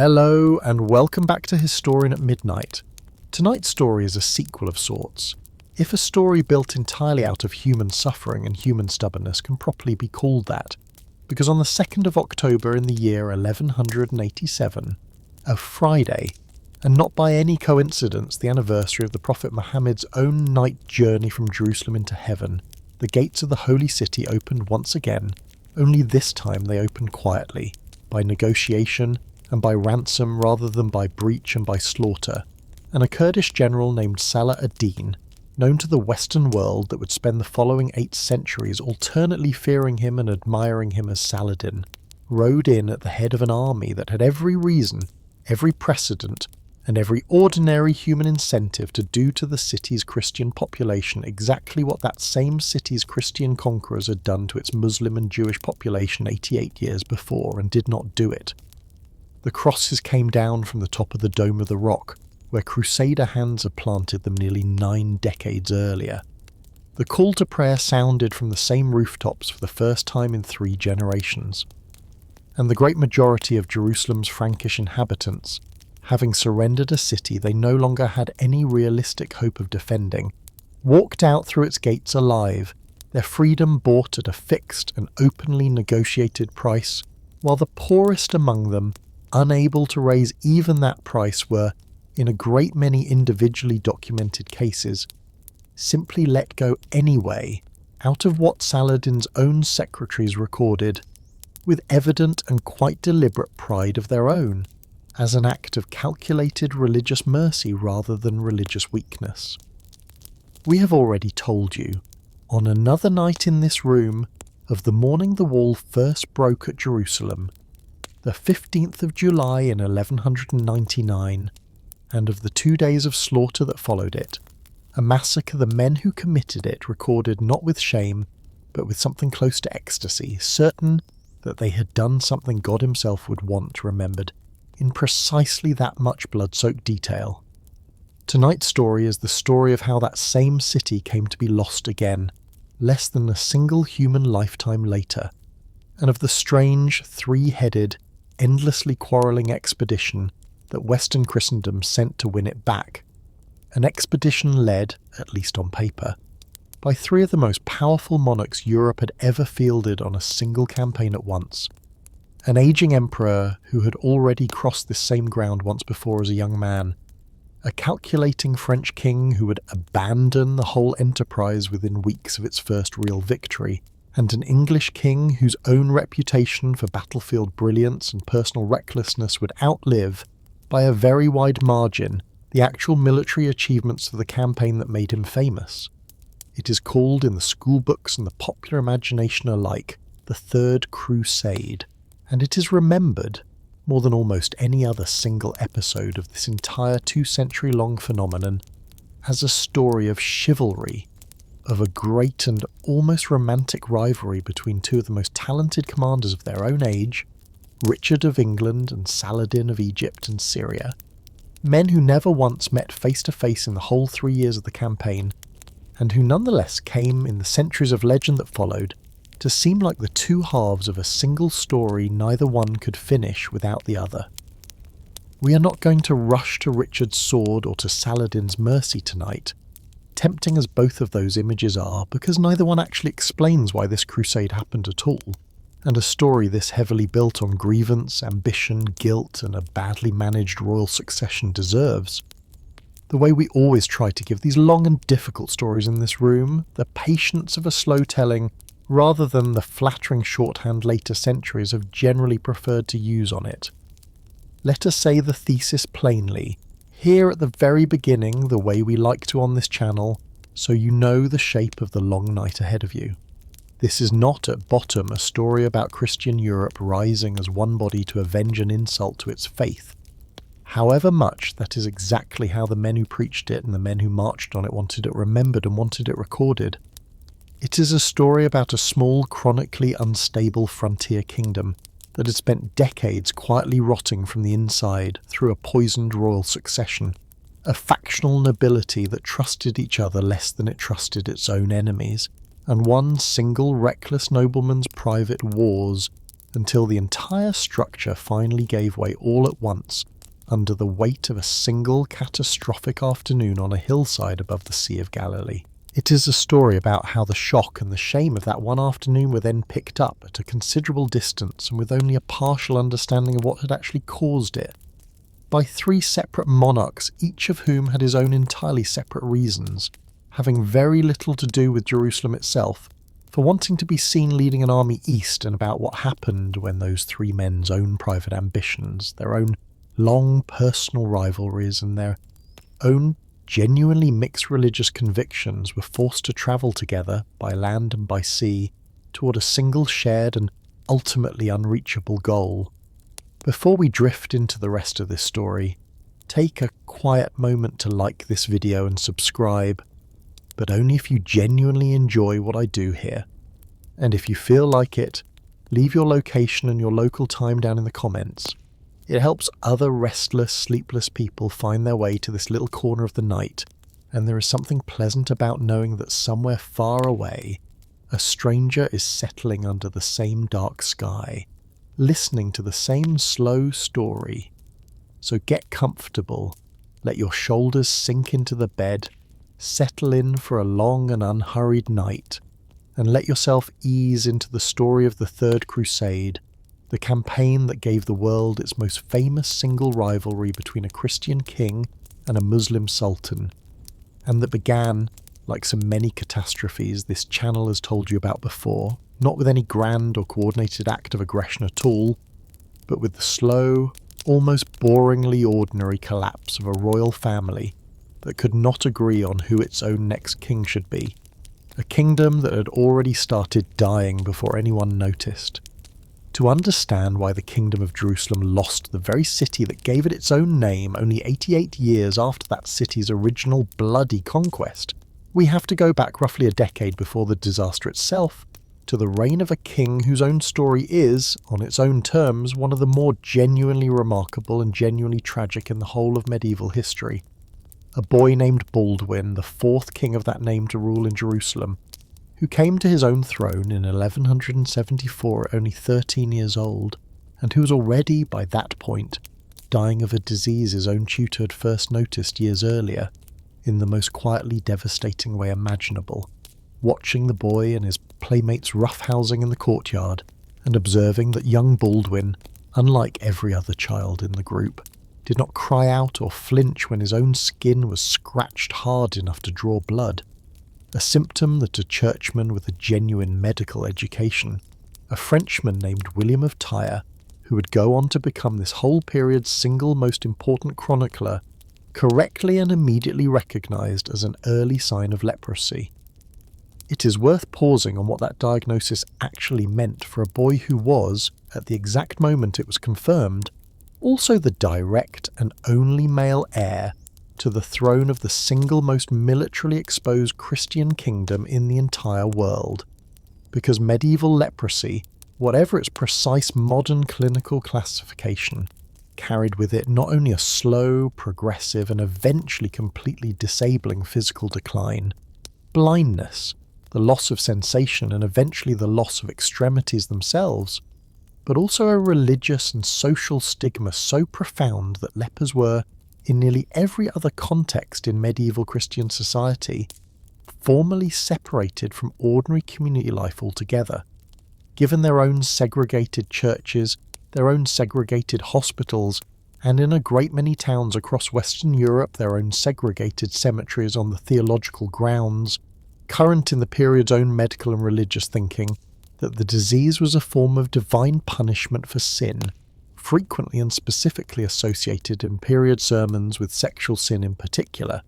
Hello and welcome back to Historian at Midnight. Tonight's story is a sequel of sorts, if a story built entirely out of human suffering and human stubbornness can properly be called that, because on the 2nd of October in the year 1187, a Friday, and not by any coincidence the anniversary of the Prophet Muhammad's own night journey from Jerusalem into heaven, the gates of the Holy City opened once again, only this time they opened quietly, by negotiation and by ransom rather than by breach and by slaughter, and a Kurdish general named Salah ad-Din, known to the Western world that would spend the following 8 centuries alternately fearing him and admiring him as Saladin, rode in at the head of an army that had every reason, every precedent, and every ordinary human incentive to do to the city's Christian population exactly what that same city's Christian conquerors had done to its Muslim and Jewish population 88 years before and did not do it. The crosses came down from the top of the Dome of the Rock, where crusader hands had planted them nearly 9 decades earlier. The call to prayer sounded from the same rooftops for the first time in 3 generations. And the great majority of Jerusalem's Frankish inhabitants, having surrendered a city they no longer had any realistic hope of defending, walked out through its gates alive, their freedom bought at a fixed and openly negotiated price, while the poorest among them, unable to raise even that price, were, in a great many individually documented cases, simply let go anyway, out of what Saladin's own secretaries recorded, with evident and quite deliberate pride of their own, as an act of calculated religious mercy rather than religious weakness. We have already told you, on another night in this room, of the morning the wall first broke at Jerusalem, the 15th of July in 1199, and of the 2 days of slaughter that followed it, a massacre the men who committed it recorded not with shame, but with something close to ecstasy, certain that they had done something God himself would want remembered, in precisely that much blood-soaked detail. Tonight's story is the story of how that same city came to be lost again, less than a single human lifetime later, and of the strange, 3-headed, endlessly quarrelling expedition that Western Christendom sent to win it back, an expedition led, at least on paper, by 3 of the most powerful monarchs Europe had ever fielded on a single campaign at once, an aging emperor who had already crossed this same ground once before as a young man, a calculating French king who would abandon the whole enterprise within weeks of its first real victory, and an English king whose own reputation for battlefield brilliance and personal recklessness would outlive, by a very wide margin, the actual military achievements of the campaign that made him famous. It is called in the school books and the popular imagination alike the Third Crusade, and it is remembered, more than almost any other single episode of this entire 2-century-long phenomenon, as a story of chivalry, of a great and almost romantic rivalry between 2 of the most talented commanders of their own age, Richard of England and Saladin of Egypt and Syria, men who never once met face to face in the whole 3 years of the campaign, and who nonetheless came, in the centuries of legend that followed, to seem like the 2 halves of a single story neither one could finish without the other. We are not going to rush to Richard's sword or to Saladin's mercy tonight, tempting as both of those images are, because neither one actually explains why this crusade happened at all, and a story this heavily built on grievance, ambition, guilt, and a badly managed royal succession deserves. The way we always try to give these long and difficult stories in this room, the patience of a slow telling, rather than the flattering shorthand later centuries have generally preferred to use on it. Let us say the thesis plainly, here at the very beginning, the way we like to on this channel, so you know the shape of the long night ahead of you. This is not at bottom a story about Christian Europe rising as one body to avenge an insult to its faith. However much that is exactly how the men who preached it and the men who marched on it wanted it remembered and wanted it recorded. It is a story about a small, chronically unstable frontier kingdom that had spent decades quietly rotting from the inside through a poisoned royal succession, a factional nobility that trusted each other less than it trusted its own enemies, and one single reckless nobleman's private wars until the entire structure finally gave way all at once under the weight of a single catastrophic afternoon on a hillside above the Sea of Galilee. It is a story about how the shock and the shame of that one afternoon were then picked up at a considerable distance and with only a partial understanding of what had actually caused it, by three separate monarchs, each of whom had his own entirely separate reasons, having very little to do with Jerusalem itself, for wanting to be seen leading an army east, and about what happened when those three men's own private ambitions, their own long personal rivalries, and their own genuinely mixed religious convictions were forced to travel together, by land and by sea, toward a single shared and ultimately unreachable goal. Before we drift into the rest of this story, take a quiet moment to like this video and subscribe, but only if you genuinely enjoy what I do here. And if you feel like it, leave your location and your local time down in the comments. It helps other restless, sleepless people find their way to this little corner of the night, and there is something pleasant about knowing that somewhere far away, a stranger is settling under the same dark sky, listening to the same slow story. So get comfortable, let your shoulders sink into the bed, settle in for a long and unhurried night, and let yourself ease into the story of the Third Crusade, the campaign that gave the world its most famous single rivalry between a Christian king and a Muslim sultan, and that began, like so many catastrophes this channel has told you about before, not with any grand or coordinated act of aggression at all, but with the slow, almost boringly ordinary collapse of a royal family that could not agree on who its own next king should be, a kingdom that had already started dying before anyone noticed. To understand why the Kingdom of Jerusalem lost the very city that gave it its own name only 88 years after that city's original bloody conquest, we have to go back roughly a decade before the disaster itself, to the reign of a king whose own story is, on its own terms, one of the more genuinely remarkable and genuinely tragic in the whole of medieval history. A boy named Baldwin, the fourth king of that name to rule in Jerusalem, who came to his own throne in 1174 at only 13 years old, and who was already, by that point, dying of a disease his own tutor had first noticed years earlier, in the most quietly devastating way imaginable, watching the boy and his playmates roughhousing in the courtyard, and observing that young Baldwin, unlike every other child in the group, did not cry out or flinch when his own skin was scratched hard enough to draw blood, a symptom that a churchman with a genuine medical education, a Frenchman named William of Tyre, who would go on to become this whole period's single most important chronicler, correctly and immediately recognised as an early sign of leprosy. It is worth pausing on what that diagnosis actually meant for a boy who was, at the exact moment it was confirmed, also the direct and only male heir to the throne of the single most militarily exposed Christian kingdom in the entire world. Because medieval leprosy, whatever its precise modern clinical classification, carried with it not only a slow, progressive, and eventually completely disabling physical decline, blindness, the loss of sensation, and eventually the loss of extremities themselves, but also a religious and social stigma so profound that lepers were, in nearly every other context in medieval Christian society, formally separated from ordinary community life altogether, given their own segregated churches, their own segregated hospitals, and in a great many towns across Western Europe their own segregated cemeteries on the theological grounds, current in the period's own medical and religious thinking, that the disease was a form of divine punishment for sin, frequently and specifically associated in period sermons with sexual sin in particular,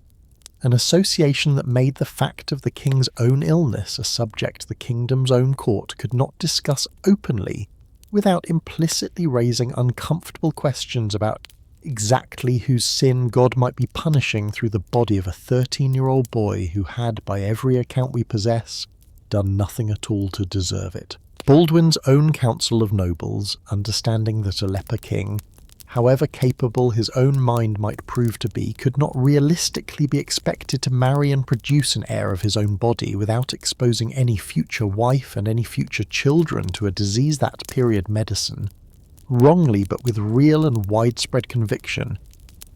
an association that made the fact of the king's own illness a subject the kingdom's own court could not discuss openly without implicitly raising uncomfortable questions about exactly whose sin God might be punishing through the body of a 13-year-old boy who had, by every account we possess, done nothing at all to deserve it. Baldwin's own council of nobles, understanding that a leper king however capable his own mind might prove to be, could not realistically be expected to marry and produce an heir of his own body without exposing any future wife and any future children to a disease that period medicine, wrongly but with real and widespread conviction,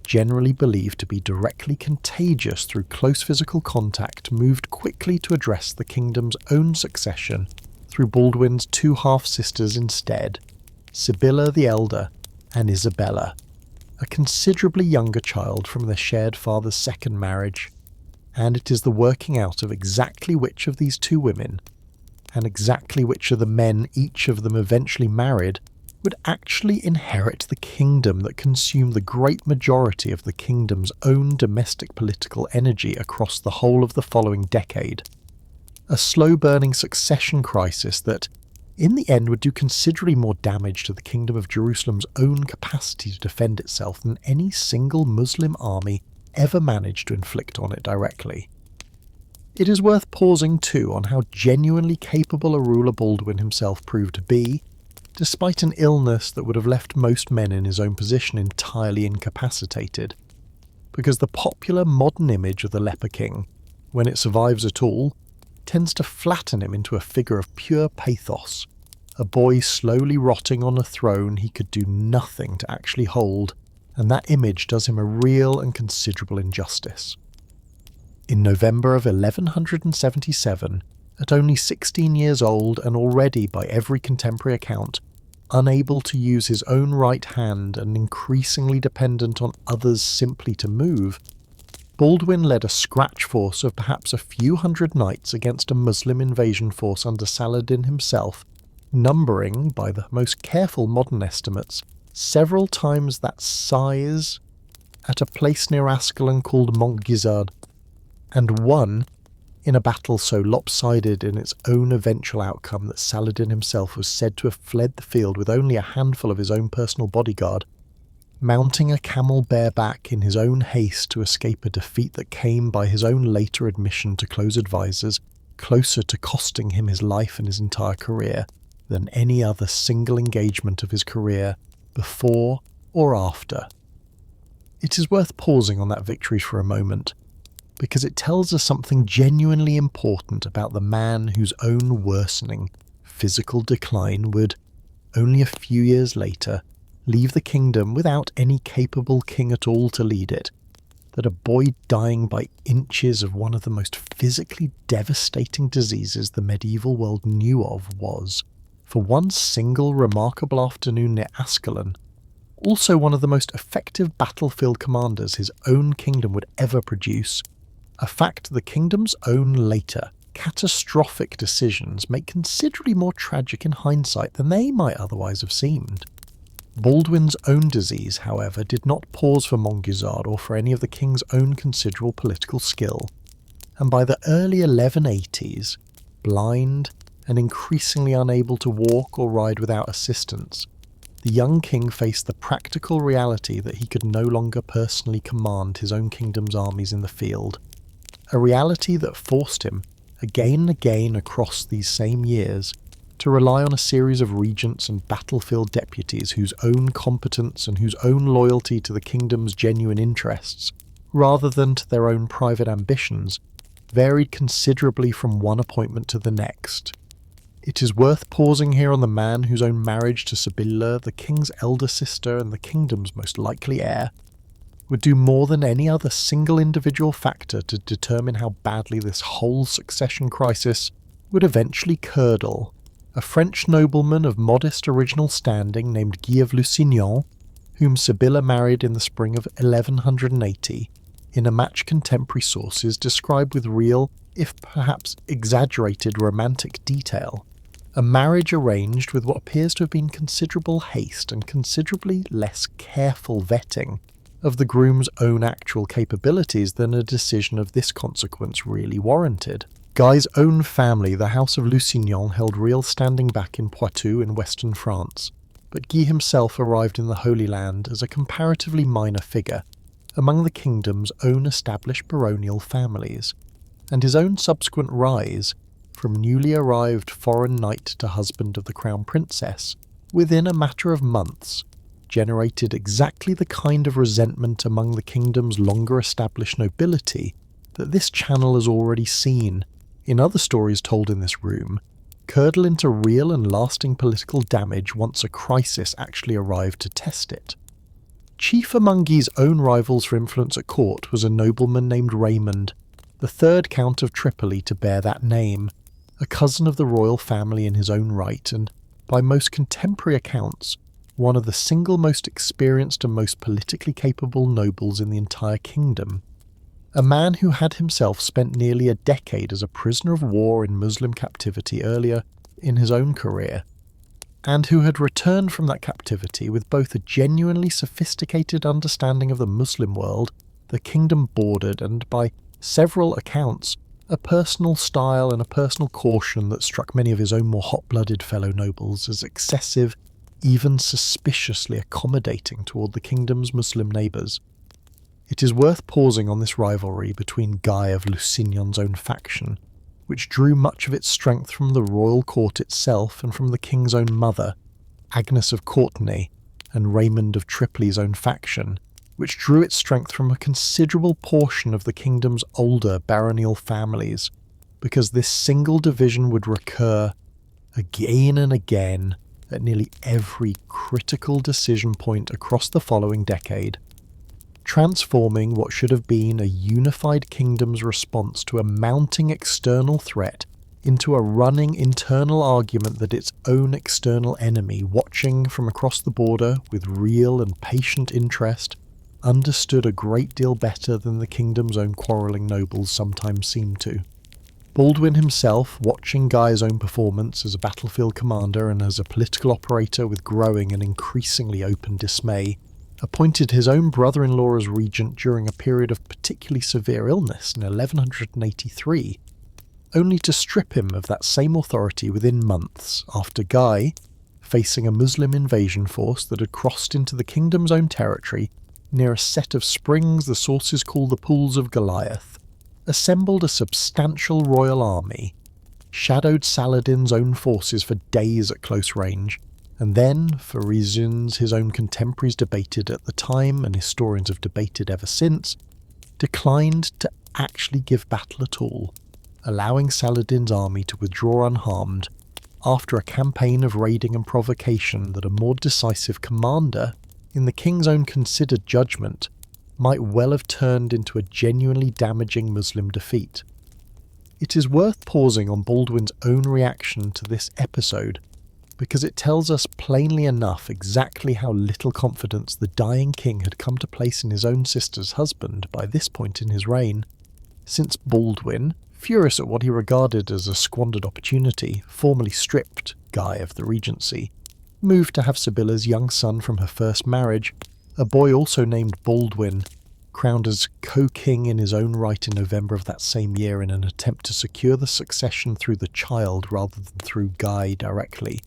generally believed to be directly contagious through close physical contact, moved quickly to address the kingdom's own succession through Baldwin's two half-sisters instead, Sibylla the Elder and Isabella, a considerably younger child from their shared father's second marriage, and it is the working out of exactly which of these two women, and exactly which of the men each of them eventually married, would actually inherit the kingdom that consumed the great majority of the kingdom's own domestic political energy across the whole of the following decade. A slow-burning succession crisis that, in the end, would do considerably more damage to the Kingdom of Jerusalem's own capacity to defend itself than any single Muslim army ever managed to inflict on it directly. It is worth pausing too on how genuinely capable a ruler Baldwin himself proved to be, despite an illness that would have left most men in his own position entirely incapacitated, because the popular modern image of the leper king, when it survives at all, tends to flatten him into a figure of pure pathos, a boy slowly rotting on a throne he could do nothing to actually hold, and that image does him a real and considerable injustice. In November of 1177, at only 16 years old and already by every contemporary account, unable to use his own right hand and increasingly dependent on others simply to move, Baldwin led a scratch force of perhaps a few hundred knights against a Muslim invasion force under Saladin himself, numbering, by the most careful modern estimates, several times that size, at a place near Ascalon called Montgisard, and won, in a battle so lopsided in its own eventual outcome that Saladin himself was said to have fled the field with only a handful of his own personal bodyguard, mounting a camel bareback in his own haste to escape a defeat that came, by his own later admission to close advisers, closer to costing him his life and his entire career than any other single engagement of his career, before or after. It is worth pausing on that victory for a moment, because it tells us something genuinely important about the man whose own worsening physical decline would, only a few years later, leave the kingdom without any capable king at all to lead it, that a boy dying by inches of one of the most physically devastating diseases the medieval world knew of was, for one single remarkable afternoon near Ascalon, also one of the most effective battlefield commanders his own kingdom would ever produce, a fact the kingdom's own later, catastrophic decisions make considerably more tragic in hindsight than they might otherwise have seemed. Baldwin's own disease, however, did not pause for Montgisard or for any of the king's own considerable political skill, and by the early 1180s, blind and increasingly unable to walk or ride without assistance, the young king faced the practical reality that he could no longer personally command his own kingdom's armies in the field, a reality that forced him, again and again across these same years, to rely on a series of regents and battlefield deputies whose own competence and whose own loyalty to the kingdom's genuine interests, rather than to their own private ambitions, varied considerably from one appointment to the next. It is worth pausing here on the man whose own marriage to Sibylla, the king's elder sister and the kingdom's most likely heir, would do more than any other single individual factor to determine how badly this whole succession crisis would eventually curdle a French nobleman of modest original standing named Guy of Lusignan, whom Sibylla married in the spring of 1180, in a match contemporary sources describe with real, if perhaps exaggerated romantic detail, a marriage arranged with what appears to have been considerable haste and considerably less careful vetting of the groom's own actual capabilities than a decision of this consequence really warranted. Guy's own family, the House of Lusignan, held real standing back in Poitou in western France, but Guy himself arrived in the Holy Land as a comparatively minor figure among the kingdom's own established baronial families, and his own subsequent rise, from newly arrived foreign knight to husband of the crown princess, within a matter of months, generated exactly the kind of resentment among the kingdom's longer-established nobility that this channel has already seen, in other stories told in this room, curdle into real and lasting political damage once a crisis actually arrived to test it. Chief among Guy's own rivals for influence at court was a nobleman named Raymond, the third Count of Tripoli to bear that name, a cousin of the royal family in his own right, and, by most contemporary accounts, one of the single most experienced and most politically capable nobles in the entire kingdom. A man who had himself spent nearly a decade as a prisoner of war in Muslim captivity earlier in his own career, and who had returned from that captivity with both a genuinely sophisticated understanding of the Muslim world the kingdom bordered and, by several accounts, a personal style and a personal caution that struck many of his own more hot-blooded fellow nobles as excessive, even suspiciously accommodating toward the kingdom's Muslim neighbours. It is worth pausing on this rivalry between Guy of Lusignan's own faction, which drew much of its strength from the royal court itself and from the king's own mother, Agnes of Courtenay, and Raymond of Tripoli's own faction, which drew its strength from a considerable portion of the kingdom's older baronial families, because this single division would recur again and again at nearly every critical decision point across the following decade, transforming what should have been a unified kingdom's response to a mounting external threat into a running internal argument that its own external enemy, watching from across the border with real and patient interest, understood a great deal better than the kingdom's own quarrelling nobles sometimes seemed to. Baldwin himself, watching Guy's own performance as a battlefield commander and as a political operator with growing and increasingly open dismay, appointed his own brother-in-law as regent during a period of particularly severe illness in 1183, only to strip him of that same authority within months after Guy, facing a Muslim invasion force that had crossed into the kingdom's own territory near a set of springs the sources call the Pools of Goliath, assembled a substantial royal army, shadowed Saladin's own forces for days at close range, and then, for reasons his own contemporaries debated at the time and historians have debated ever since, declined to actually give battle at all, allowing Saladin's army to withdraw unharmed after a campaign of raiding and provocation that a more decisive commander, in the king's own considered judgment, might well have turned into a genuinely damaging Muslim defeat. It is worth pausing on Baldwin's own reaction to this episode, because it tells us plainly enough exactly how little confidence the dying king had come to place in his own sister's husband by this point in his reign, since Baldwin, furious at what he regarded as a squandered opportunity, formally stripped Guy of the regency, moved to have Sibylla's young son from her first marriage, a boy also named Baldwin, crowned as co-king in his own right in November of that same year in an attempt to secure the succession through the child rather than through Guy directly,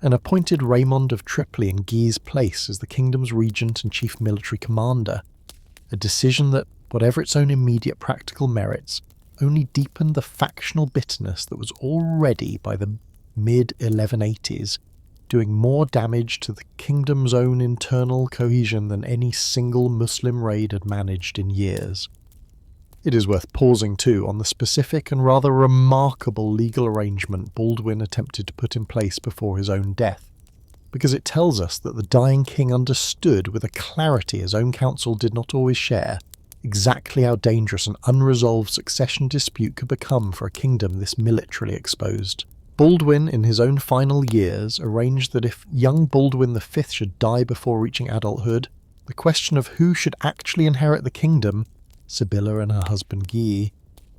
and appointed Raymond of Tripoli in Guy's place as the kingdom's regent and chief military commander, a decision that, whatever its own immediate practical merits, only deepened the factional bitterness that was already, by the mid-1180s, doing more damage to the kingdom's own internal cohesion than any single Muslim raid had managed in years. It is worth pausing too on the specific and rather remarkable legal arrangement Baldwin attempted to put in place before his own death, because it tells us that the dying king understood with a clarity his own council did not always share exactly how dangerous an unresolved succession dispute could become for a kingdom this militarily exposed. Baldwin, in his own final years, arranged that if young Baldwin V should die before reaching adulthood, the question of who should actually inherit the kingdom, Sibylla and her husband Guy,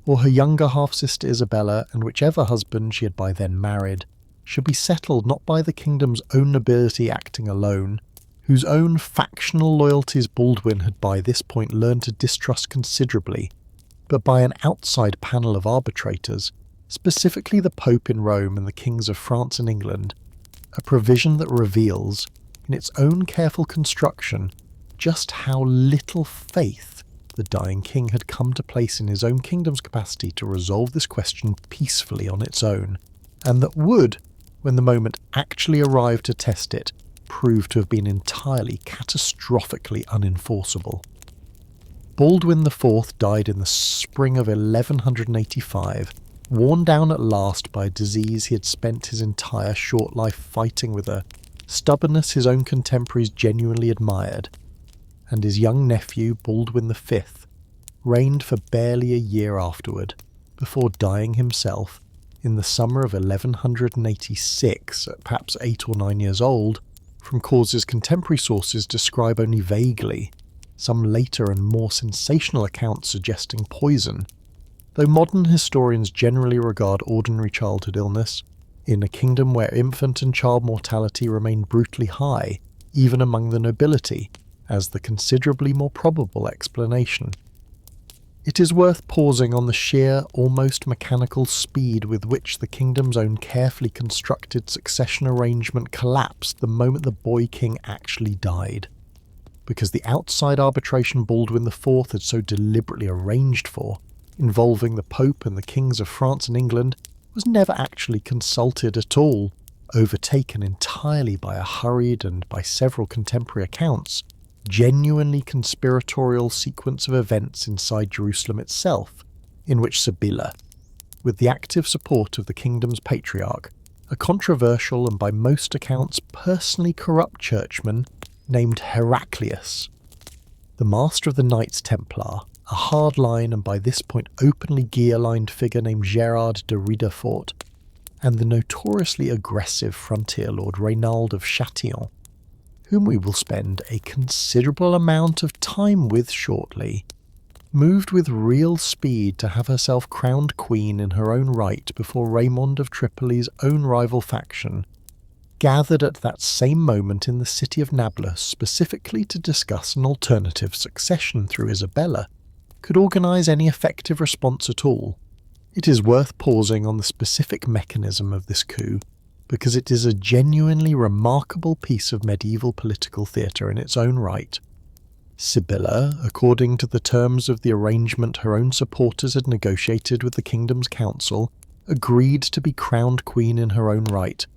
or her younger half-sister Isabella and whichever husband she had by then married, should be settled not by the kingdom's own nobility acting alone, whose own factional loyalties Baldwin had by this point learned to distrust considerably, but by an outside panel of arbitrators, specifically the Pope in Rome and the kings of France and England, a provision that reveals, in its own careful construction, just how little faith the dying king had come to place in his own kingdom's capacity to resolve this question peacefully on its own, and that would, when the moment actually arrived to test it, proved to have been entirely catastrophically unenforceable. Baldwin IV died in the spring of 1185, worn down at last by a disease he had spent his entire short life fighting with a stubbornness his own contemporaries genuinely admired, and his young nephew, Baldwin V, reigned for barely a year afterward, before dying himself in the summer of 1186, at perhaps 8 or 9 years old, from causes contemporary sources describe only vaguely, some later and more sensational accounts suggesting poison, though modern historians generally regard ordinary childhood illness, in a kingdom where infant and child mortality remained brutally high, even among the nobility, as the considerably more probable explanation. It is worth pausing on the sheer, almost mechanical speed with which the kingdom's own carefully constructed succession arrangement collapsed the moment the boy king actually died, because the outside arbitration Baldwin IV had so deliberately arranged for, involving the Pope and the kings of France and England, was never actually consulted at all, overtaken entirely by a hurried and, by several contemporary accounts, genuinely conspiratorial sequence of events inside Jerusalem itself, in which Sibylla, with the active support of the kingdom's patriarch, a controversial and by most accounts personally corrupt churchman named Heraclius, the master of the Knights Templar, a hardline and by this point openly guillotined figure named Gerard de Ridderfort, and the notoriously aggressive frontier lord Reynald of Châtillon, whom we will spend a considerable amount of time with shortly, moved with real speed to have herself crowned queen in her own right before Raymond of Tripoli's own rival faction, gathered at that same moment in the city of Nablus specifically to discuss an alternative succession through Isabella, could organise any effective response at all. It is worth pausing on the specific mechanism of this coup, because it is a genuinely remarkable piece of medieval political theatre in its own right. Sibylla, according to the terms of the arrangement her own supporters had negotiated with the kingdom's council, agreed to be crowned queen in her own right,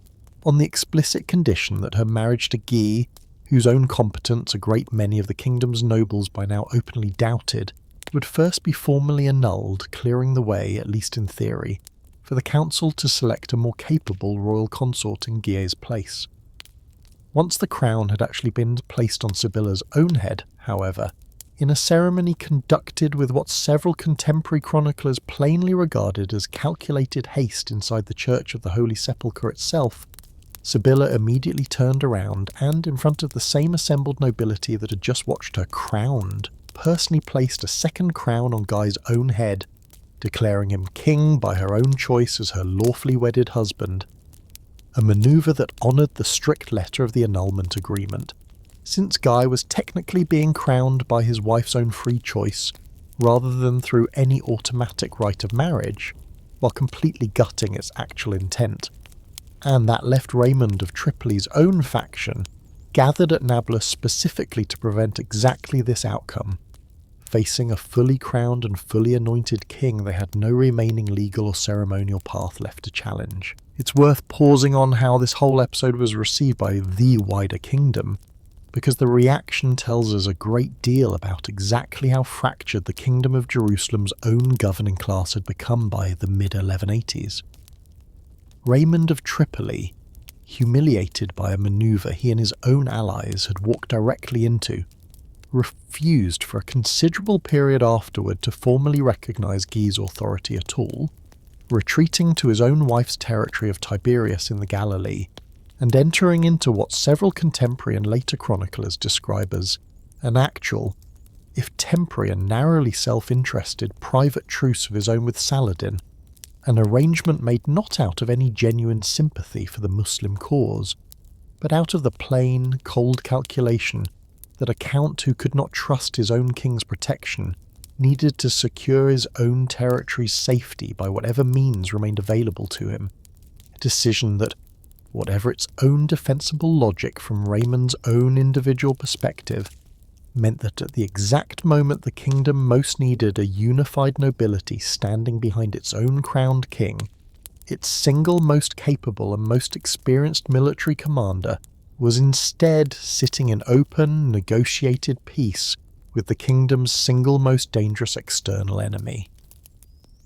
on the explicit condition that her marriage to Guy, whose own competence a great many of the kingdom's nobles by now openly doubted, would first be formally annulled, clearing the way, at least in theory, for the council to select a more capable royal consort in Guy's place. Once the crown had actually been placed on Sibylla's own head, however, in a ceremony conducted with what several contemporary chroniclers plainly regarded as calculated haste inside the Church of the Holy Sepulchre itself, Sibylla immediately turned around and, in front of the same assembled nobility that had just watched her crowned, personally placed a second crown on Guy's own head, declaring him king by her own choice as her lawfully wedded husband, a manoeuvre that honoured the strict letter of the annulment agreement, since Guy was technically being crowned by his wife's own free choice, rather than through any automatic rite of marriage, while completely gutting its actual intent. And that left Raymond of Tripoli's own faction gathered at Nablus specifically to prevent exactly this outcome. Facing a fully crowned and fully anointed king, they had no remaining legal or ceremonial path left to challenge. It's worth pausing on how this whole episode was received by the wider kingdom, because the reaction tells us a great deal about exactly how fractured the Kingdom of Jerusalem's own governing class had become by the mid-1180s. Raymond of Tripoli, humiliated by a manoeuvre he and his own allies had walked directly into, refused for a considerable period afterward to formally recognise Guy's authority at all, retreating to his own wife's territory of Tiberias in the Galilee, and entering into what several contemporary and later chroniclers describe as an actual, if temporary and narrowly self-interested, private truce of his own with Saladin, an arrangement made not out of any genuine sympathy for the Muslim cause, but out of the plain, cold calculation that a count who could not trust his own king's protection needed to secure his own territory's safety by whatever means remained available to him, a decision that, whatever its own defensible logic from Raymond's own individual perspective, meant that at the exact moment the kingdom most needed a unified nobility standing behind its own crowned king, its single most capable and most experienced military commander was instead sitting in open, negotiated peace with the kingdom's single most dangerous external enemy.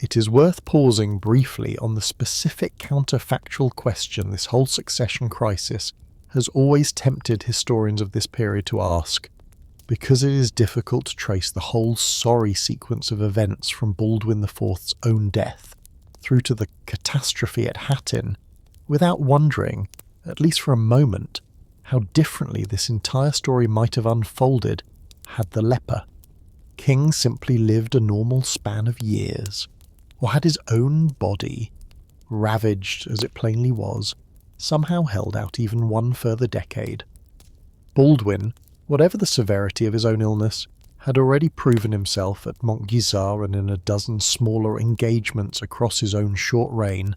It is worth pausing briefly on the specific counterfactual question this whole succession crisis has always tempted historians of this period to ask, because it is difficult to trace the whole sorry sequence of events from Baldwin IV's own death through to the catastrophe at Hattin, without wondering, at least for a moment, how differently this entire story might have unfolded had the leper king simply lived a normal span of years, or had his own body, ravaged as it plainly was, somehow held out even one further decade. Baldwin, whatever the severity of his own illness, had already proven himself at Montgisard and in a dozen smaller engagements across his own short reign,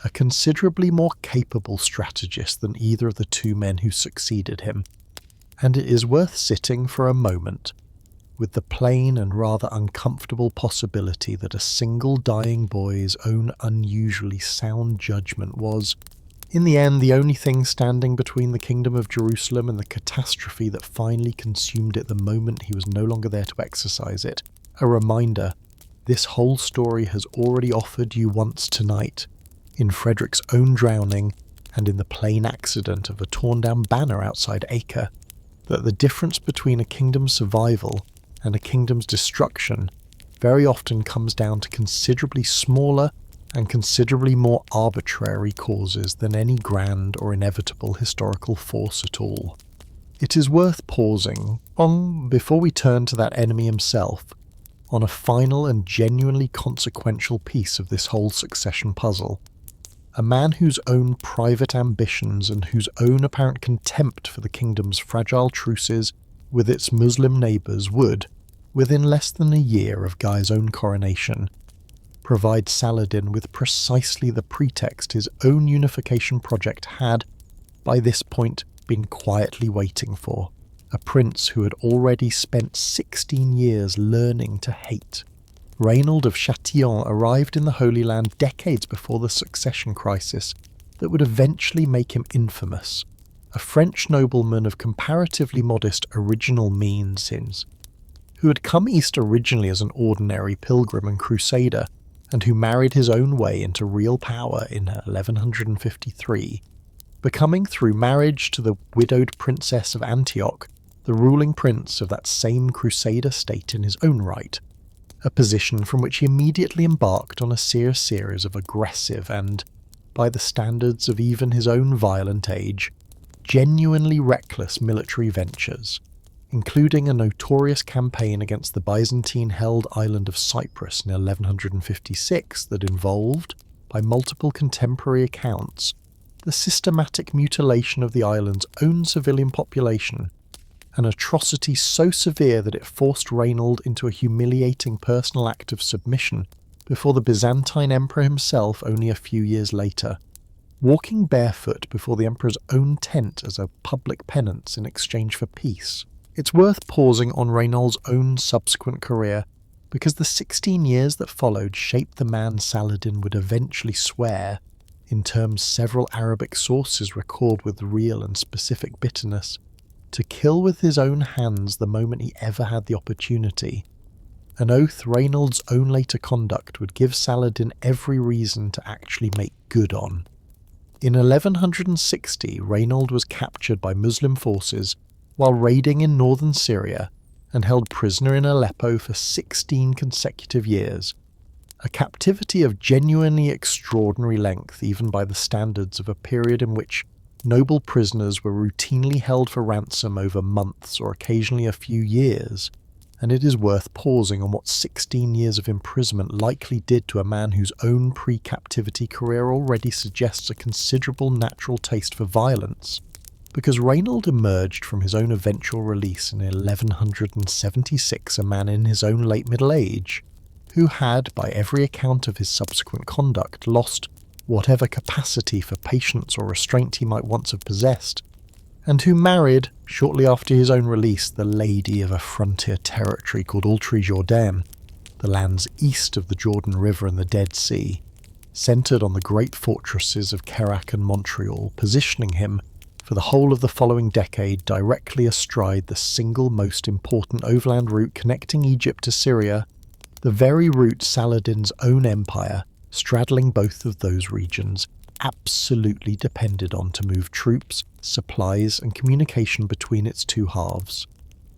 a considerably more capable strategist than either of the two men who succeeded him, and it is worth sitting for a moment with the plain and rather uncomfortable possibility that a single dying boy's own unusually sound judgment was, in the end, the only thing standing between the kingdom of Jerusalem and the catastrophe that finally consumed it the moment he was no longer there to exercise it. A reminder, this whole story has already offered you once tonight, in Frederick's own drowning and in the plain accident of a torn-down banner outside Acre, that the difference between a kingdom's survival and a kingdom's destruction very often comes down to considerably smaller and considerably more arbitrary causes than any grand or inevitable historical force at all. It is worth pausing on, before we turn to that enemy himself, on a final and genuinely consequential piece of this whole succession puzzle. A man whose own private ambitions and whose own apparent contempt for the kingdom's fragile truces with its Muslim neighbours would, within less than a year of Guy's own coronation, provide Saladin with precisely the pretext his own unification project had, by this point, been quietly waiting for. A prince who had already spent 16 years learning to hate. Raynald of Châtillon arrived in the Holy Land decades before the succession crisis that would eventually make him infamous. A French nobleman of comparatively modest original means, who had come east originally as an ordinary pilgrim and crusader, and who married his own way into real power in 1153, becoming through marriage to the widowed princess of Antioch the ruling prince of that same crusader state in his own right, a position from which he immediately embarked on a series of aggressive and, by the standards of even his own violent age, genuinely reckless military ventures, including a notorious campaign against the Byzantine-held island of Cyprus in 1156 that involved, by multiple contemporary accounts, the systematic mutilation of the island's own civilian population, an atrocity so severe that it forced Raynald into a humiliating personal act of submission before the Byzantine emperor himself only a few years later, walking barefoot before the emperor's own tent as a public penance in exchange for peace. It's worth pausing on Raynald's own subsequent career, because the 16 years that followed shaped the man Saladin would eventually swear, in terms several Arabic sources record with real and specific bitterness, to kill with his own hands the moment he ever had the opportunity, an oath Raynald's own later conduct would give Saladin every reason to actually make good on. In 1160, Raynald was captured by Muslim forces while raiding in northern Syria and held prisoner in Aleppo for 16 consecutive years, a captivity of genuinely extraordinary length even by the standards of a period in which noble prisoners were routinely held for ransom over months or occasionally a few years, and it is worth pausing on what 16 years of imprisonment likely did to a man whose own pre-captivity career already suggests a considerable natural taste for violence, because Raynald emerged from his own eventual release in 1176 a man in his own late middle age, who had, by every account of his subsequent conduct, lost whatever capacity for patience or restraint he might once have possessed, and who married, shortly after his own release, the lady of a frontier territory called Altri-Jourdain, the lands east of the Jordan River and the Dead Sea, centred on the great fortresses of Kerak and Montreal, positioning him, for the whole of the following decade directly astride the single most important overland route connecting Egypt to Syria, the very route Saladin's own empire, straddling both of those regions, absolutely depended on to move troops, supplies and communication between its two halves.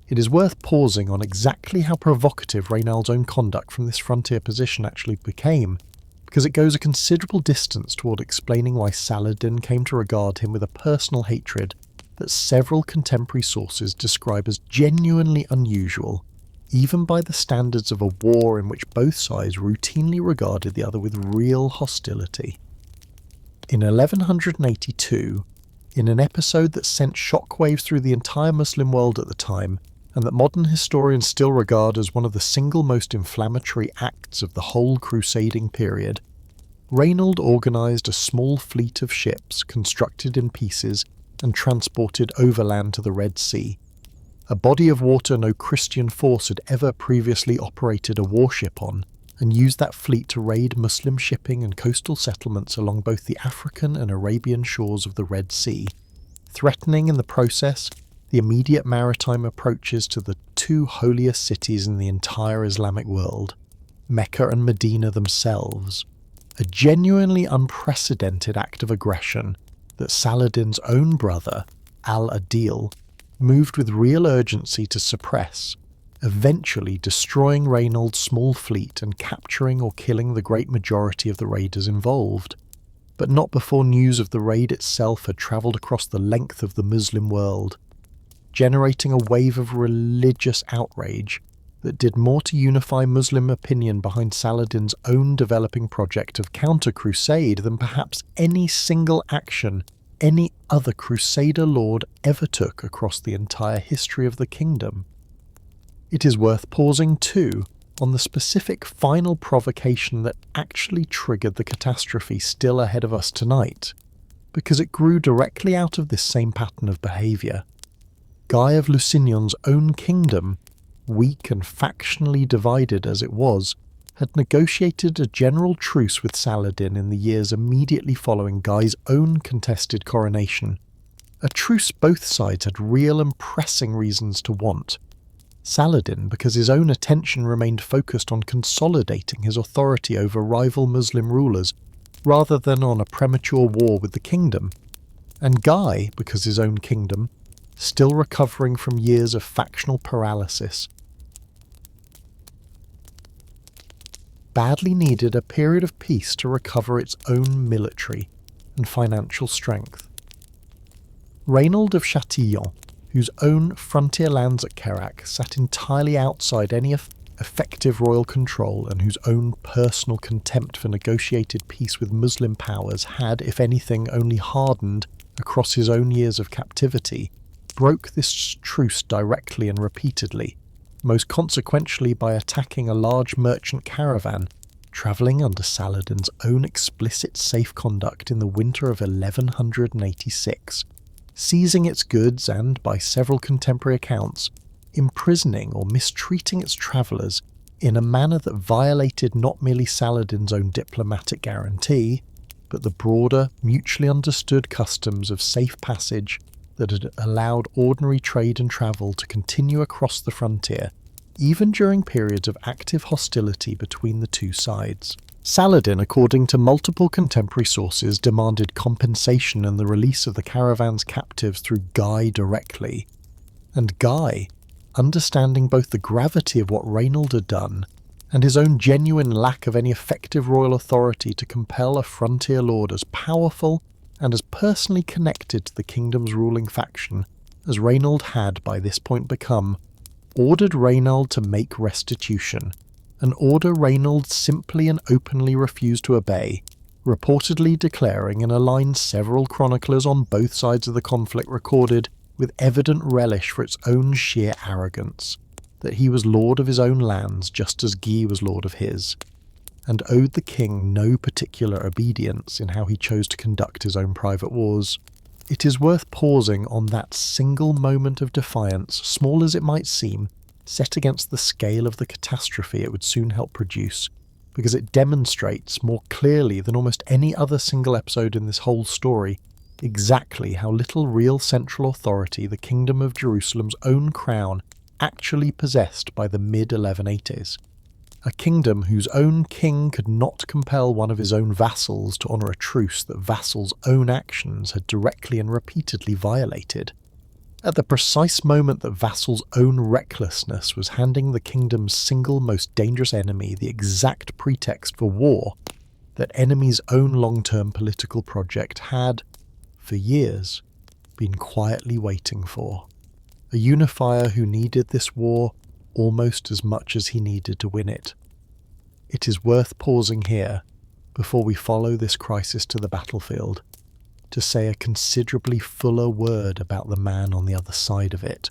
It is worth pausing on exactly how provocative Raynald's own conduct from this frontier position actually became, because it goes a considerable distance toward explaining why Saladin came to regard him with a personal hatred that several contemporary sources describe as genuinely unusual, even by the standards of a war in which both sides routinely regarded the other with real hostility. In 1182, in an episode that sent shockwaves through the entire Muslim world at the time, and that modern historians still regard as one of the single most inflammatory acts of the whole crusading period, Raynald organised a small fleet of ships constructed in pieces and transported overland to the Red Sea, a body of water no Christian force had ever previously operated a warship on, and used that fleet to raid Muslim shipping and coastal settlements along both the African and Arabian shores of the Red Sea, threatening in the process the immediate maritime approaches to the two holiest cities in the entire Islamic world, Mecca and Medina themselves, a genuinely unprecedented act of aggression that Saladin's own brother, Al-Adil, moved with real urgency to suppress, eventually destroying Raynald's small fleet and capturing or killing the great majority of the raiders involved, but not before news of the raid itself had travelled across the length of the Muslim world, generating a wave of religious outrage that did more to unify Muslim opinion behind Saladin's own developing project of counter-crusade than perhaps any single action any other crusader lord ever took across the entire history of the kingdom. It is worth pausing too on the specific final provocation that actually triggered the catastrophe still ahead of us tonight, because it grew directly out of this same pattern of behaviour. Guy of Lusignan's own kingdom, weak and factionally divided as it was, had negotiated a general truce with Saladin in the years immediately following Guy's own contested coronation, a truce both sides had real and pressing reasons to want. Saladin, because his own attention remained focused on consolidating his authority over rival Muslim rulers rather than on a premature war with the kingdom, and Guy, because his own kingdom, still recovering from years of factional paralysis, badly needed a period of peace to recover its own military and financial strength. Raynald of Châtillon, whose own frontier lands at Kerak sat entirely outside any effective royal control and whose own personal contempt for negotiated peace with Muslim powers had, if anything, only hardened across his own years of captivity, broke this truce directly and repeatedly, most consequentially by attacking a large merchant caravan travelling under Saladin's own explicit safe conduct in the winter of 1186, seizing its goods and, by several contemporary accounts, imprisoning or mistreating its travellers in a manner that violated not merely Saladin's own diplomatic guarantee, but the broader, mutually understood customs of safe passage that had allowed ordinary trade and travel to continue across the frontier, even during periods of active hostility between the two sides. Saladin, according to multiple contemporary sources, demanded compensation and the release of the caravan's captives through Guy directly, and Guy, understanding both the gravity of what Raynald had done and his own genuine lack of any effective royal authority to compel a frontier lord as powerful and as personally connected to the kingdom's ruling faction as Raynald had by this point become, ordered Raynald to make restitution, an order Raynald simply and openly refused to obey, reportedly declaring in a line several chroniclers on both sides of the conflict recorded with evident relish for its own sheer arrogance, that he was lord of his own lands just as Guy was lord of his, and owed the king no particular obedience in how he chose to conduct his own private wars. It is worth pausing on that single moment of defiance, small as it might seem, set against the scale of the catastrophe it would soon help produce, because it demonstrates more clearly than almost any other single episode in this whole story exactly how little real central authority the Kingdom of Jerusalem's own crown actually possessed by the mid-1180s. A kingdom whose own king could not compel one of his own vassals to honour a truce that vassals' own actions had directly and repeatedly violated. At the precise moment that vassals' own recklessness was handing the kingdom's single most dangerous enemy the exact pretext for war, that enemy's own long-term political project had, for years, been quietly waiting for. A unifier who needed this war almost as much as he needed to win it. It is worth pausing here, before we follow this crisis to the battlefield, to say a considerably fuller word about the man on the other side of it,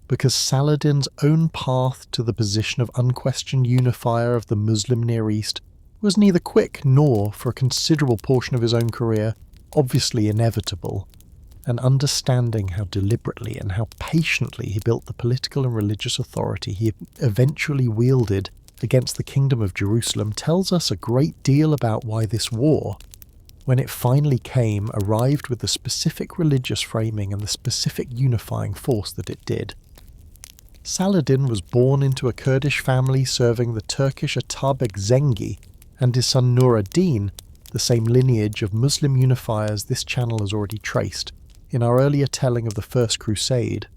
because Saladin's own path to the position of unquestioned unifier of the Muslim Near East was neither quick nor, for a considerable portion of his own career, obviously inevitable, and understanding how deliberately and how patiently he built the political and religious authority he eventually wielded against the Kingdom of Jerusalem tells us a great deal about why this war, when it finally came, arrived with the specific religious framing and the specific unifying force that it did. Saladin was born into a Kurdish family serving the Turkish Atabeg Zengi, and his son Nur ad-Din, the same lineage of Muslim unifiers this channel has already traced, in our earlier telling of the First Crusade,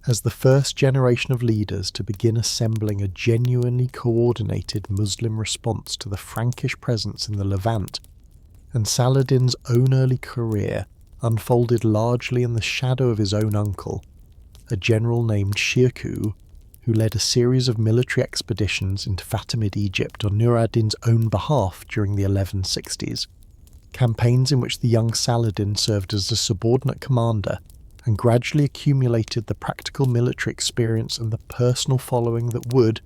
as the first generation of leaders to begin assembling a genuinely coordinated Muslim response to the Frankish presence in the Levant, and Saladin's own early career unfolded largely in the shadow of his own uncle, a general named Shirkuh, who led a series of military expeditions into Fatimid Egypt on Nur ad-Din's own behalf during the 1160s, campaigns in which the young Saladin served as a subordinate commander and gradually accumulated the practical military experience and the personal following that would,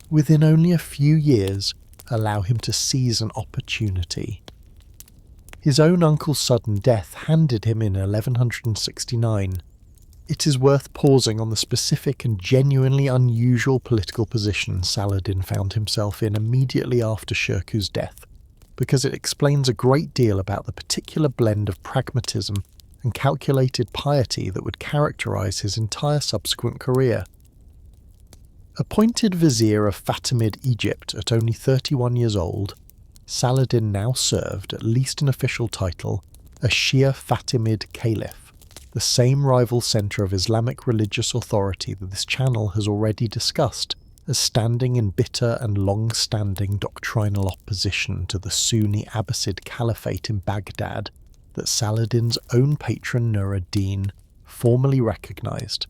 within only a few years, allow him to seize an opportunity. His own uncle's sudden death handed him in 1169. It is worth pausing on the specific and genuinely unusual political position Saladin found himself in immediately after Shirkuh's death, because it explains a great deal about the particular blend of pragmatism and calculated piety that would characterise his entire subsequent career. Appointed vizier of Fatimid Egypt at only 31 years old, Saladin now served, at least in official title, as Shia Fatimid Caliph, the same rival centre of Islamic religious authority that this channel has already discussed as standing in bitter and long-standing doctrinal opposition to the Sunni Abbasid Caliphate in Baghdad that Saladin's own patron Nur ad-Din formally recognised,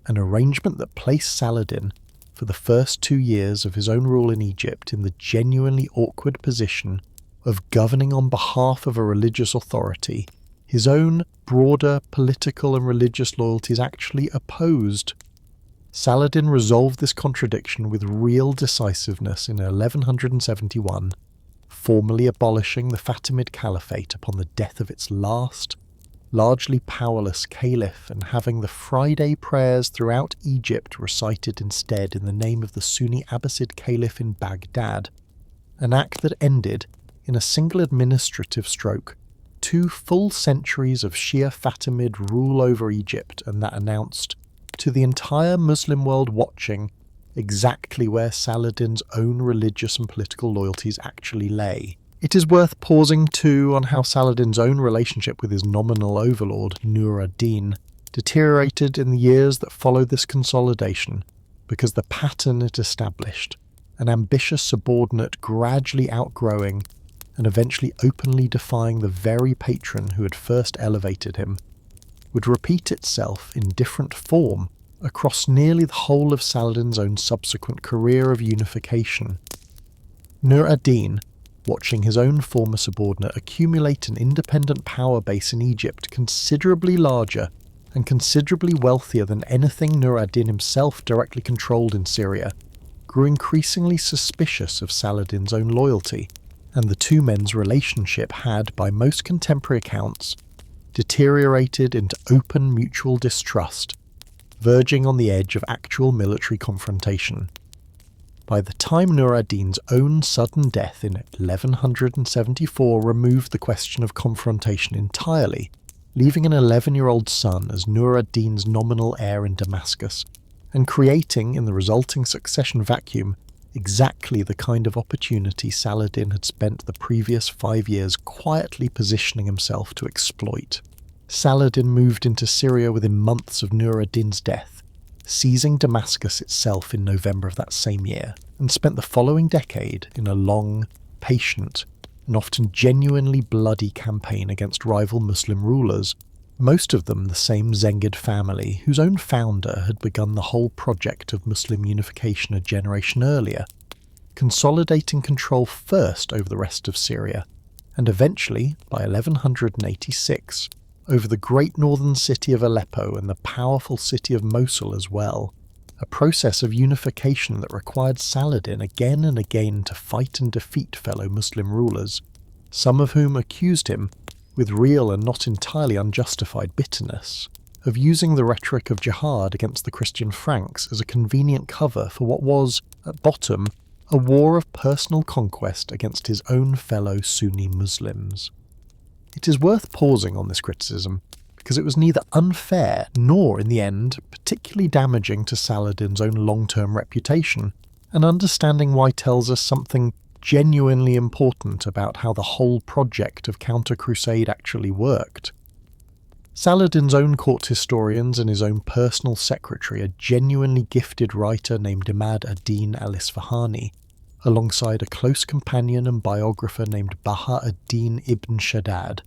an arrangement that placed Saladin, for the first 2 years of his own rule in Egypt, in the genuinely awkward position of governing on behalf of a religious authority his own broader political and religious loyalties actually opposed. Saladin resolved this contradiction with real decisiveness in 1171, formally abolishing the Fatimid Caliphate upon the death of its last, largely powerless caliph, and having the Friday prayers throughout Egypt recited instead in the name of the Sunni Abbasid Caliph in Baghdad, an act that ended, in a single administrative stroke, 2 full centuries of Shia Fatimid rule over Egypt, and that announced, to the entire Muslim world watching, exactly where Saladin's own religious and political loyalties actually lay. It is worth pausing too on how Saladin's own relationship with his nominal overlord, Nur ad-Din, deteriorated in the years that followed this consolidation, because the pattern it established, an ambitious subordinate gradually outgrowing and eventually openly defying the very patron who had first elevated him, would repeat itself in different form across nearly the whole of Saladin's own subsequent career of unification. Nur ad-Din, watching his own former subordinate accumulate an independent power base in Egypt considerably larger and considerably wealthier than anything Nur ad-Din himself directly controlled in Syria, grew increasingly suspicious of Saladin's own loyalty, and the two men's relationship had, by most contemporary accounts, deteriorated into open mutual distrust, verging on the edge of actual military confrontation. By the time Nur ad-Din's own sudden death in 1174 removed the question of confrontation entirely, leaving an 11-year-old son as Nur ad-Din's nominal heir in Damascus, and creating, in the resulting succession vacuum, exactly the kind of opportunity Saladin had spent the previous 5 years quietly positioning himself to exploit. Saladin moved into Syria within months of Nur ad-Din's death, seizing Damascus itself in November of that same year, and spent the following decade in a long, patient, and often genuinely bloody campaign against rival Muslim rulers, most of them the same Zengid family whose own founder had begun the whole project of Muslim unification a generation earlier, consolidating control first over the rest of Syria, and eventually, by 1186, over the great northern city of Aleppo and the powerful city of Mosul as well, a process of unification that required Saladin again and again to fight and defeat fellow Muslim rulers, some of whom accused him, with real and not entirely unjustified bitterness, of using the rhetoric of jihad against the Christian Franks as a convenient cover for what was, at bottom, a war of personal conquest against his own fellow Sunni Muslims. It is worth pausing on this criticism, because it was neither unfair nor, in the end, particularly damaging to Saladin's own long-term reputation, and understanding why tells us something genuinely important about how the whole project of counter-crusade actually worked. Saladin's own court historians and his own personal secretary, a genuinely gifted writer named Imad ad-Din al-Isfahani, alongside a close companion and biographer named Baha ad-Din ibn Shaddad,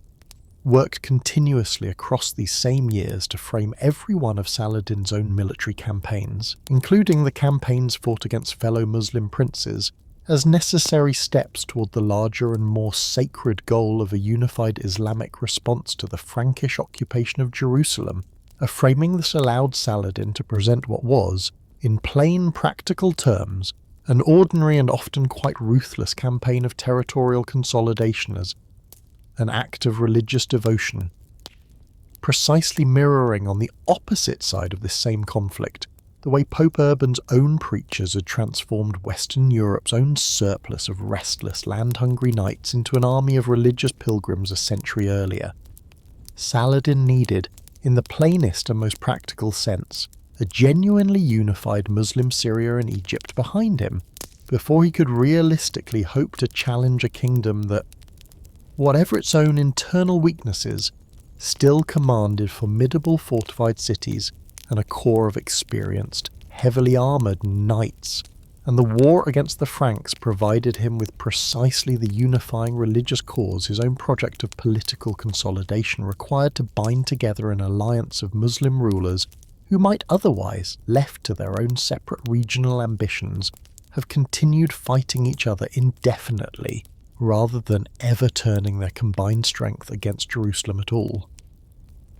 worked continuously across these same years to frame every one of Saladin's own military campaigns, including the campaigns fought against fellow Muslim princes, as necessary steps toward the larger and more sacred goal of a unified Islamic response to the Frankish occupation of Jerusalem, a framing that allowed Saladin to present what was, in plain practical terms, an ordinary and often quite ruthless campaign of territorial consolidation as an act of religious devotion, precisely mirroring on the opposite side of this same conflict the way Pope Urban's own preachers had transformed Western Europe's own surplus of restless, land-hungry knights into an army of religious pilgrims a century earlier. Saladin needed, in the plainest and most practical sense, a genuinely unified Muslim Syria and Egypt behind him, before he could realistically hope to challenge a kingdom that, whatever its own internal weaknesses, still commanded formidable fortified cities and a core of experienced, heavily armoured knights, and the war against the Franks provided him with precisely the unifying religious cause his own project of political consolidation required to bind together an alliance of Muslim rulers who might otherwise, left to their own separate regional ambitions, have continued fighting each other indefinitely, rather than ever turning their combined strength against Jerusalem at all.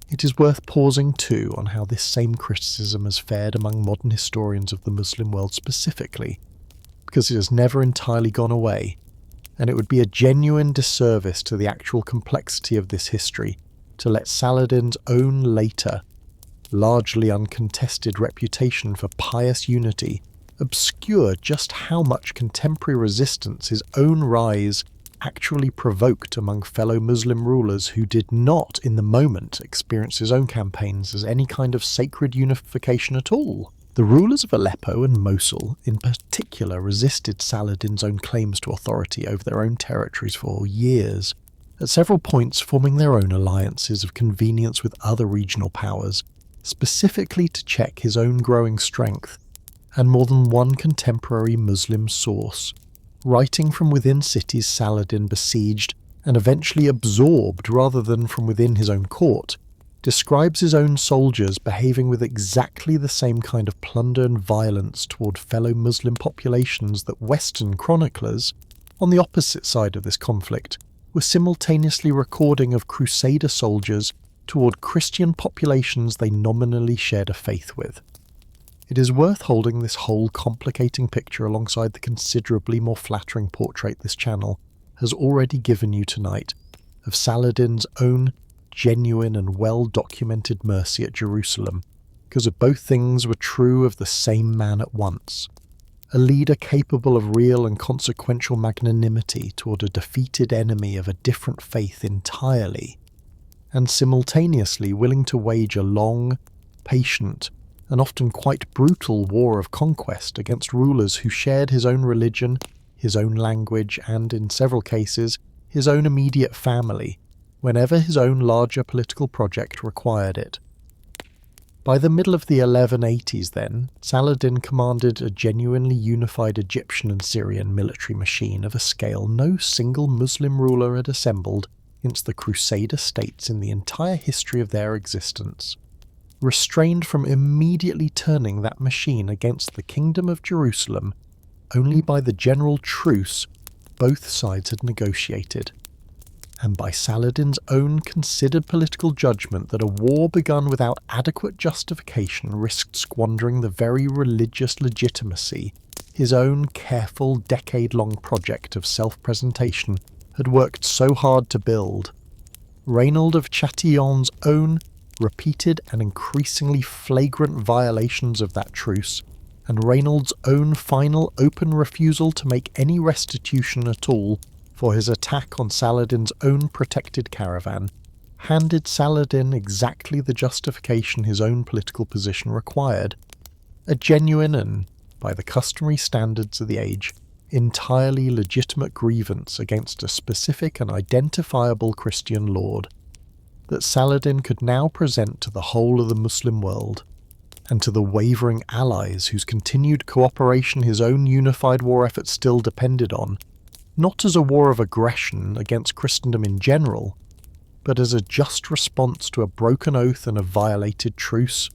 It is worth pausing too on how this same criticism has fared among modern historians of the Muslim world specifically, because it has never entirely gone away, and it would be a genuine disservice to the actual complexity of this history to let Saladin's own later, largely uncontested reputation for pious unity obscure just how much contemporary resistance his own rise actually provoked among fellow Muslim rulers who did not, in the moment, experience his own campaigns as any kind of sacred unification at all. The rulers of Aleppo and Mosul, in particular, resisted Saladin's own claims to authority over their own territories for years, at several points forming their own alliances of convenience with other regional powers, specifically to check his own growing strength, and more than one contemporary Muslim source, writing from within cities Saladin besieged and eventually absorbed rather than from within his own court, describes his own soldiers behaving with exactly the same kind of plunder and violence toward fellow Muslim populations that Western chroniclers, on the opposite side of this conflict, were simultaneously recording of crusader soldiers toward Christian populations they nominally shared a faith with. It is worth holding this whole complicating picture alongside the considerably more flattering portrait this channel has already given you tonight of Saladin's own genuine and well-documented mercy at Jerusalem, because of both things were true of the same man at once, a leader capable of real and consequential magnanimity toward a defeated enemy of a different faith entirely, and simultaneously willing to wage a long, patient, and often quite brutal war of conquest against rulers who shared his own religion, his own language, and, in several cases, his own immediate family, whenever his own larger political project required it. By the middle of the 1180s then, Saladin commanded a genuinely unified Egyptian and Syrian military machine of a scale no single Muslim ruler had assembled against the crusader states in the entire history of their existence. Restrained from immediately turning that machine against the Kingdom of Jerusalem only by the general truce both sides had negotiated, and by Saladin's own considered political judgment that a war begun without adequate justification risked squandering the very religious legitimacy his own careful decade-long project of self-presentation had worked so hard to build. Raynald of Chatillon's own repeated and increasingly flagrant violations of that truce, and Raynald's own final open refusal to make any restitution at all for his attack on Saladin's own protected caravan, handed Saladin exactly the justification his own political position required, a genuine and, by the customary standards of the age, entirely legitimate grievance against a specific and identifiable Christian lord, that Saladin could now present to the whole of the Muslim world, and to the wavering allies whose continued cooperation his own unified war effort still depended on, not as a war of aggression against Christendom in general, but as a just response to a broken oath and a violated truce,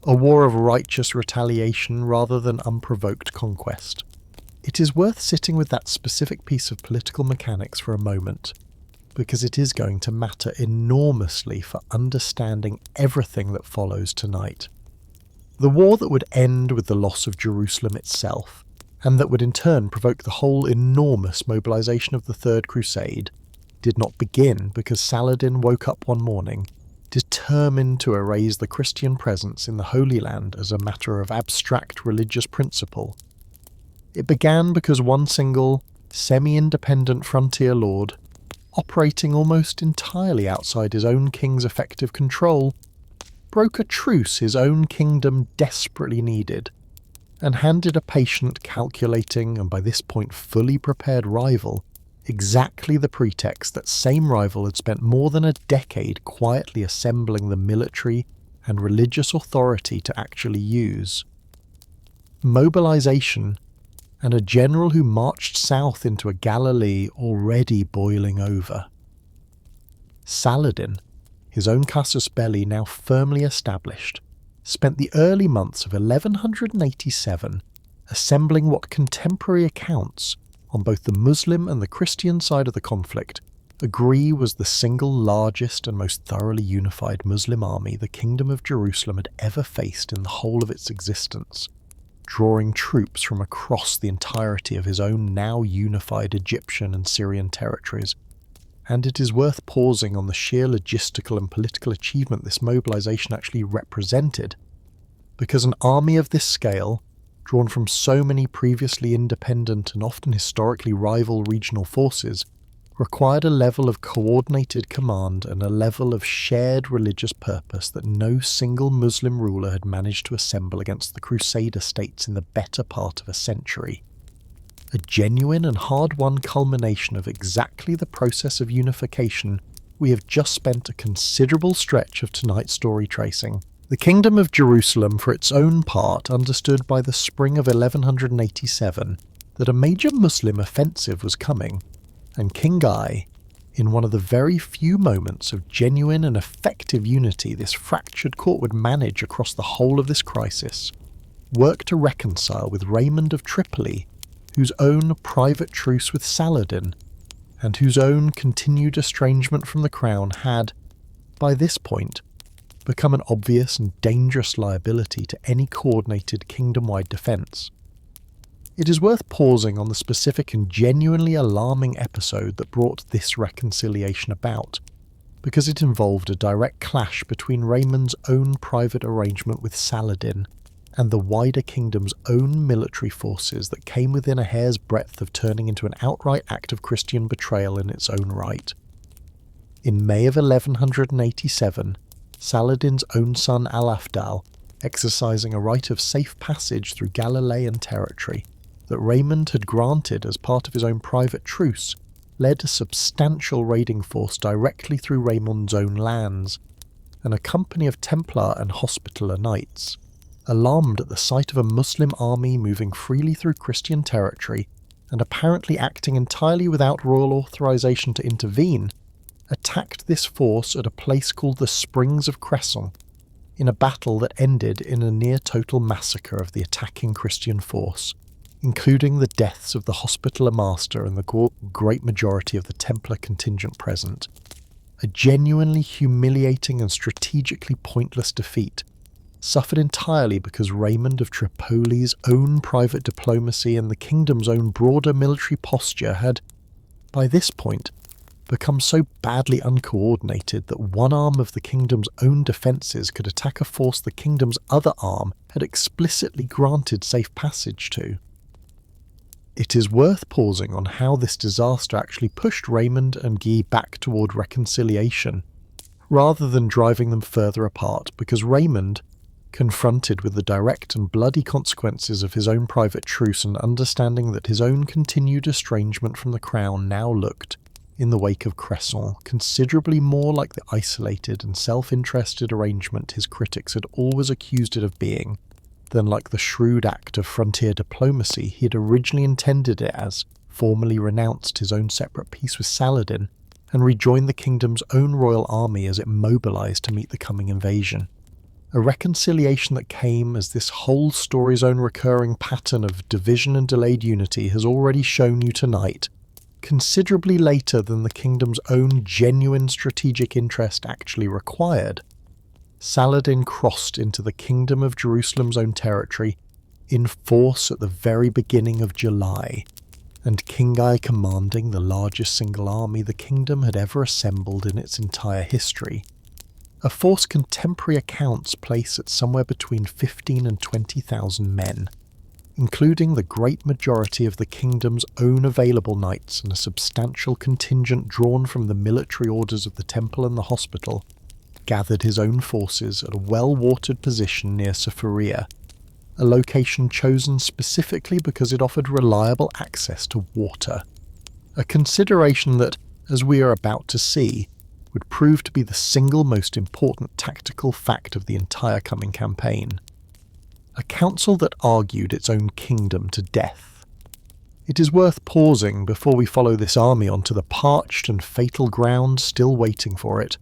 a war of righteous retaliation rather than unprovoked conquest. It is worth sitting with that specific piece of political mechanics for a moment, because it is going to matter enormously for understanding everything that follows tonight. The war that would end with the loss of Jerusalem itself, and that would in turn provoke the whole enormous mobilization of the Third Crusade, did not begin because Saladin woke up one morning, determined to erase the Christian presence in the Holy Land as a matter of abstract religious principle. It began because one single, semi-independent frontier lord, operating almost entirely outside his own king's effective control, broke a truce his own kingdom desperately needed, and handed a patient, calculating, and by this point fully prepared rival exactly the pretext that same rival had spent more than a decade quietly assembling the military and religious authority to actually use. Mobilization, and a general who marched south into a Galilee already boiling over. Saladin, his own casus belli now firmly established, spent the early months of 1187 assembling what contemporary accounts, on both the Muslim and the Christian side of the conflict, agree was the single largest and most thoroughly unified Muslim army the Kingdom of Jerusalem had ever faced in the whole of its existence, drawing troops from across the entirety of his own now unified Egyptian and Syrian territories. And it is worth pausing on the sheer logistical and political achievement this mobilization actually represented, because an army of this scale, drawn from so many previously independent and often historically rival regional forces, required a level of coordinated command and a level of shared religious purpose that no single Muslim ruler had managed to assemble against the crusader states in the better part of a century. A genuine and hard-won culmination of exactly the process of unification we have just spent a considerable stretch of tonight's story tracing. The Kingdom of Jerusalem, for its own part, understood by the spring of 1187 that a major Muslim offensive was coming, and King Guy, in one of the very few moments of genuine and effective unity this fractured court would manage across the whole of this crisis, worked to reconcile with Raymond of Tripoli, whose own private truce with Saladin, and whose own continued estrangement from the crown had, by this point, become an obvious and dangerous liability to any coordinated kingdom-wide defence. It is worth pausing on the specific and genuinely alarming episode that brought this reconciliation about, because it involved a direct clash between Raymond's own private arrangement with Saladin and the wider kingdom's own military forces that came within a hair's breadth of turning into an outright act of Christian betrayal in its own right. In May of 1187, Saladin's own son Al-Afdal, exercising a right of safe passage through Galilean territory that Raymond had granted as part of his own private truce, led a substantial raiding force directly through Raymond's own lands, and a company of Templar and Hospitaller knights, alarmed at the sight of a Muslim army moving freely through Christian territory and apparently acting entirely without royal authorization to intervene, attacked this force at a place called the Springs of Cresson, in a battle that ended in a near-total massacre of the attacking Christian force, including the deaths of the Hospitaller master and the great majority of the Templar contingent present. A genuinely humiliating and strategically pointless defeat, suffered entirely because Raymond of Tripoli's own private diplomacy and the kingdom's own broader military posture had, by this point, become so badly uncoordinated that one arm of the kingdom's own defences could attack a force the kingdom's other arm had explicitly granted safe passage to. It is worth pausing on how this disaster actually pushed Raymond and Guy back toward reconciliation, rather than driving them further apart, because Raymond, confronted with the direct and bloody consequences of his own private truce and understanding that his own continued estrangement from the crown now looked, in the wake of Cresson, considerably more like the isolated and self-interested arrangement his critics had always accused it of being, than like the shrewd act of frontier diplomacy he had originally intended it as, formally renounced his own separate peace with Saladin, and rejoined the kingdom's own royal army as it mobilized to meet the coming invasion. A reconciliation that came as this whole story's own recurring pattern of division and delayed unity has already shown you tonight, considerably later than the kingdom's own genuine strategic interest actually required. Saladin crossed into the Kingdom of Jerusalem's own territory in force at the very beginning of July, and King Guy commanding the largest single army the kingdom had ever assembled in its entire history. A force contemporary accounts place at somewhere between 15 and 20,000 men, including the great majority of the kingdom's own available knights and a substantial contingent drawn from the military orders of the Temple and the Hospital, gathered his own forces at a well-watered position near Safaria, a location chosen specifically because it offered reliable access to water, a consideration that, as we are about to see, would prove to be the single most important tactical fact of the entire coming campaign. A council that argued its own kingdom to death. It is worth pausing before we follow this army onto the parched and fatal ground still waiting for it,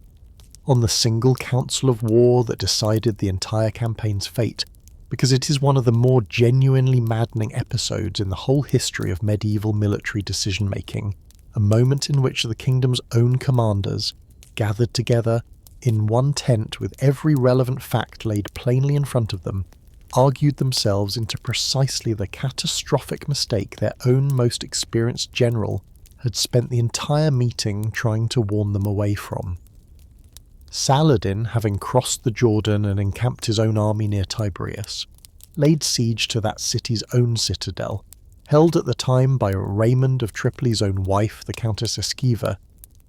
on the single council of war that decided the entire campaign's fate, because it is one of the more genuinely maddening episodes in the whole history of medieval military decision-making, a moment in which the kingdom's own commanders, gathered together in one tent with every relevant fact laid plainly in front of them, argued themselves into precisely the catastrophic mistake their own most experienced general had spent the entire meeting trying to warn them away from. Saladin, having crossed the Jordan and encamped his own army near Tiberias, laid siege to that city's own citadel, held at the time by Raymond of Tripoli's own wife, the Countess Esquiva,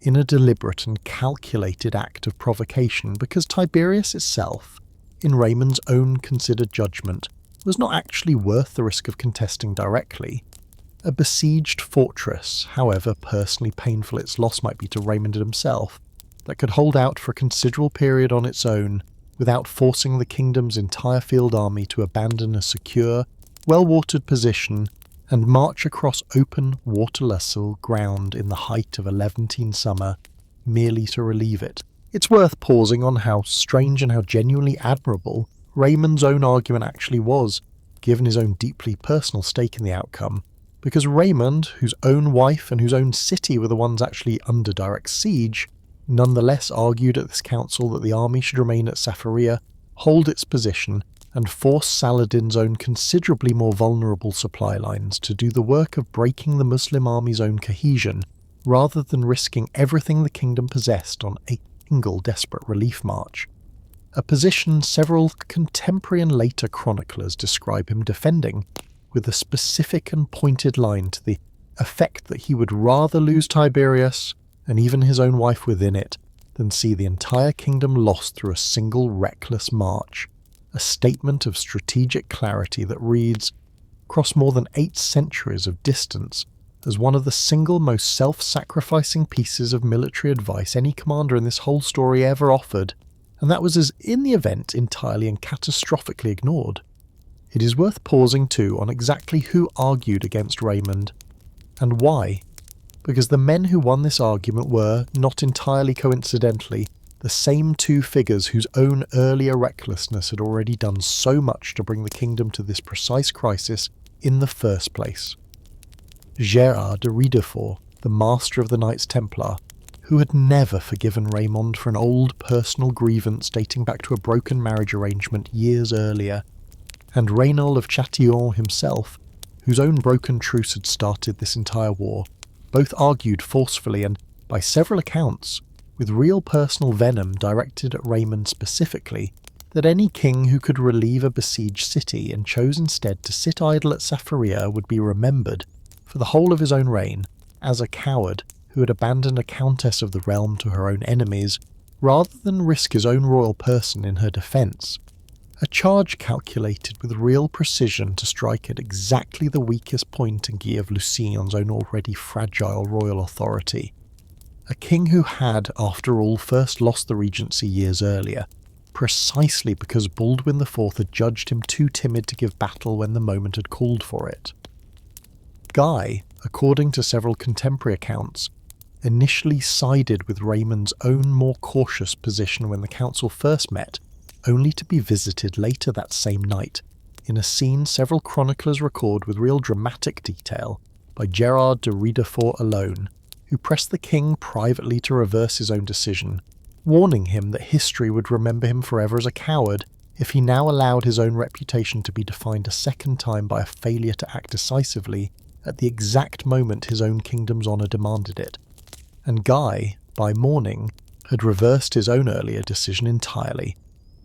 in a deliberate and calculated act of provocation, because Tiberias itself, in Raymond's own considered judgment, was not actually worth the risk of contesting directly. A besieged fortress, however personally painful its loss might be to Raymond himself, that could hold out for a considerable period on its own without forcing the kingdom's entire field army to abandon a secure, well-watered position and march across open, waterless ground in the height of a Levantine summer, merely to relieve it. It's worth pausing on how strange and how genuinely admirable Raymond's own argument actually was, given his own deeply personal stake in the outcome, because Raymond, whose own wife and whose own city were the ones actually under direct siege, nonetheless argued at this council that the army should remain at Safaria, hold its position, and force Saladin's own considerably more vulnerable supply lines to do the work of breaking the Muslim army's own cohesion, rather than risking everything the kingdom possessed on a single desperate relief march. A position several contemporary and later chroniclers describe him defending, with a specific and pointed line to the effect that he would rather lose Tiberias, and even his own wife within it, than see the entire kingdom lost through a single reckless march, a statement of strategic clarity that reads, across more than 8 centuries of distance, as one of the single most self-sacrificing pieces of military advice any commander in this whole story ever offered, and that was as in the event entirely and catastrophically ignored. It is worth pausing too on exactly who argued against Raymond, and why, because the men who won this argument were, not entirely coincidentally, the same 2 figures whose own earlier recklessness had already done so much to bring the kingdom to this precise crisis in the first place. Gerard de Riedefort, the master of the Knights Templar, who had never forgiven Raymond for an old personal grievance dating back to a broken marriage arrangement years earlier, and Raynald of Chatillon himself, whose own broken truce had started this entire war, both argued forcefully and, by several accounts, with real personal venom directed at Raymond specifically, that any king who could relieve a besieged city and chose instead to sit idle at Safaria would be remembered, for the whole of his own reign, as a coward who had abandoned a countess of the realm to her own enemies, rather than risk his own royal person in her defence. A charge calculated with real precision to strike at exactly the weakest point in Guy of Lusignan's own already fragile royal authority. A king who had, after all, first lost the regency years earlier, precisely because Baldwin IV had judged him too timid to give battle when the moment had called for it. Guy, according to several contemporary accounts, initially sided with Raymond's own more cautious position when the council first met, only to be visited later that same night, in a scene several chroniclers record with real dramatic detail, by Gerard de Riedefort alone, who pressed the king privately to reverse his own decision, warning him that history would remember him forever as a coward if he now allowed his own reputation to be defined a second time by a failure to act decisively at the exact moment his own kingdom's honour demanded it. And Guy, by morning, had reversed his own earlier decision entirely,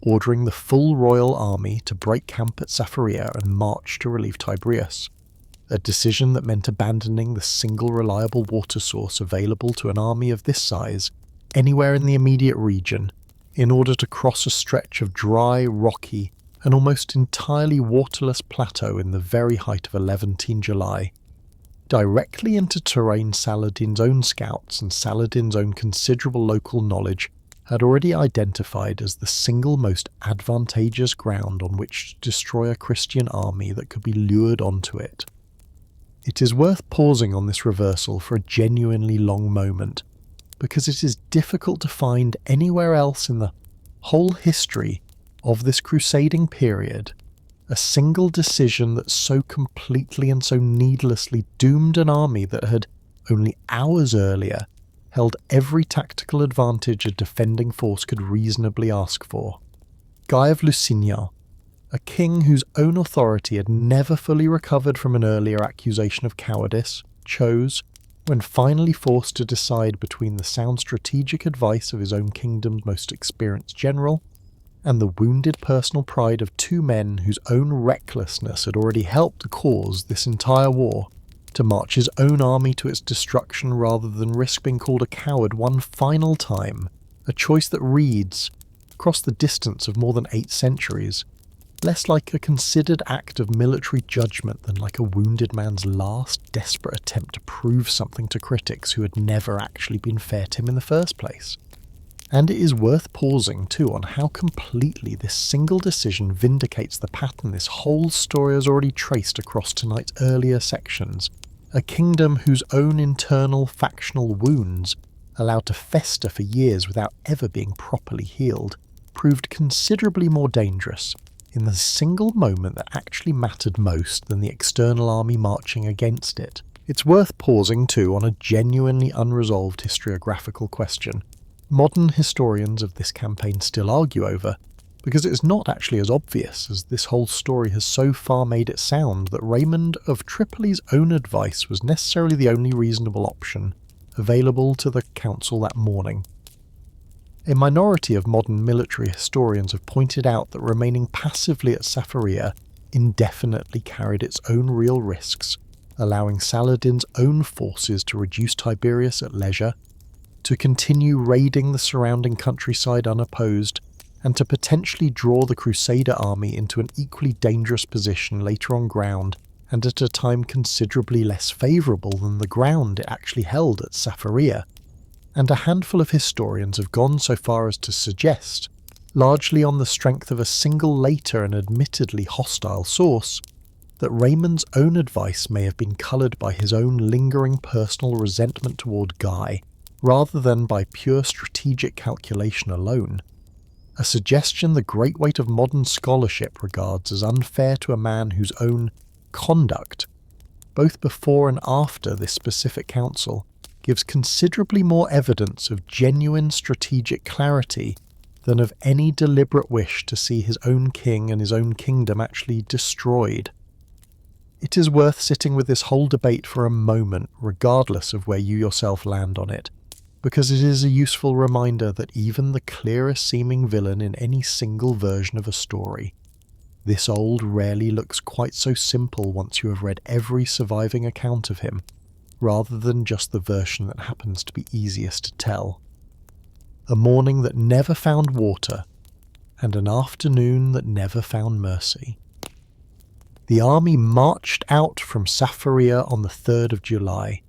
ordering the full royal army to break camp at Safaria and march to relieve Tiberius, a decision that meant abandoning the single reliable water source available to an army of this size anywhere in the immediate region in order to cross a stretch of dry, rocky, and almost entirely waterless plateau in the very height of 11 July, directly into terrain Saladin's own scouts and Saladin's own considerable local knowledge had already identified as the single most advantageous ground on which to destroy a Christian army that could be lured onto it. It is worth pausing on this reversal for a genuinely long moment, because it is difficult to find anywhere else in the whole history of this crusading period a single decision that so completely and so needlessly doomed an army that had, only hours earlier, held every tactical advantage a defending force could reasonably ask for. Guy of Lusignan, a king whose own authority had never fully recovered from an earlier accusation of cowardice, chose, when finally forced to decide between the sound strategic advice of his own kingdom's most experienced general and the wounded personal pride of 2 men whose own recklessness had already helped cause this entire war, to march his own army to its destruction rather than risk being called a coward one final time, a choice that reads, across the distance of more than 8 centuries, less like a considered act of military judgment than like a wounded man's last desperate attempt to prove something to critics who had never actually been fair to him in the first place. And it is worth pausing too on how completely this single decision vindicates the pattern this whole story has already traced across tonight's earlier sections, a kingdom whose own internal factional wounds, allowed to fester for years without ever being properly healed, proved considerably more dangerous in the single moment that actually mattered most than the external army marching against it. It's worth pausing too on a genuinely unresolved historiographical question modern historians of this campaign still argue over, because it is not actually as obvious as this whole story has so far made it sound that Raymond of Tripoli's own advice was necessarily the only reasonable option available to the council that morning. A minority of modern military historians have pointed out that remaining passively at Safaria indefinitely carried its own real risks, allowing Saladin's own forces to reduce Tiberius at leisure, to continue raiding the surrounding countryside unopposed, and to potentially draw the Crusader army into an equally dangerous position later on ground, and at a time considerably less favourable than the ground it actually held at Safaria. And a handful of historians have gone so far as to suggest, largely on the strength of a single later and admittedly hostile source, that Raymond's own advice may have been coloured by his own lingering personal resentment toward Guy, rather than by pure strategic calculation alone. A suggestion the great weight of modern scholarship regards as unfair to a man whose own conduct, both before and after this specific council, gives considerably more evidence of genuine strategic clarity than of any deliberate wish to see his own king and his own kingdom actually destroyed. It is worth sitting with this whole debate for a moment, regardless of where you yourself land on it, because it is a useful reminder that even the clearest seeming villain in any single version of a story, this old rarely looks quite so simple once you have read every surviving account of him, rather than just the version that happens to be easiest to tell. A morning that never found water, and an afternoon that never found mercy. The army marched out from Safaria on the 3rd of July,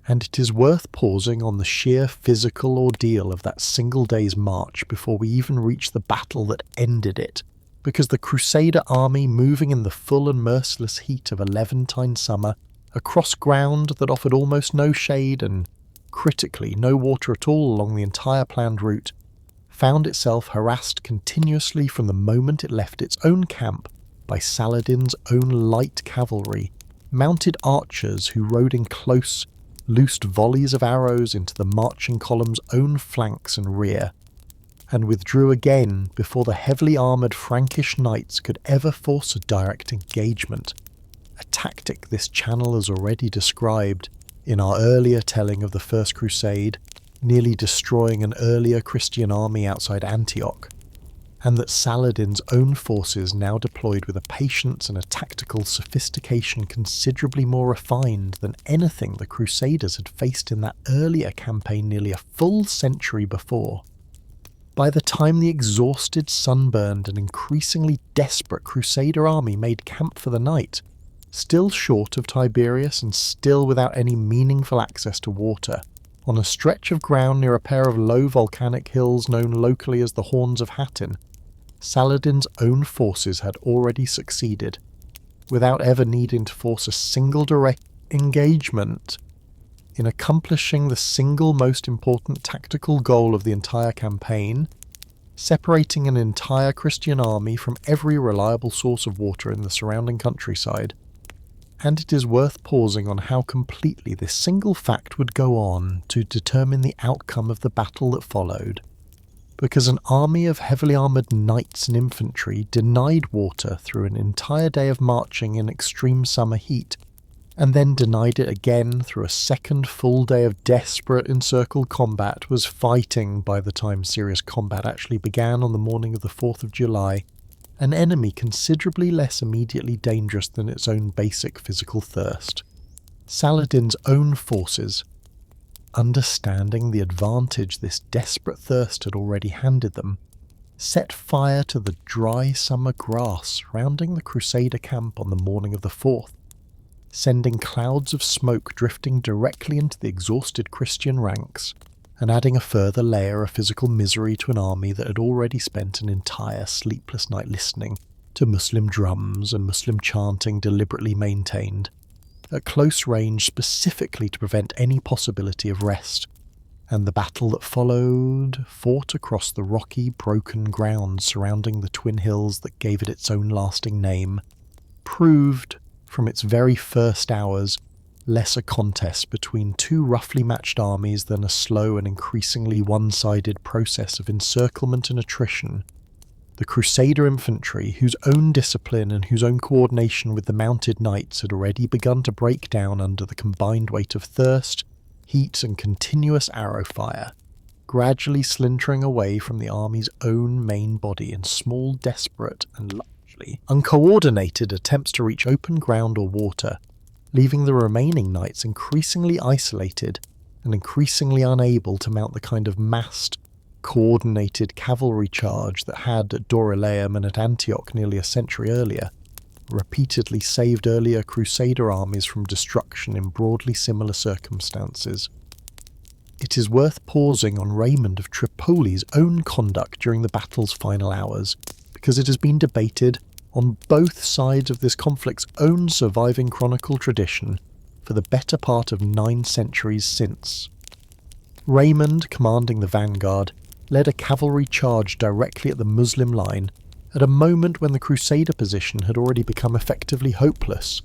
and it is worth pausing on the sheer physical ordeal of that single day's march before we even reach the battle that ended it, because the Crusader army, moving in the full and merciless heat of a Levantine summer, across ground that offered almost no shade and, critically, no water at all along the entire planned route, found itself harassed continuously from the moment it left its own camp by Saladin's own light cavalry, mounted archers who rode in close, loosed volleys of arrows into the marching column's own flanks and rear, and withdrew again before the heavily armoured Frankish knights could ever force a direct engagement, a tactic this channel has already described in our earlier telling of the First Crusade, nearly destroying an earlier Christian army outside Antioch, and that Saladin's own forces now deployed with a patience and a tactical sophistication considerably more refined than anything the Crusaders had faced in that earlier campaign nearly a full century before. By the time the exhausted, sunburned and increasingly desperate Crusader army made camp for the night, still short of Tiberias and still without any meaningful access to water, on a stretch of ground near a pair of low volcanic hills known locally as the Horns of Hattin, Saladin's own forces had already succeeded, without ever needing to force a single direct engagement, in accomplishing the single most important tactical goal of the entire campaign, separating an entire Christian army from every reliable source of water in the surrounding countryside. And it is worth pausing on how completely this single fact would go on to determine the outcome of the battle that followed, because an army of heavily armoured knights and infantry denied water through an entire day of marching in extreme summer heat, and then denied it again through a second full day of desperate encircled combat, was fighting by the time serious combat actually began on the morning of the 4th of July, an enemy considerably less immediately dangerous than its own basic physical thirst. Saladin's own forces, understanding the advantage this desperate thirst had already handed them, set fire to the dry summer grass surrounding the Crusader camp on the morning of the 4th, sending clouds of smoke drifting directly into the exhausted Christian ranks, and adding a further layer of physical misery to an army that had already spent an entire sleepless night listening to Muslim drums and Muslim chanting deliberately maintained, at close range specifically to prevent any possibility of rest. And the battle that followed, fought across the rocky, broken ground surrounding the twin hills that gave it its own lasting name, proved, from its very first hours, less a contest between two roughly matched armies than a slow and increasingly one-sided process of encirclement and attrition. The Crusader infantry, whose own discipline and whose own coordination with the mounted knights had already begun to break down under the combined weight of thirst, heat and continuous arrow fire, gradually slintering away from the army's own main body in small, desperate and largely uncoordinated attempts to reach open ground or water, leaving the remaining knights increasingly isolated and increasingly unable to mount the kind of massed, coordinated cavalry charge that had at Dorylaeum and at Antioch nearly a century earlier, repeatedly saved earlier crusader armies from destruction in broadly similar circumstances. It is worth pausing on Raymond of Tripoli's own conduct during the battle's final hours, because it has been debated on both sides of this conflict's own surviving chronicle tradition for the better part of 9 centuries since. Raymond, commanding the vanguard, led a cavalry charge directly at the Muslim line at a moment when the Crusader position had already become effectively hopeless,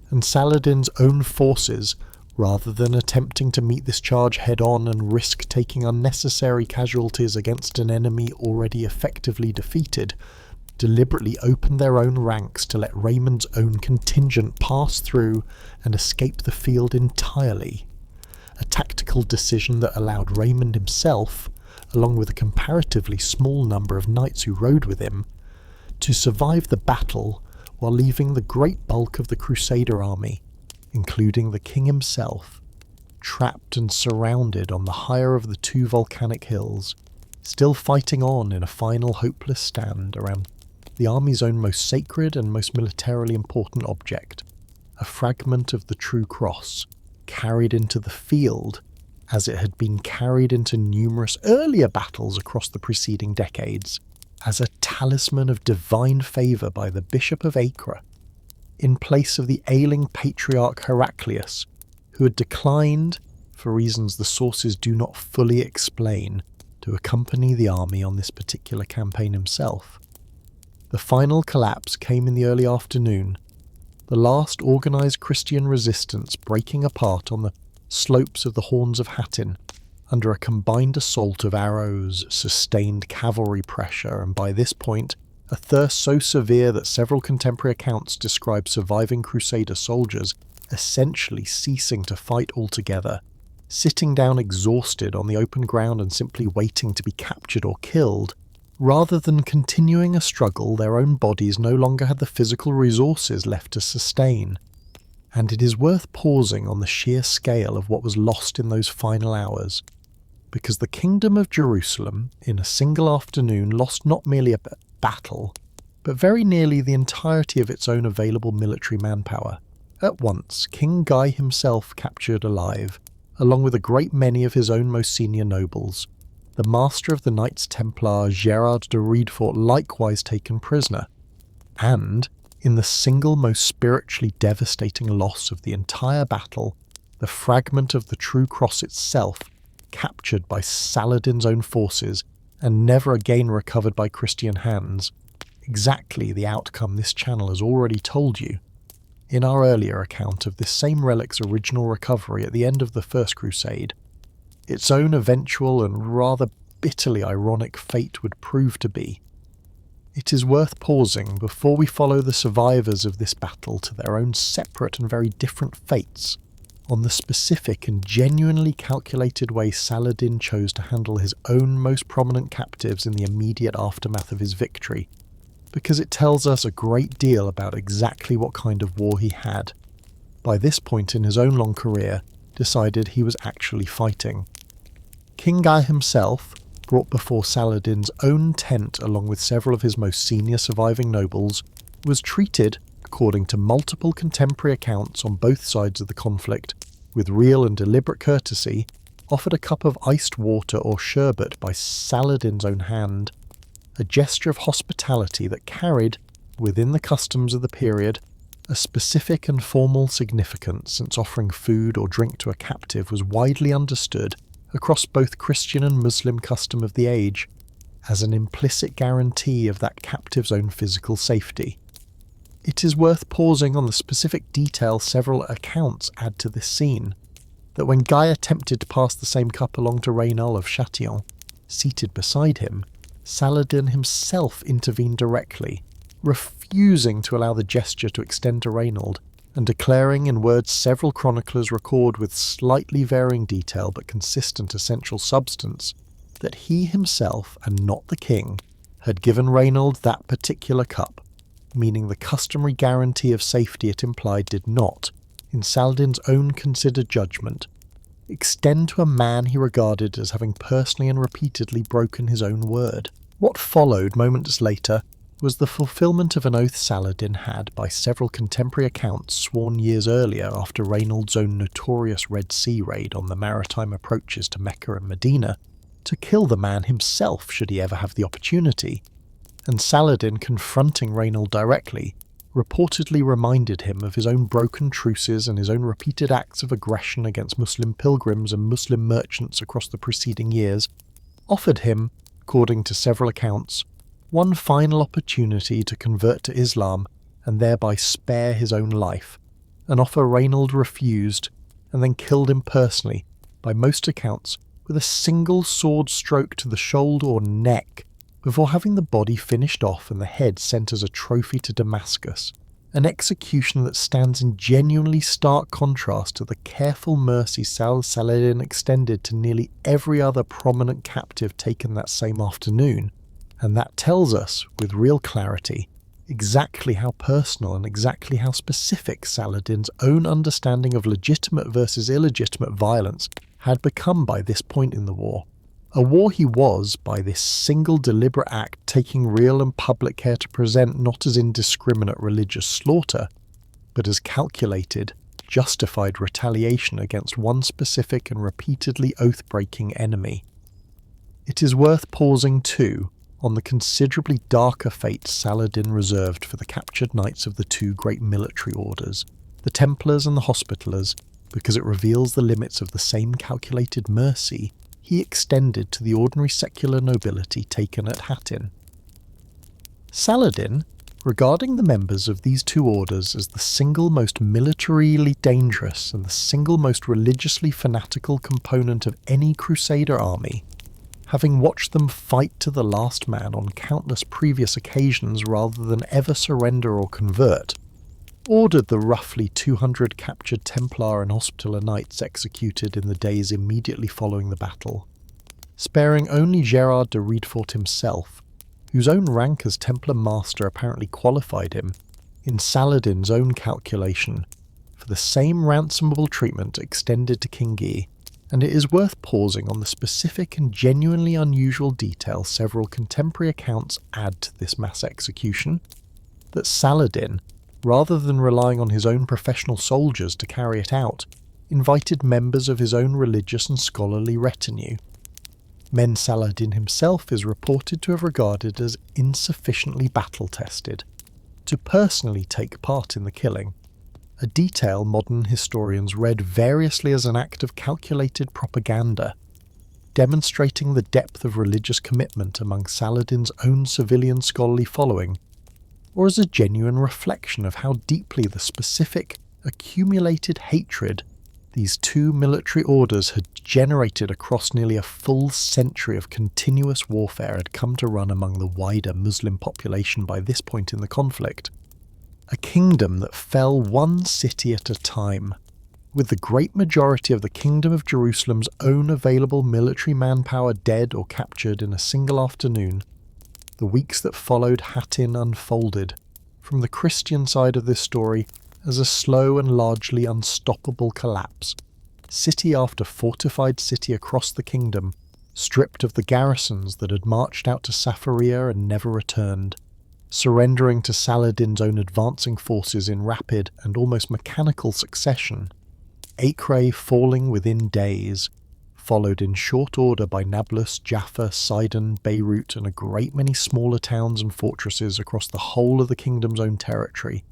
and Saladin's own forces, rather than attempting to meet this charge head-on and risk taking unnecessary casualties against an enemy already effectively defeated, deliberately opened their own ranks to let Raymond's own contingent pass through and escape the field entirely, a tactical decision that allowed Raymond himself, along with a comparatively small number of knights who rode with him, to survive the battle while leaving the great bulk of the Crusader army, including the king himself, trapped and surrounded on the higher of the 2 volcanic hills, still fighting on in a final hopeless stand around the army's own most sacred and most militarily important object, a fragment of the true cross, carried into the field as it had been carried into numerous earlier battles across the preceding decades, as a talisman of divine favour by the Bishop of Acre, in place of the ailing patriarch Heraclius, who had declined, for reasons the sources do not fully explain, to accompany the army on this particular campaign himself. The final collapse came in the early afternoon, the last organised Christian resistance breaking apart on the slopes of the Horns of Hattin, under a combined assault of arrows, sustained cavalry pressure, and by this point a thirst so severe that several contemporary accounts describe surviving Crusader soldiers essentially ceasing to fight altogether, sitting down exhausted on the open ground and simply waiting to be captured or killed. Rather than continuing a struggle their own bodies no longer had the physical resources left to sustain. And it is worth pausing on the sheer scale of what was lost in those final hours, because the Kingdom of Jerusalem, in a single afternoon, lost not merely a battle, but very nearly the entirety of its own available military manpower. At once, King Guy himself captured alive, along with a great many of his own most senior nobles, the master of the Knights Templar Gerard de Riedfort likewise taken prisoner, and, in the single most spiritually devastating loss of the entire battle, the fragment of the true cross itself, captured by Saladin's own forces and never again recovered by Christian hands, exactly the outcome this channel has already told you. In our earlier account of this same relic's original recovery at the end of the First Crusade, its own eventual and rather bitterly ironic fate would prove to be. It is worth pausing before we follow the survivors of this battle to their own separate and very different fates, on the specific and genuinely calculated way Saladin chose to handle his own most prominent captives in the immediate aftermath of his victory, because it tells us a great deal about exactly what kind of war he had, by this point in his own long career, decided he was actually fighting. King Guy himself, brought before Saladin's own tent along with several of his most senior surviving nobles, was treated, according to multiple contemporary accounts on both sides of the conflict, with real and deliberate courtesy, offered a cup of iced water or sherbet by Saladin's own hand, a gesture of hospitality that carried, within the customs of the period, a specific and formal significance, since offering food or drink to a captive was widely understood across both Christian and Muslim custom of the age, as an implicit guarantee of that captive's own physical safety. It is worth pausing on the specific detail several accounts add to this scene, that when Guy attempted to pass the same cup along to Raynald of Châtillon, seated beside him, Saladin himself intervened directly, refusing to allow the gesture to extend to Raynald, and declaring in words several chroniclers record with slightly varying detail but consistent essential substance, that he himself, and not the king, had given Raynald that particular cup, meaning the customary guarantee of safety it implied did not, in Saladin's own considered judgment, extend to a man he regarded as having personally and repeatedly broken his own word. What followed moments later was the fulfilment of an oath Saladin had, by several contemporary accounts, sworn years earlier after Raynald's own notorious Red Sea raid on the maritime approaches to Mecca and Medina, to kill the man himself should he ever have the opportunity. And Saladin, confronting Raynald directly, reportedly reminded him of his own broken truces and his own repeated acts of aggression against Muslim pilgrims and Muslim merchants across the preceding years, offered him, according to several accounts, one final opportunity to convert to Islam and thereby spare his own life, an offer Raynald refused, and then killed him personally, by most accounts, with a single sword stroke to the shoulder or neck, before having the body finished off and the head sent as a trophy to Damascus, an execution that stands in genuinely stark contrast to the careful mercy Saladin extended to nearly every other prominent captive taken that same afternoon. And that tells us, with real clarity, exactly how personal and exactly how specific Saladin's own understanding of legitimate versus illegitimate violence had become by this point in the war. A war he was, by this single deliberate act, taking real and public care to present not as indiscriminate religious slaughter, but as calculated, justified retaliation against one specific and repeatedly oath-breaking enemy. It is worth pausing too on the considerably darker fate Saladin reserved for the captured knights of the two great military orders, the Templars and the Hospitallers, because it reveals the limits of the same calculated mercy he extended to the ordinary secular nobility taken at Hattin. Saladin, regarding the members of these two orders as the single most militarily dangerous and the single most religiously fanatical component of any crusader army, having watched them fight to the last man on countless previous occasions rather than ever surrender or convert, ordered the roughly 200 captured Templar and Hospitaller knights executed in the days immediately following the battle, sparing only Gerard de Riedfort himself, whose own rank as Templar Master apparently qualified him, in Saladin's own calculation, for the same ransomable treatment extended to King Guy. And it is worth pausing on the specific and genuinely unusual detail several contemporary accounts add to this mass execution, that Saladin, rather than relying on his own professional soldiers to carry it out, invited members of his own religious and scholarly retinue. Men Saladin himself is reported to have regarded as insufficiently battle-tested, to personally take part in the killing, a detail modern historians read variously as an act of calculated propaganda, demonstrating the depth of religious commitment among Saladin's own civilian scholarly following, or as a genuine reflection of how deeply the specific, accumulated hatred these two military orders had generated across nearly a full century of continuous warfare had come to run among the wider Muslim population by this point in the conflict. A kingdom that fell one city at a time, with the great majority of the Kingdom of Jerusalem's own available military manpower dead or captured in a single afternoon. The weeks that followed Hattin unfolded, from the Christian side of this story, as a slow and largely unstoppable collapse, city after fortified city across the kingdom, stripped of the garrisons that had marched out to Safaria and never returned, surrendering to Saladin's own advancing forces in rapid and almost mechanical succession, Acre falling within days, followed in short order by Nablus, Jaffa, Sidon, Beirut, and a great many smaller towns and fortresses across the whole of the kingdom's own territory.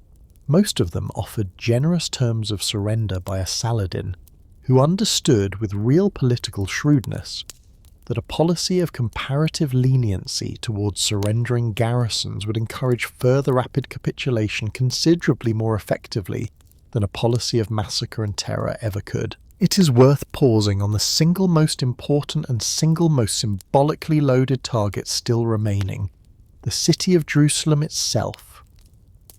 Most of them offered generous terms of surrender by a Saladin, who understood with real political shrewdness that a policy of comparative leniency towards surrendering garrisons would encourage further rapid capitulation considerably more effectively than a policy of massacre and terror ever could. It is worth pausing on the single most important and single most symbolically loaded target still remaining, the city of Jerusalem itself,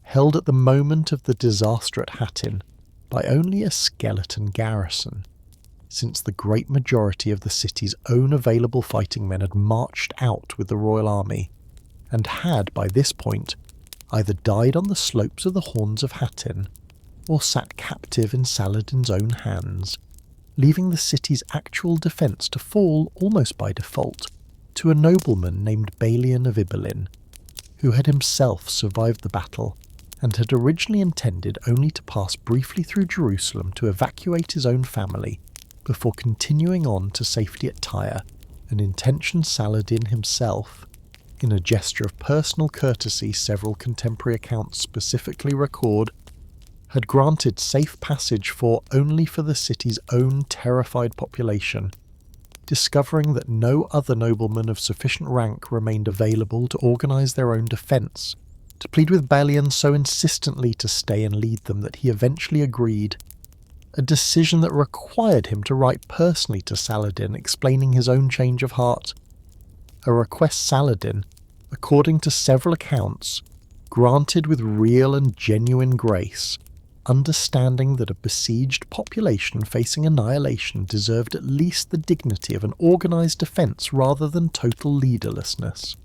held at the moment of the disaster at Hattin by only a skeleton garrison, since the great majority of the city's own available fighting men had marched out with the royal army, and had, by this point, either died on the slopes of the Horns of Hattin, or sat captive in Saladin's own hands, leaving the city's actual defence to fall, almost by default, to a nobleman named Balian of Ibelin, who had himself survived the battle and had originally intended only to pass briefly through Jerusalem to evacuate his own family before continuing on to safety at Tyre, an intention Saladin himself, in a gesture of personal courtesy several contemporary accounts specifically record, had granted safe passage for only for the city's own terrified population, discovering that no other nobleman of sufficient rank remained available to organise their own defence, to plead with Balian so insistently to stay and lead them that he eventually agreed, a decision that required him to write personally to Saladin explaining his own change of heart, a request Saladin, according to several accounts, granted with real and genuine grace, understanding that a besieged population facing annihilation deserved at least the dignity of an organised defence rather than total leaderlessness.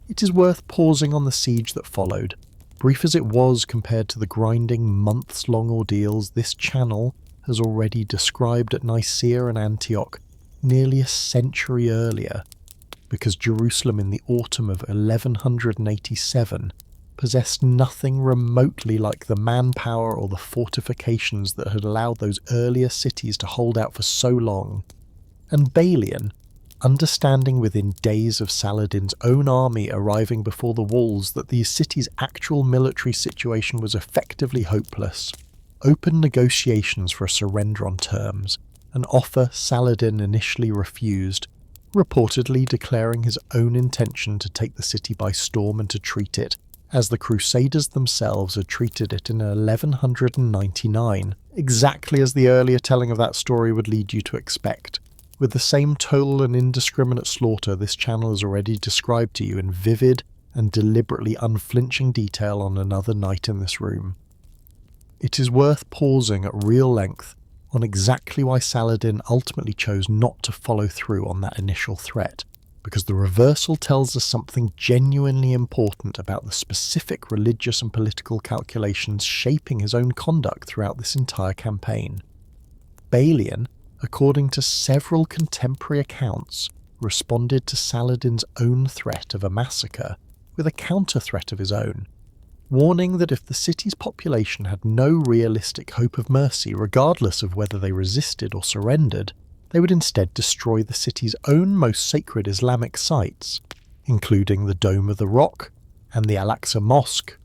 It is worth pausing on the siege that followed. Brief as it was compared to the grinding months-long ordeals this channel has already described at Nicaea and Antioch nearly a century earlier, because Jerusalem in the autumn of 1187 possessed nothing remotely like the manpower or the fortifications that had allowed those earlier cities to hold out for so long, and Balian, understanding within days of Saladin's own army arriving before the walls that the city's actual military situation was effectively hopeless, opened negotiations for a surrender on terms, an offer Saladin initially refused, reportedly declaring his own intention to take the city by storm and to treat it, as the Crusaders themselves had treated it in 1199, exactly as the earlier telling of that story would lead you to expect, with the same total and indiscriminate slaughter this channel has already described to you in vivid and deliberately unflinching detail on another night in this room. It is worth pausing at real length on exactly why Saladin ultimately chose not to follow through on that initial threat, because the reversal tells us something genuinely important about the specific religious and political calculations shaping his own conduct throughout this entire campaign. Balian, according to several contemporary accounts, responded to Saladin's own threat of a massacre with a counter-threat of his own, warning that if the city's population had no realistic hope of mercy regardless of whether they resisted or surrendered, they would instead destroy the city's own most sacred Islamic sites, including the Dome of the Rock and the Al-Aqsa Mosque,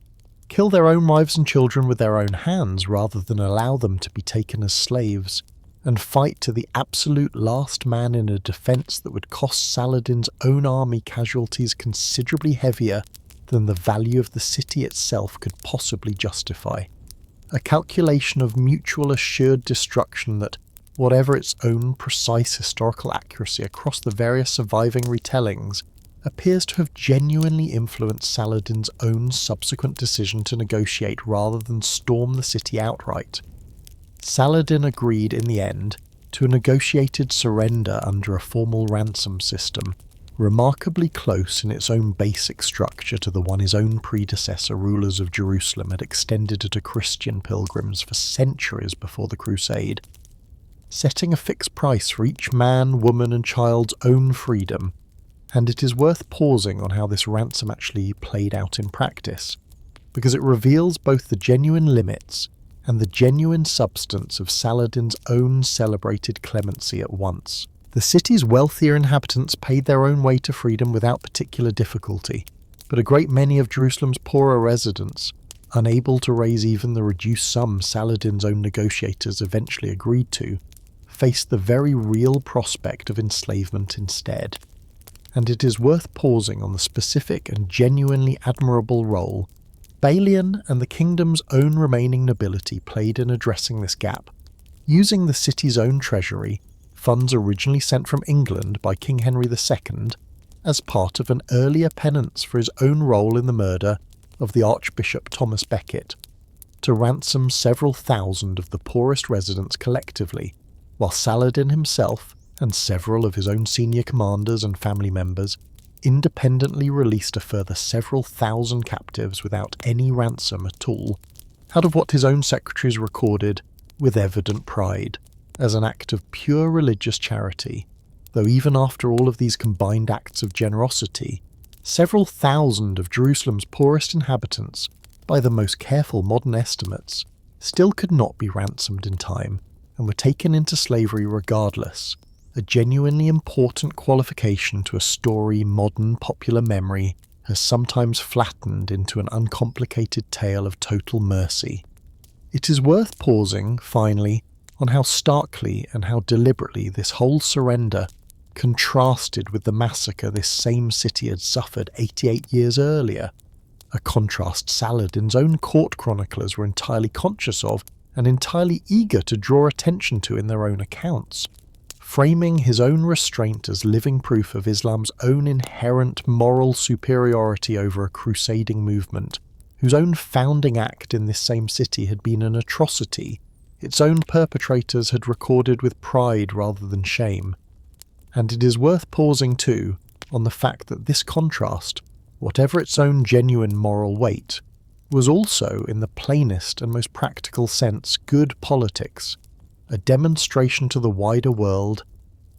kill their own wives and children with their own hands rather than allow them to be taken as slaves, and fight to the absolute last man in a defence that would cost Saladin's own army casualties considerably heavier than the value of the city itself could possibly justify. A calculation of mutual assured destruction that, whatever its own precise historical accuracy across the various surviving retellings, appears to have genuinely influenced Saladin's own subsequent decision to negotiate rather than storm the city outright. Saladin agreed in the end to a negotiated surrender under a formal ransom system, remarkably close in its own basic structure to the one his own predecessor rulers of Jerusalem had extended to Christian pilgrims for centuries before the Crusade, setting a fixed price for each man, woman and child's own freedom, and it is worth pausing on how this ransom actually played out in practice, because it reveals both the genuine limits and the genuine substance of Saladin's own celebrated clemency at once. The city's wealthier inhabitants paid their own way to freedom without particular difficulty, but a great many of Jerusalem's poorer residents, unable to raise even the reduced sum Saladin's own negotiators eventually agreed to, faced the very real prospect of enslavement instead. And it is worth pausing on the specific and genuinely admirable role Balian and the kingdom's own remaining nobility played in addressing this gap, using the city's own treasury, funds originally sent from England by King Henry II, as part of an earlier penance for his own role in the murder of the Archbishop Thomas Becket, to ransom several thousand of the poorest residents collectively, while Saladin himself and several of his own senior commanders and family members independently released a further several thousand captives without any ransom at all, out of what his own secretaries recorded with evident pride. as an act of pure religious charity, though even after all of these combined acts of generosity, several thousand of Jerusalem's poorest inhabitants, by the most careful modern estimates, still could not be ransomed in time and were taken into slavery regardless, a genuinely important qualification to a story modern popular memory has sometimes flattened into an uncomplicated tale of total mercy. It is worth pausing, finally, on how starkly and how deliberately this whole surrender contrasted with the massacre this same city had suffered 88 years earlier, a contrast Saladin's own court chroniclers were entirely conscious of and entirely eager to draw attention to in their own accounts, framing his own restraint as living proof of Islam's own inherent moral superiority over a crusading movement, whose own founding act in this same city had been an atrocity its own perpetrators had recorded with pride rather than shame. And it is worth pausing too on the fact that this contrast, whatever its own genuine moral weight, was also, in the plainest and most practical sense, good politics, a demonstration to the wider world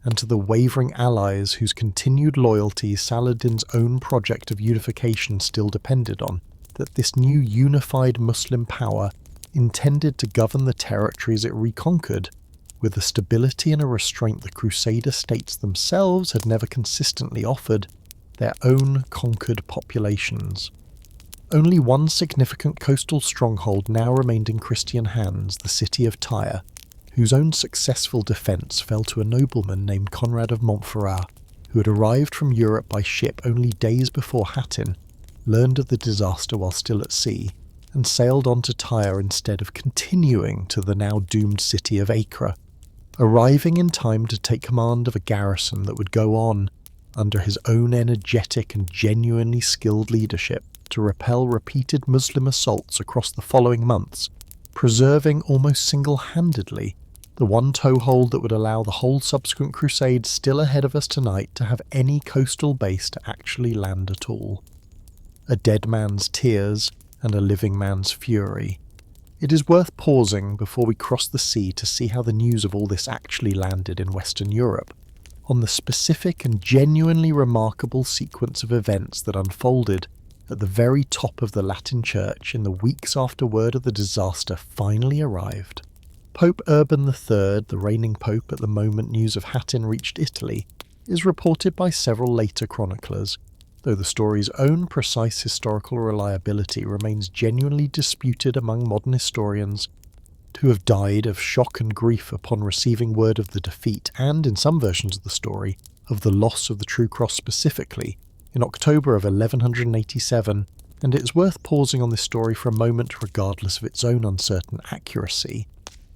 and to the wavering allies whose continued loyalty Saladin's own project of unification still depended on, that this new unified Muslim power intended to govern the territories it reconquered with a stability and a restraint the crusader states themselves had never consistently offered their own conquered populations. Only one significant coastal stronghold now remained in Christian hands, the city of Tyre, whose own successful defence fell to a nobleman named Conrad of Montferrat, who had arrived from Europe by ship only days before Hattin, learned of the disaster while still at sea, and sailed on to Tyre instead of continuing to the now doomed city of Acre, arriving in time to take command of a garrison that would go on, under his own energetic and genuinely skilled leadership, to repel repeated Muslim assaults across the following months, preserving almost single-handedly the one toehold that would allow the whole subsequent crusade still ahead of us tonight to have any coastal base to actually land at all. A dead man's tears and a living man's fury. It is worth pausing before we cross the sea to see how the news of all this actually landed in Western Europe, on the specific and genuinely remarkable sequence of events that unfolded at the very top of the Latin Church in the weeks after word of the disaster finally arrived. Pope Urban III, the reigning pope at the moment news of Hattin reached Italy, is reported by several later chroniclers, though the story's own precise historical reliability remains genuinely disputed among modern historians, who have died of shock and grief upon receiving word of the defeat and, in some versions of the story, of the loss of the True Cross specifically, in October of 1187, and it is worth pausing on this story for a moment regardless of its own uncertain accuracy,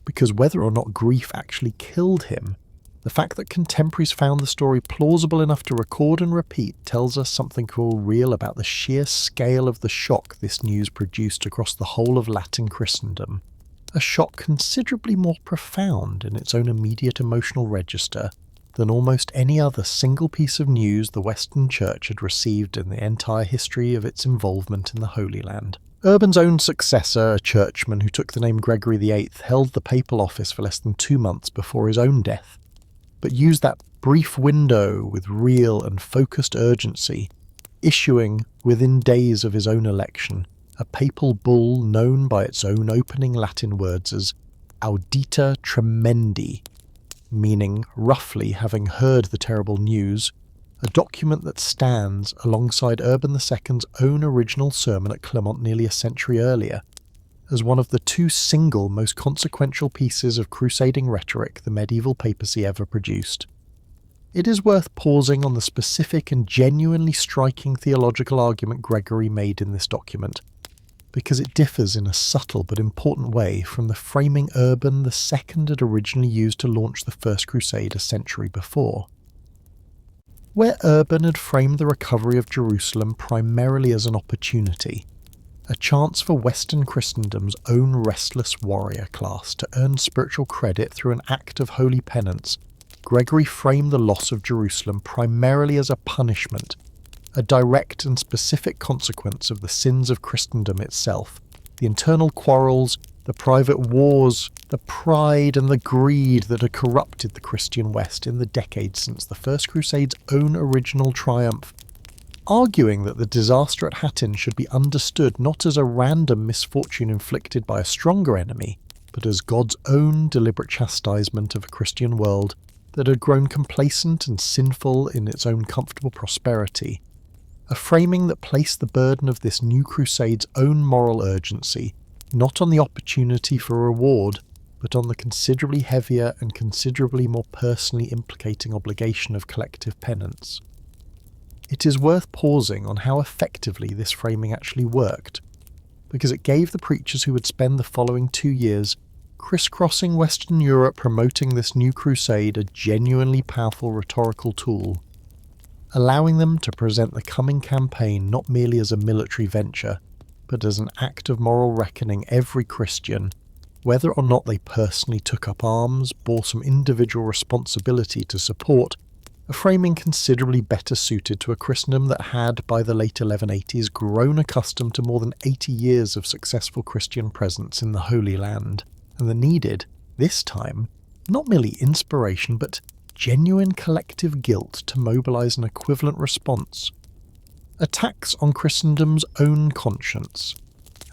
because whether or not grief actually killed him, the fact that contemporaries found the story plausible enough to record and repeat tells us something real about the sheer scale of the shock this news produced across the whole of Latin Christendom. A shock considerably more profound in its own immediate emotional register than almost any other single piece of news the Western Church had received in the entire history of its involvement in the Holy Land. Urban's own successor, a churchman who took the name Gregory VIII, held the papal office for less than 2 months before his own death, but used that brief window with real and focused urgency, issuing, within days of his own election, a papal bull known by its own opening Latin words as Audita Tremendi, meaning, roughly, having heard the terrible news, a document that stands alongside Urban II's own original sermon at Clermont nearly a century earlier, as one of the 2 single most consequential pieces of crusading rhetoric the medieval papacy ever produced. It is worth pausing on the specific and genuinely striking theological argument Gregory made in this document, because it differs in a subtle but important way from the framing Urban II had originally used to launch the First Crusade a century before. Where Urban had framed the recovery of Jerusalem primarily as an opportunity, a chance for Western Christendom's own restless warrior class to earn spiritual credit through an act of holy penance, Gregory framed the loss of Jerusalem primarily as a punishment, a direct and specific consequence of the sins of Christendom itself, the internal quarrels, the private wars, the pride and the greed that had corrupted the Christian West in the decades since the First Crusade's own original triumph, arguing that the disaster at Hattin should be understood not as a random misfortune inflicted by a stronger enemy, but as God's own deliberate chastisement of a Christian world that had grown complacent and sinful in its own comfortable prosperity, a framing that placed the burden of this new crusade's own moral urgency not on the opportunity for reward, but on the considerably heavier and considerably more personally implicating obligation of collective penance. It is worth pausing on how effectively this framing actually worked, because it gave the preachers who would spend the following 2 years crisscrossing Western Europe promoting this new crusade a genuinely powerful rhetorical tool, allowing them to present the coming campaign not merely as a military venture, but as an act of moral reckoning every Christian, whether or not they personally took up arms, bore some individual responsibility to support, a framing considerably better suited to a Christendom that had, by the late 1180s, grown accustomed to more than 80 years of successful Christian presence in the Holy Land, and that needed, this time, not merely inspiration but genuine collective guilt to mobilise an equivalent response. Attacks on Christendom's own conscience,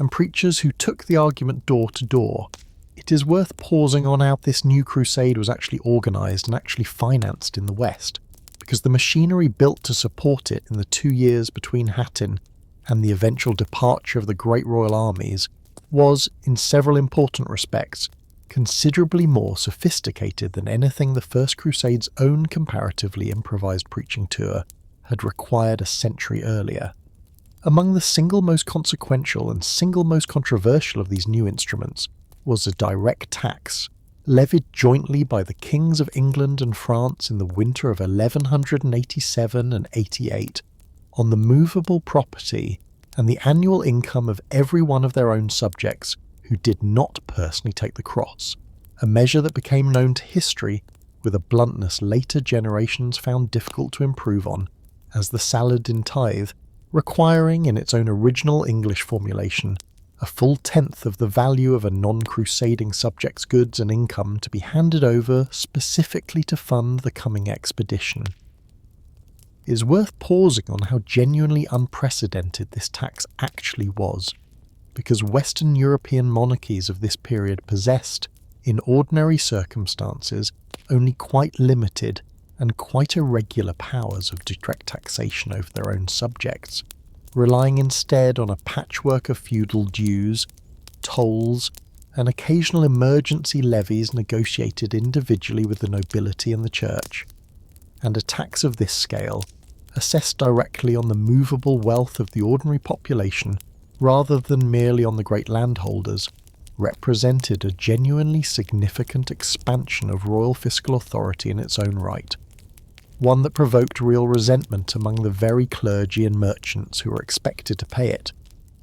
and preachers who took the argument door to door. It is worth pausing on how this new crusade was actually organised and actually financed in the West, because the machinery built to support it in the 2 years between Hattin and the eventual departure of the great royal armies was, in several important respects, considerably more sophisticated than anything the First Crusade's own comparatively improvised preaching tour had required a century earlier. Among the single most consequential and single most controversial of these new instruments was a direct tax, levied jointly by the kings of England and France in the winter of 1187 and 88, on the movable property and the annual income of every one of their own subjects who did not personally take the cross, a measure that became known to history with a bluntness later generations found difficult to improve on, as the Saladin tithe, requiring in its own original English formulation a full tenth of the value of a non-crusading subject's goods and income to be handed over specifically to fund the coming expedition. It is worth pausing on how genuinely unprecedented this tax actually was, because Western European monarchies of this period possessed, in ordinary circumstances, only quite limited and quite irregular powers of direct taxation over their own subjects, relying instead on a patchwork of feudal dues, tolls, and occasional emergency levies negotiated individually with the nobility and the church. And a tax of this scale, assessed directly on the movable wealth of the ordinary population rather than merely on the great landholders, represented a genuinely significant expansion of royal fiscal authority in its own right, one that provoked real resentment among the very clergy and merchants who were expected to pay it,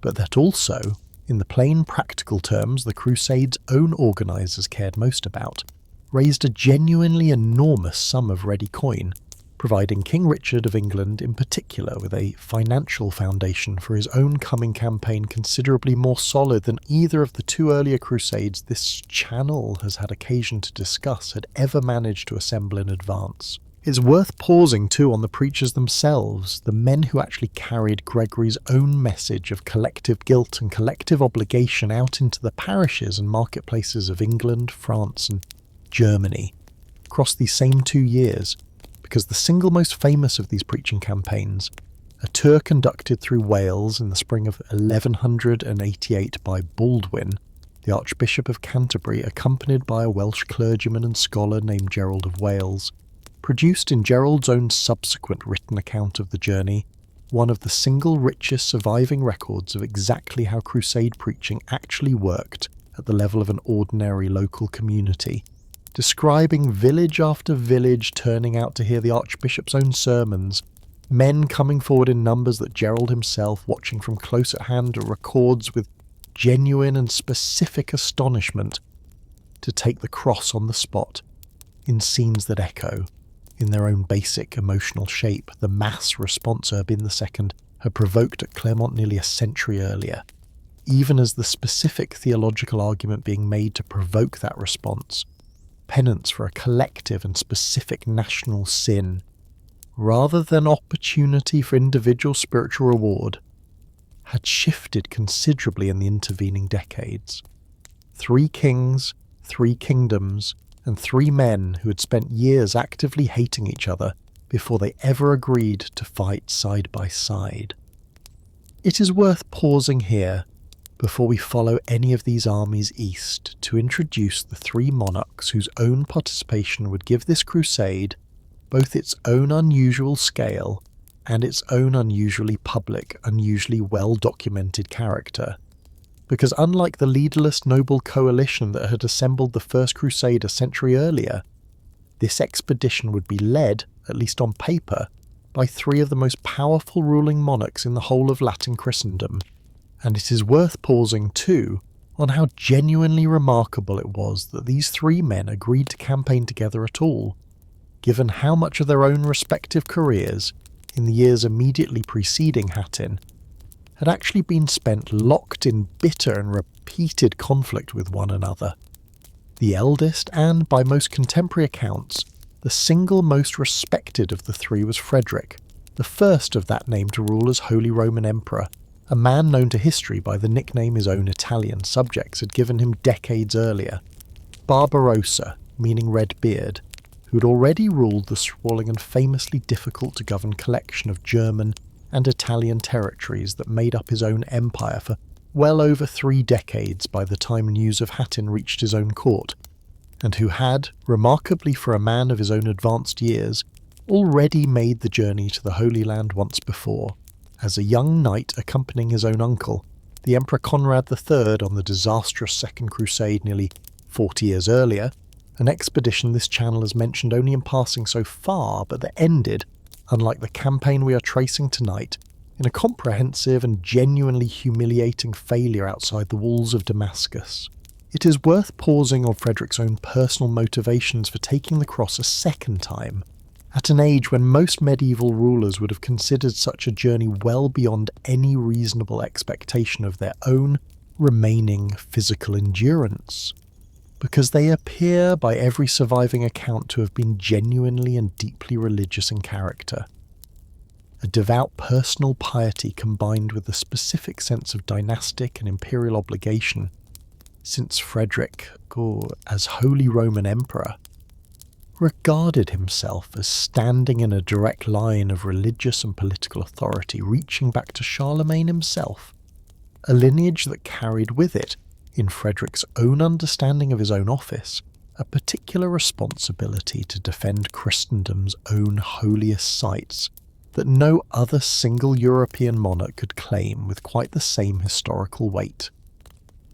but that also, in the plain practical terms the Crusade's own organisers cared most about, raised a genuinely enormous sum of ready coin, providing King Richard of England in particular with a financial foundation for his own coming campaign considerably more solid than either of the 2 earlier crusades this channel has had occasion to discuss had ever managed to assemble in advance. It's worth pausing too on the preachers themselves, the men who actually carried Gregory's own message of collective guilt and collective obligation out into the parishes and marketplaces of England, France and Germany across these same 2 years, because the single most famous of these preaching campaigns, a tour conducted through Wales in the spring of 1188 by Baldwin, the Archbishop of Canterbury, accompanied by a Welsh clergyman and scholar named Gerald of Wales, produced in Gerald's own subsequent written account of the journey one of the single richest surviving records of exactly how crusade preaching actually worked at the level of an ordinary local community, describing village after village turning out to hear the Archbishop's own sermons, men coming forward in numbers that Gerald himself, watching from close at hand, records with genuine and specific astonishment to take the cross on the spot, in scenes that echo, in their own basic emotional shape, the mass response Urban II had provoked at Clermont nearly a century earlier. even as the specific theological argument being made to provoke that response, penance for a collective and specific national sin, rather than opportunity for individual spiritual reward, had shifted considerably in the intervening decades. 3 kings, 3 kingdoms, and 3 men who had spent years actively hating each other before they ever agreed to fight side by side. It is worth pausing here before we follow any of these armies east to introduce the 3 monarchs whose own participation would give this crusade both its own unusual scale and its own unusually public, unusually well-documented character. Because unlike the leaderless noble coalition that had assembled the First Crusade a century earlier, this expedition would be led, at least on paper, by 3 of the most powerful ruling monarchs in the whole of Latin Christendom. And it is worth pausing too on how genuinely remarkable it was that these 3 men agreed to campaign together at all, given how much of their own respective careers in the years immediately preceding Hattin had actually been spent locked in bitter and repeated conflict with one another. The eldest, and by most contemporary accounts, the single most respected of the 3 was Frederick, the first of that name to rule as Holy Roman Emperor, a man known to history by the nickname his own Italian subjects had given him decades earlier, Barbarossa, meaning red beard, who had already ruled the sprawling and famously difficult to govern collection of German and Italian territories that made up his own empire for well over 3 decades by the time news of Hattin reached his own court, and who had, remarkably for a man of his own advanced years, already made the journey to the Holy Land once before, as a young knight accompanying his own uncle, the Emperor Conrad III, on the disastrous Second Crusade nearly 40 years earlier, an expedition this channel has mentioned only in passing so far, but that ended, unlike the campaign we are tracing tonight, in a comprehensive and genuinely humiliating failure outside the walls of Damascus. It is worth pausing on Frederick's own personal motivations for taking the cross a second time, at an age when most medieval rulers would have considered such a journey well beyond any reasonable expectation of their own remaining physical endurance, because they appear by every surviving account to have been genuinely and deeply religious in character. A devout personal piety combined with a specific sense of dynastic and imperial obligation, since Frederick, as Holy Roman Emperor, regarded himself as standing in a direct line of religious and political authority reaching back to Charlemagne himself, a lineage that carried with it, in Frederick's own understanding of his own office, a particular responsibility to defend Christendom's own holiest sites that no other single European monarch could claim with quite the same historical weight.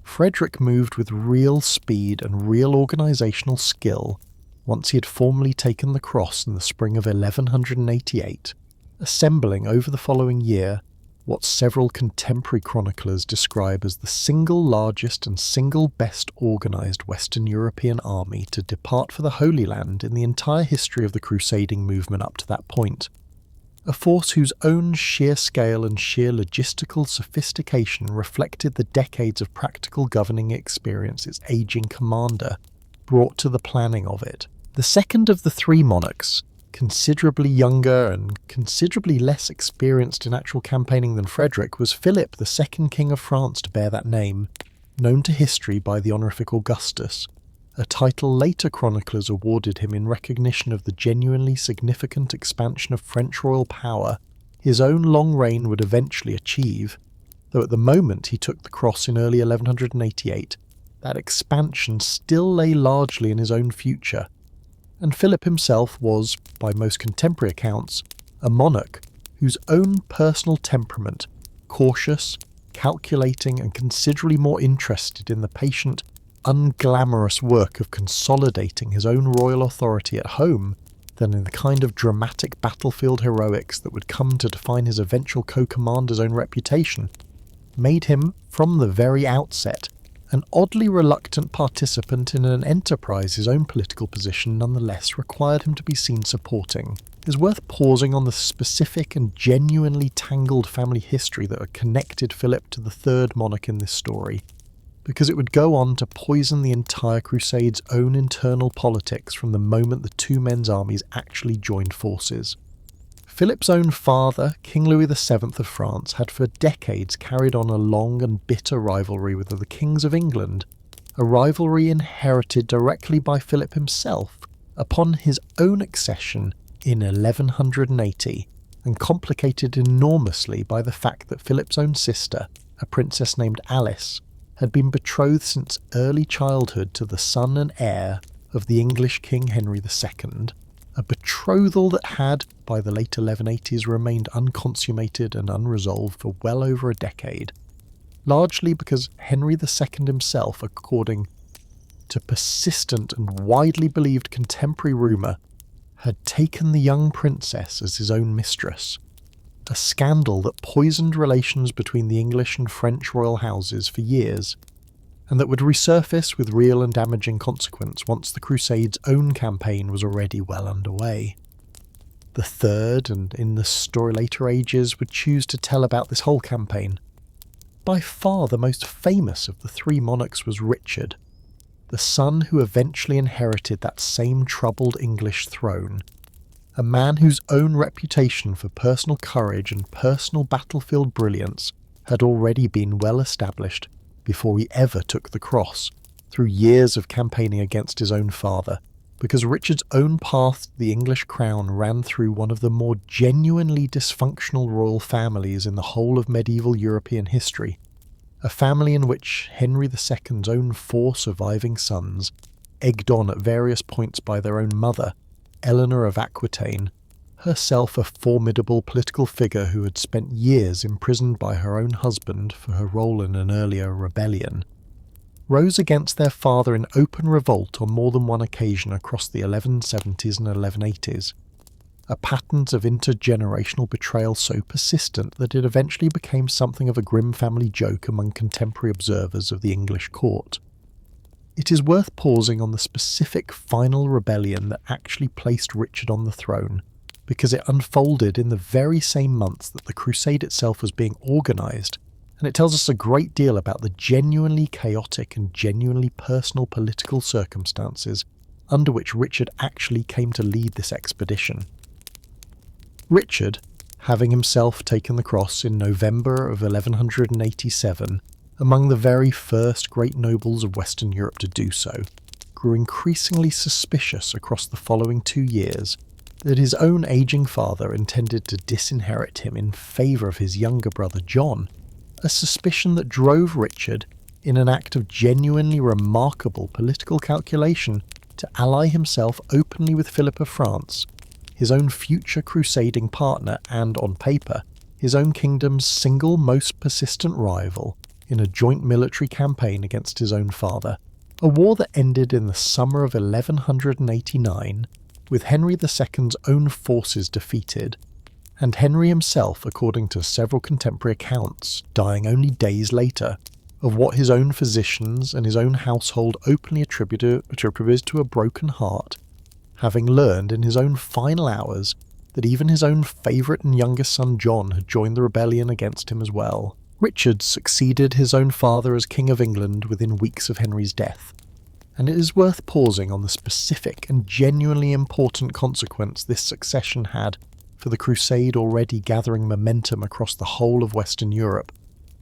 Frederick moved with real speed and real organisational skill once he had formally taken the cross in the spring of 1188, assembling over the following year what several contemporary chroniclers describe as the single largest and single best organised Western European army to depart for the Holy Land in the entire history of the crusading movement up to that point. A force whose own sheer scale and sheer logistical sophistication reflected the decades of practical governing experience its ageing commander brought to the planning of it. The second of the 3 monarchs, considerably younger and considerably less experienced in actual campaigning than Frederick, was Philip, the second king of France to bear that name, known to history by the honorific Augustus, a title later chroniclers awarded him in recognition of the genuinely significant expansion of French royal power his own long reign would eventually achieve, though at the moment he took the cross in early 1188, that expansion still lay largely in his own future, and Philip himself was, by most contemporary accounts, a monarch whose own personal temperament, cautious, calculating and considerably more interested in the patient, unglamorous work of consolidating his own royal authority at home than in the kind of dramatic battlefield heroics that would come to define his eventual co-commander's own reputation, made him, from the very outset, an oddly reluctant participant in an enterprise his own political position nonetheless required him to be seen supporting. is worth pausing on the specific and genuinely tangled family history that connected Philip to the third monarch in this story, because it would go on to poison the entire Crusade's own internal politics from the moment the two men's armies actually joined forces. Philip's own father, King Louis VII of France, had for decades carried on a long and bitter rivalry with the kings of England, a rivalry inherited directly by Philip himself upon his own accession in 1180, and complicated enormously by the fact that Philip's own sister, a princess named Alice, had been betrothed since early childhood to the son and heir of the English King Henry II, a betrothal that had, by the late 1180s, remained unconsummated and unresolved for well over a decade, largely because Henry II himself, according to persistent and widely believed contemporary rumour, had taken the young princess as his own mistress, a scandal that poisoned relations between the English and French royal houses for years, and that would resurface with real and damaging consequence once the Crusades' own campaign was already well underway. The third, and in the story later ages, would choose to tell about this whole campaign. By far the most famous of the three monarchs was Richard, the son who eventually inherited that same troubled English throne, a man whose own reputation for personal courage and personal battlefield brilliance had already been well established before he ever took the cross, through years of campaigning against his own father, because Richard's own path to the English crown ran through one of the more genuinely dysfunctional royal families in the whole of medieval European history, a family in which Henry II's own four surviving sons, egged on at various points by their own mother, Eleanor of Aquitaine, herself a formidable political figure who had spent years imprisoned by her own husband for her role in an earlier rebellion, rose against their father in open revolt on more than one occasion across the 1170s and 1180s, a pattern of intergenerational betrayal so persistent that it eventually became something of a grim family joke among contemporary observers of the English court. It is worth pausing on the specific final rebellion that actually placed Richard on the throne, because it unfolded in the very same months that the Crusade itself was being organised, and it tells us a great deal about the genuinely chaotic and genuinely personal political circumstances under which Richard actually came to lead this expedition. Richard, having himself taken the cross in November of 1187, among the very first great nobles of Western Europe to do so, grew increasingly suspicious across the following 2 years that his own aging father intended to disinherit him in favour of his younger brother John, a suspicion that drove Richard, in an act of genuinely remarkable political calculation, to ally himself openly with Philip of France, his own future crusading partner and, on paper, his own kingdom's single most persistent rival, in a joint military campaign against his own father, a war that ended in the summer of 1189, with Henry II's own forces defeated, and Henry himself, according to several contemporary accounts, dying only days later, of what his own physicians and his own household openly attributed to a broken heart, having learned in his own final hours that even his own favourite and youngest son John had joined the rebellion against him as well. Richard succeeded his own father as King of England within weeks of Henry's death, and it is worth pausing on the specific and genuinely important consequence this succession had for the Crusade already gathering momentum across the whole of Western Europe,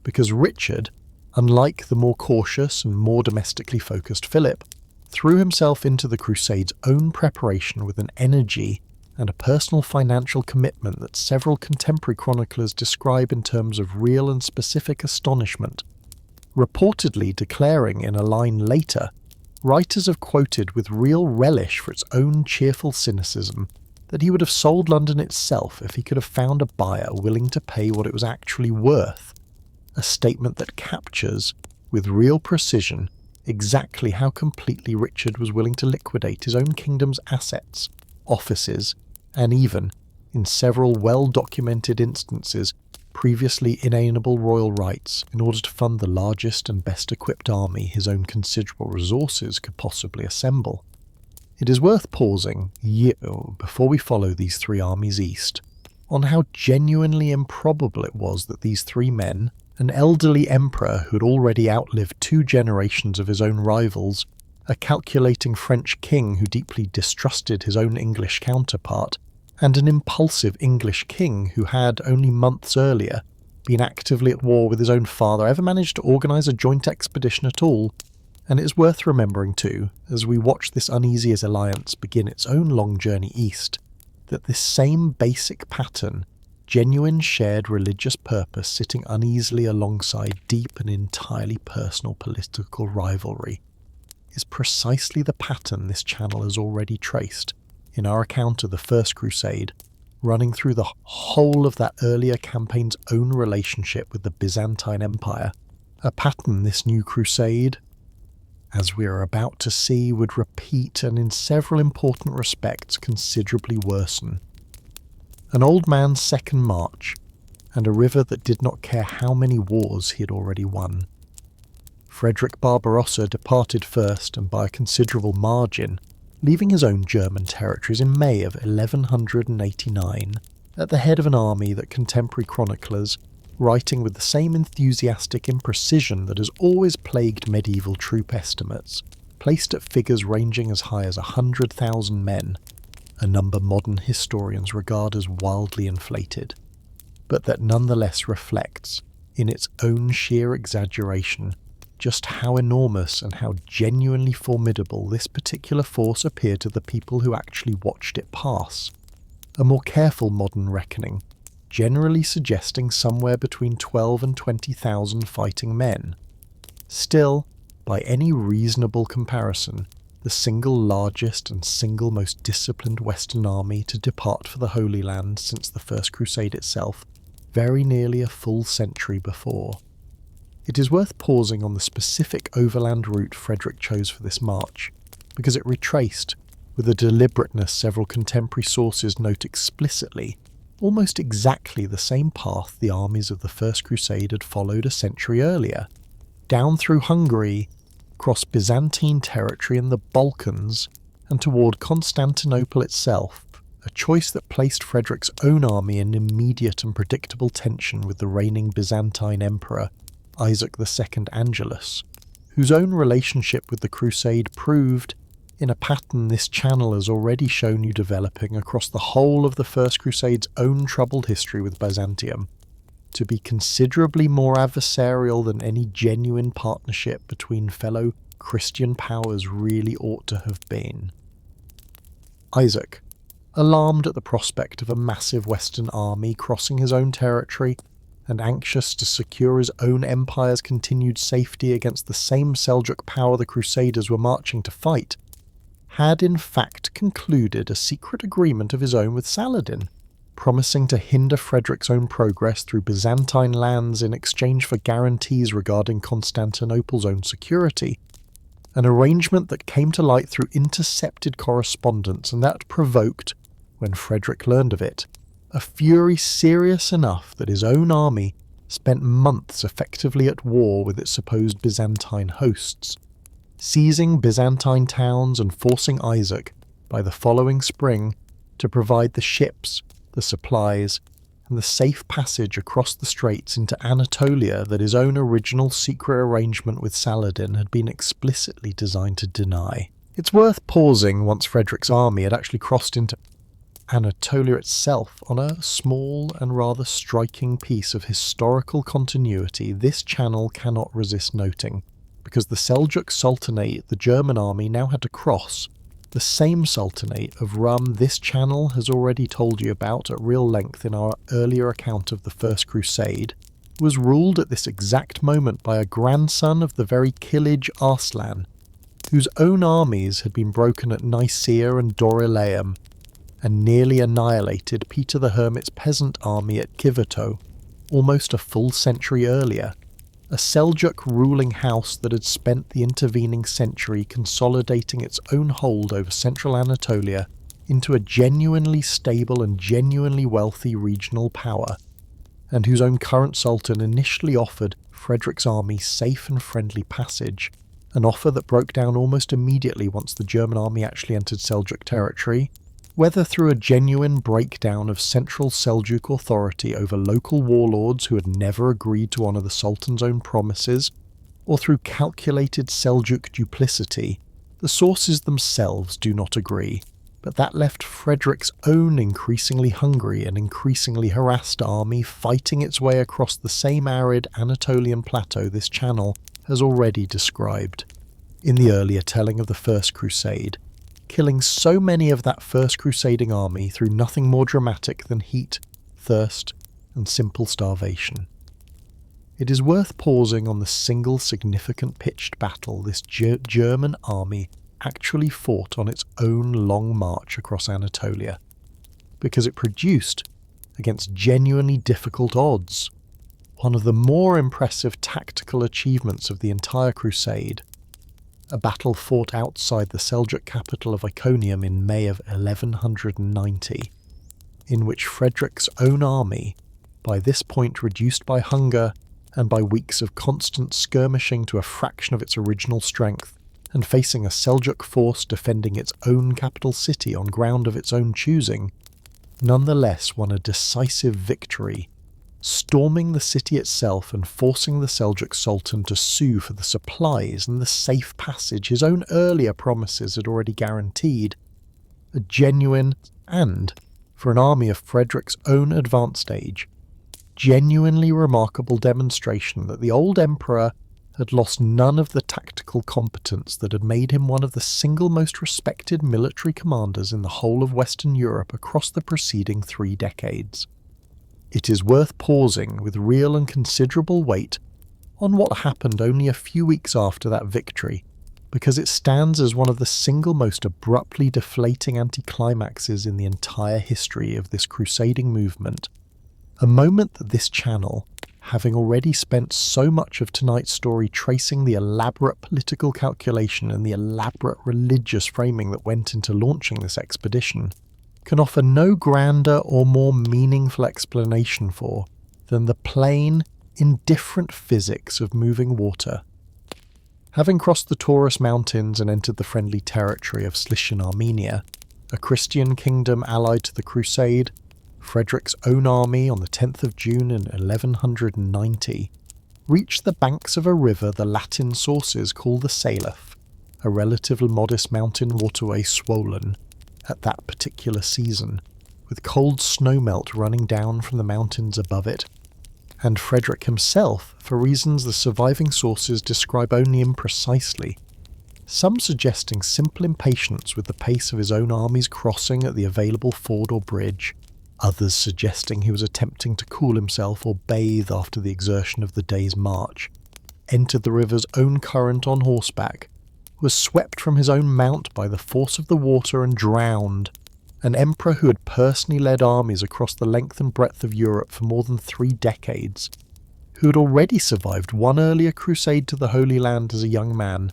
because Richard, unlike the more cautious and more domestically focused Philip, threw himself into the Crusade's own preparation with an energy and a personal financial commitment that several contemporary chroniclers describe in terms of real and specific astonishment, reportedly declaring in a line later, writers have quoted with real relish for its own cheerful cynicism, that he would have sold London itself if he could have found a buyer willing to pay what it was actually worth, a statement that captures, with real precision, exactly how completely Richard was willing to liquidate his own kingdom's assets, offices, and even, in several well-documented instances, previously inalienable royal rights in order to fund the largest and best-equipped army his own considerable resources could possibly assemble. It is worth pausing, before we follow these three armies east, on how genuinely improbable it was that these three men, an elderly emperor who had already outlived 2 generations of his own rivals, a calculating French king who deeply distrusted his own English counterpart, and an impulsive English king who had, only months earlier, been actively at war with his own father, ever managed to organise a joint expedition at all. And it is worth remembering too, as we watch this uneasy as alliance begin its own long journey east, that this same basic pattern, genuine shared religious purpose sitting uneasily alongside deep and entirely personal political rivalry, is precisely the pattern this channel has already traced in our account of the First Crusade, running through the whole of that earlier campaign's own relationship with the Byzantine Empire, a pattern this new crusade, as we are about to see, would repeat and in several important respects considerably worsen. An old man's second march, and a river that did not care how many wars he had already won. Frederick Barbarossa departed first and by a considerable margin, leaving his own German territories in May of 1189, at the head of an army that contemporary chroniclers, writing with the same enthusiastic imprecision that has always plagued medieval troop estimates, placed at figures ranging as high as 100,000 men, a number modern historians regard as wildly inflated, but that nonetheless reflects, in its own sheer exaggeration, just how enormous and how genuinely formidable this particular force appeared to the people who actually watched it pass. A more careful modern reckoning generally suggesting somewhere between 12 and 20,000 fighting men. Still, by any reasonable comparison, the single largest and single most disciplined Western army to depart for the Holy Land since the First Crusade itself, very nearly a full century before. It is worth pausing on the specific overland route Frederick chose for this march, because it retraced, with a deliberateness several contemporary sources note explicitly, almost exactly the same path the armies of the First Crusade had followed a century earlier, down through Hungary, across Byzantine territory in the Balkans, and toward Constantinople itself, a choice that placed Frederick's own army in immediate and predictable tension with the reigning Byzantine emperor, Isaac II Angelus, whose own relationship with the Crusade proved, in a pattern this channel has already shown you developing across the whole of the First Crusade's own troubled history with Byzantium, to be considerably more adversarial than any genuine partnership between fellow Christian powers really ought to have been. Isaac, alarmed at the prospect of a massive Western army crossing his own territory, and anxious to secure his own empire's continued safety against the same Seljuk power the Crusaders were marching to fight, had in fact concluded a secret agreement of his own with Saladin, promising to hinder Frederick's own progress through Byzantine lands in exchange for guarantees regarding Constantinople's own security, an arrangement that came to light through intercepted correspondence and that provoked, when Frederick learned of it, a fury serious enough that his own army spent months effectively at war with its supposed Byzantine hosts, seizing Byzantine towns and forcing Isaac, by the following spring, to provide the ships, the supplies, and the safe passage across the straits into Anatolia that his own original secret arrangement with Saladin had been explicitly designed to deny. It's worth pausing once Frederick's army had actually crossed into Anatolia itself on a small and rather striking piece of historical continuity this channel cannot resist noting, because the Seljuk Sultanate the German army now had to cross, the same Sultanate of Rum this channel has already told you about at real length in our earlier account of the First Crusade, was ruled at this exact moment by a grandson of the very Kilij Arslan, whose own armies had been broken at Nicaea and Dorylaeum, and nearly annihilated Peter the Hermit's peasant army at Kivoto, almost a full century earlier, a Seljuk ruling house that had spent the intervening century consolidating its own hold over central Anatolia into a genuinely stable and genuinely wealthy regional power, and whose own current sultan initially offered Frederick's army safe and friendly passage, an offer that broke down almost immediately once the German army actually entered Seljuk territory, whether through a genuine breakdown of central Seljuk authority over local warlords who had never agreed to honour the Sultan's own promises, or through calculated Seljuk duplicity, the sources themselves do not agree, but that left Frederick's own increasingly hungry and increasingly harassed army fighting its way across the same arid Anatolian plateau this channel has already described in the earlier telling of the First Crusade, killing so many of that first crusading army through nothing more dramatic than heat, thirst, and simple starvation. It is worth pausing on the single significant pitched battle this German army actually fought on its own long march across Anatolia, because it produced, against genuinely difficult odds, one of the more impressive tactical achievements of the entire crusade, a battle fought outside the Seljuk capital of Iconium in May of 1190, in which Frederick's own army, by this point reduced by hunger and by weeks of constant skirmishing to a fraction of its original strength, and facing a Seljuk force defending its own capital city on ground of its own choosing, nonetheless won a decisive victory, storming the city itself and forcing the Seljuk Sultan to sue for the supplies and the safe passage his own earlier promises had already guaranteed, a genuine and, for an army of Frederick's own advanced age, genuinely remarkable demonstration that the old emperor had lost none of the tactical competence that had made him one of the single most respected military commanders in the whole of Western Europe across the preceding 3 decades. It is worth pausing with real and considerable weight on what happened only a few weeks after that victory, because it stands as one of the single most abruptly deflating anticlimaxes in the entire history of this crusading movement, a moment that this channel, having already spent so much of tonight's story tracing the elaborate political calculation and the elaborate religious framing that went into launching this expedition, can offer no grander or more meaningful explanation for than the plain, indifferent physics of moving water. Having crossed the Taurus Mountains and entered the friendly territory of Cilician Armenia, a Christian kingdom allied to the Crusade, Frederick's own army on the 10th of June in 1190 reached the banks of a river the Latin sources call the Salif, a relatively modest mountain waterway swollen at that particular season, with cold snowmelt running down from the mountains above it, and Frederick himself, for reasons the surviving sources describe only imprecisely, some suggesting simple impatience with the pace of his own army's crossing at the available ford or bridge, others suggesting he was attempting to cool himself or bathe after the exertion of the day's march, entered the river's own current on horseback, was swept from his own mount by the force of the water and drowned, an emperor who had personally led armies across the length and breadth of Europe for more than 3 decades, who had already survived one earlier crusade to the Holy Land as a young man,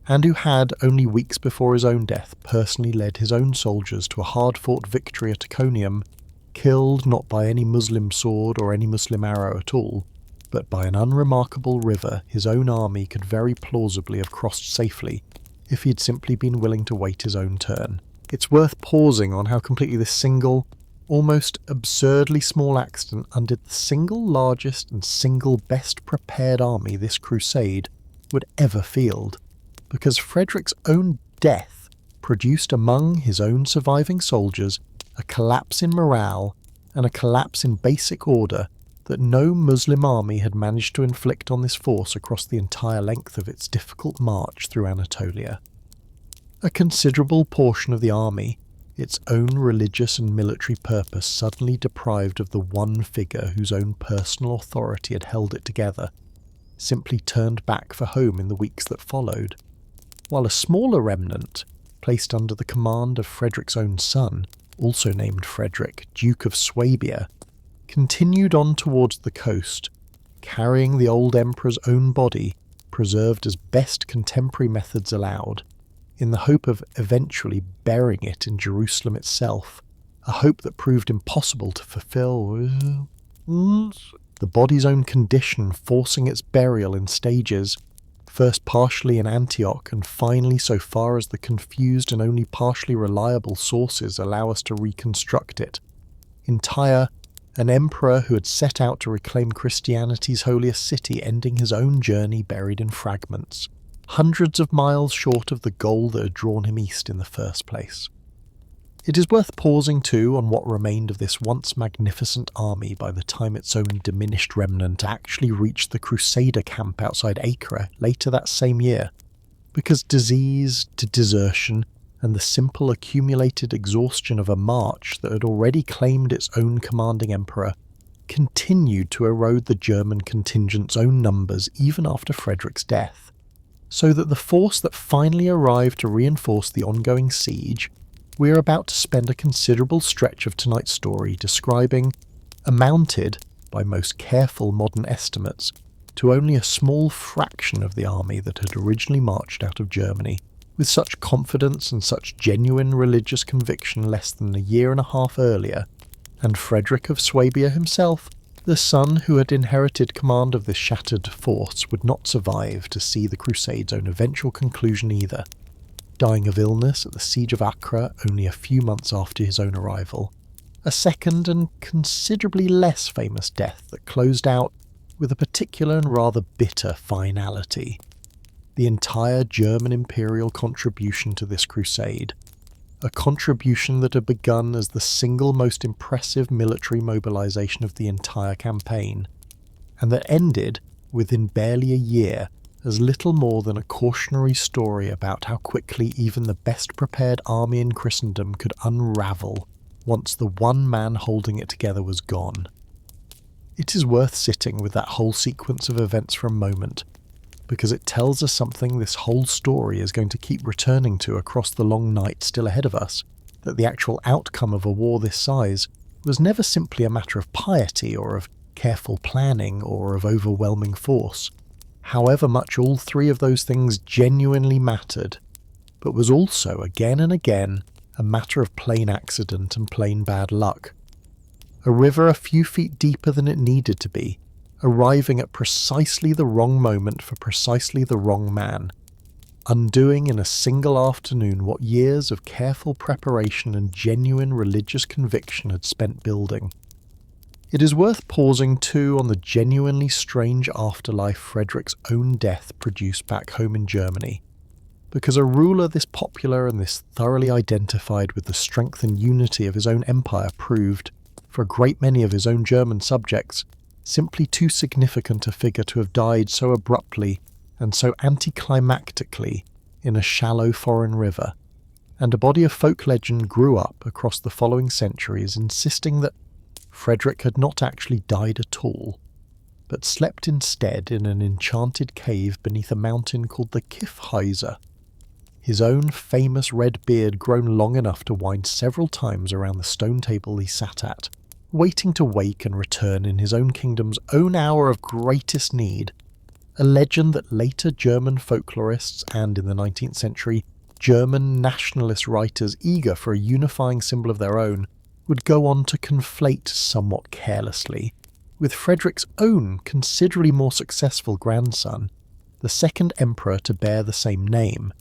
and who had, only weeks before his own death, personally led his own soldiers to a hard-fought victory at Iconium, killed not by any Muslim sword or any Muslim arrow at all, but by an unremarkable river his own army could very plausibly have crossed safely if he had simply been willing to wait his own turn. It's worth pausing on how completely this single, almost absurdly small accident undid the single largest and single best prepared army this crusade would ever field, because Frederick's own death produced among his own surviving soldiers a collapse in morale and a collapse in basic order that no Muslim army had managed to inflict on this force across the entire length of its difficult march through Anatolia. A considerable portion of the army, its own religious and military purpose suddenly deprived of the one figure whose own personal authority had held it together, simply turned back for home in the weeks that followed, while a smaller remnant, placed under the command of Frederick's own son, also named Frederick, Duke of Swabia, continued on towards the coast, carrying the old emperor's own body, preserved as best contemporary methods allowed, in the hope of eventually burying it in Jerusalem itself, a hope that proved impossible to fulfill, the body's own condition forcing its burial in stages, first partially in Antioch and finally so far as the confused and only partially reliable sources allow us to reconstruct it. In Tyre, an emperor who had set out to reclaim Christianity's holiest city, ending his own journey buried in fragments, hundreds of miles short of the goal that had drawn him east in the first place. It is worth pausing too on what remained of this once magnificent army by the time its own diminished remnant actually reached the crusader camp outside Acre later that same year, because disease, desertion, and the simple accumulated exhaustion of a march that had already claimed its own commanding emperor continued to erode the German contingent's own numbers even after Frederick's death, so that the force that finally arrived to reinforce the ongoing siege we are about to spend a considerable stretch of tonight's story describing amounted, by most careful modern estimates, to only a small fraction of the army that had originally marched out of Germany with such confidence and such genuine religious conviction less than a year and a half earlier, and Frederick of Swabia himself, the son who had inherited command of this shattered force, would not survive to see the Crusade's own eventual conclusion either, dying of illness at the siege of Acre only a few months after his own arrival, a second and considerably less famous death that closed out with a particular and rather bitter finality. The entire German imperial contribution to this crusade, a contribution that had begun as the single most impressive military mobilization of the entire campaign, and that ended, within barely a year, as little more than a cautionary story about how quickly even the best prepared army in Christendom could unravel once the one man holding it together was gone. It is worth sitting with that whole sequence of events for a moment, because it tells us something this whole story is going to keep returning to across the long night still ahead of us, that the actual outcome of a war this size was never simply a matter of piety or of careful planning or of overwhelming force, however much all three of those things genuinely mattered, but was also, again and again, a matter of plain accident and plain bad luck. A river a few feet deeper than it needed to be, arriving at precisely the wrong moment for precisely the wrong man, undoing in a single afternoon what years of careful preparation and genuine religious conviction had spent building. It is worth pausing too on the genuinely strange afterlife Frederick's own death produced back home in Germany, because a ruler this popular and this thoroughly identified with the strength and unity of his own empire proved, for a great many of his own German subjects, simply too significant a figure to have died so abruptly and so anticlimactically in a shallow foreign river, and a body of folk legend grew up across the following centuries insisting that Frederick had not actually died at all, but slept instead in an enchanted cave beneath a mountain called the Kiffhäuser, his own famous red beard grown long enough to wind several times around the stone table he sat at, waiting to wake and return in his own kingdom's own hour of greatest need, a legend that later German folklorists and, in the 19th century, German nationalist writers eager for a unifying symbol of their own would go on to conflate somewhat carelessly with Frederick's own considerably more successful grandson, the second emperor to bear the same name,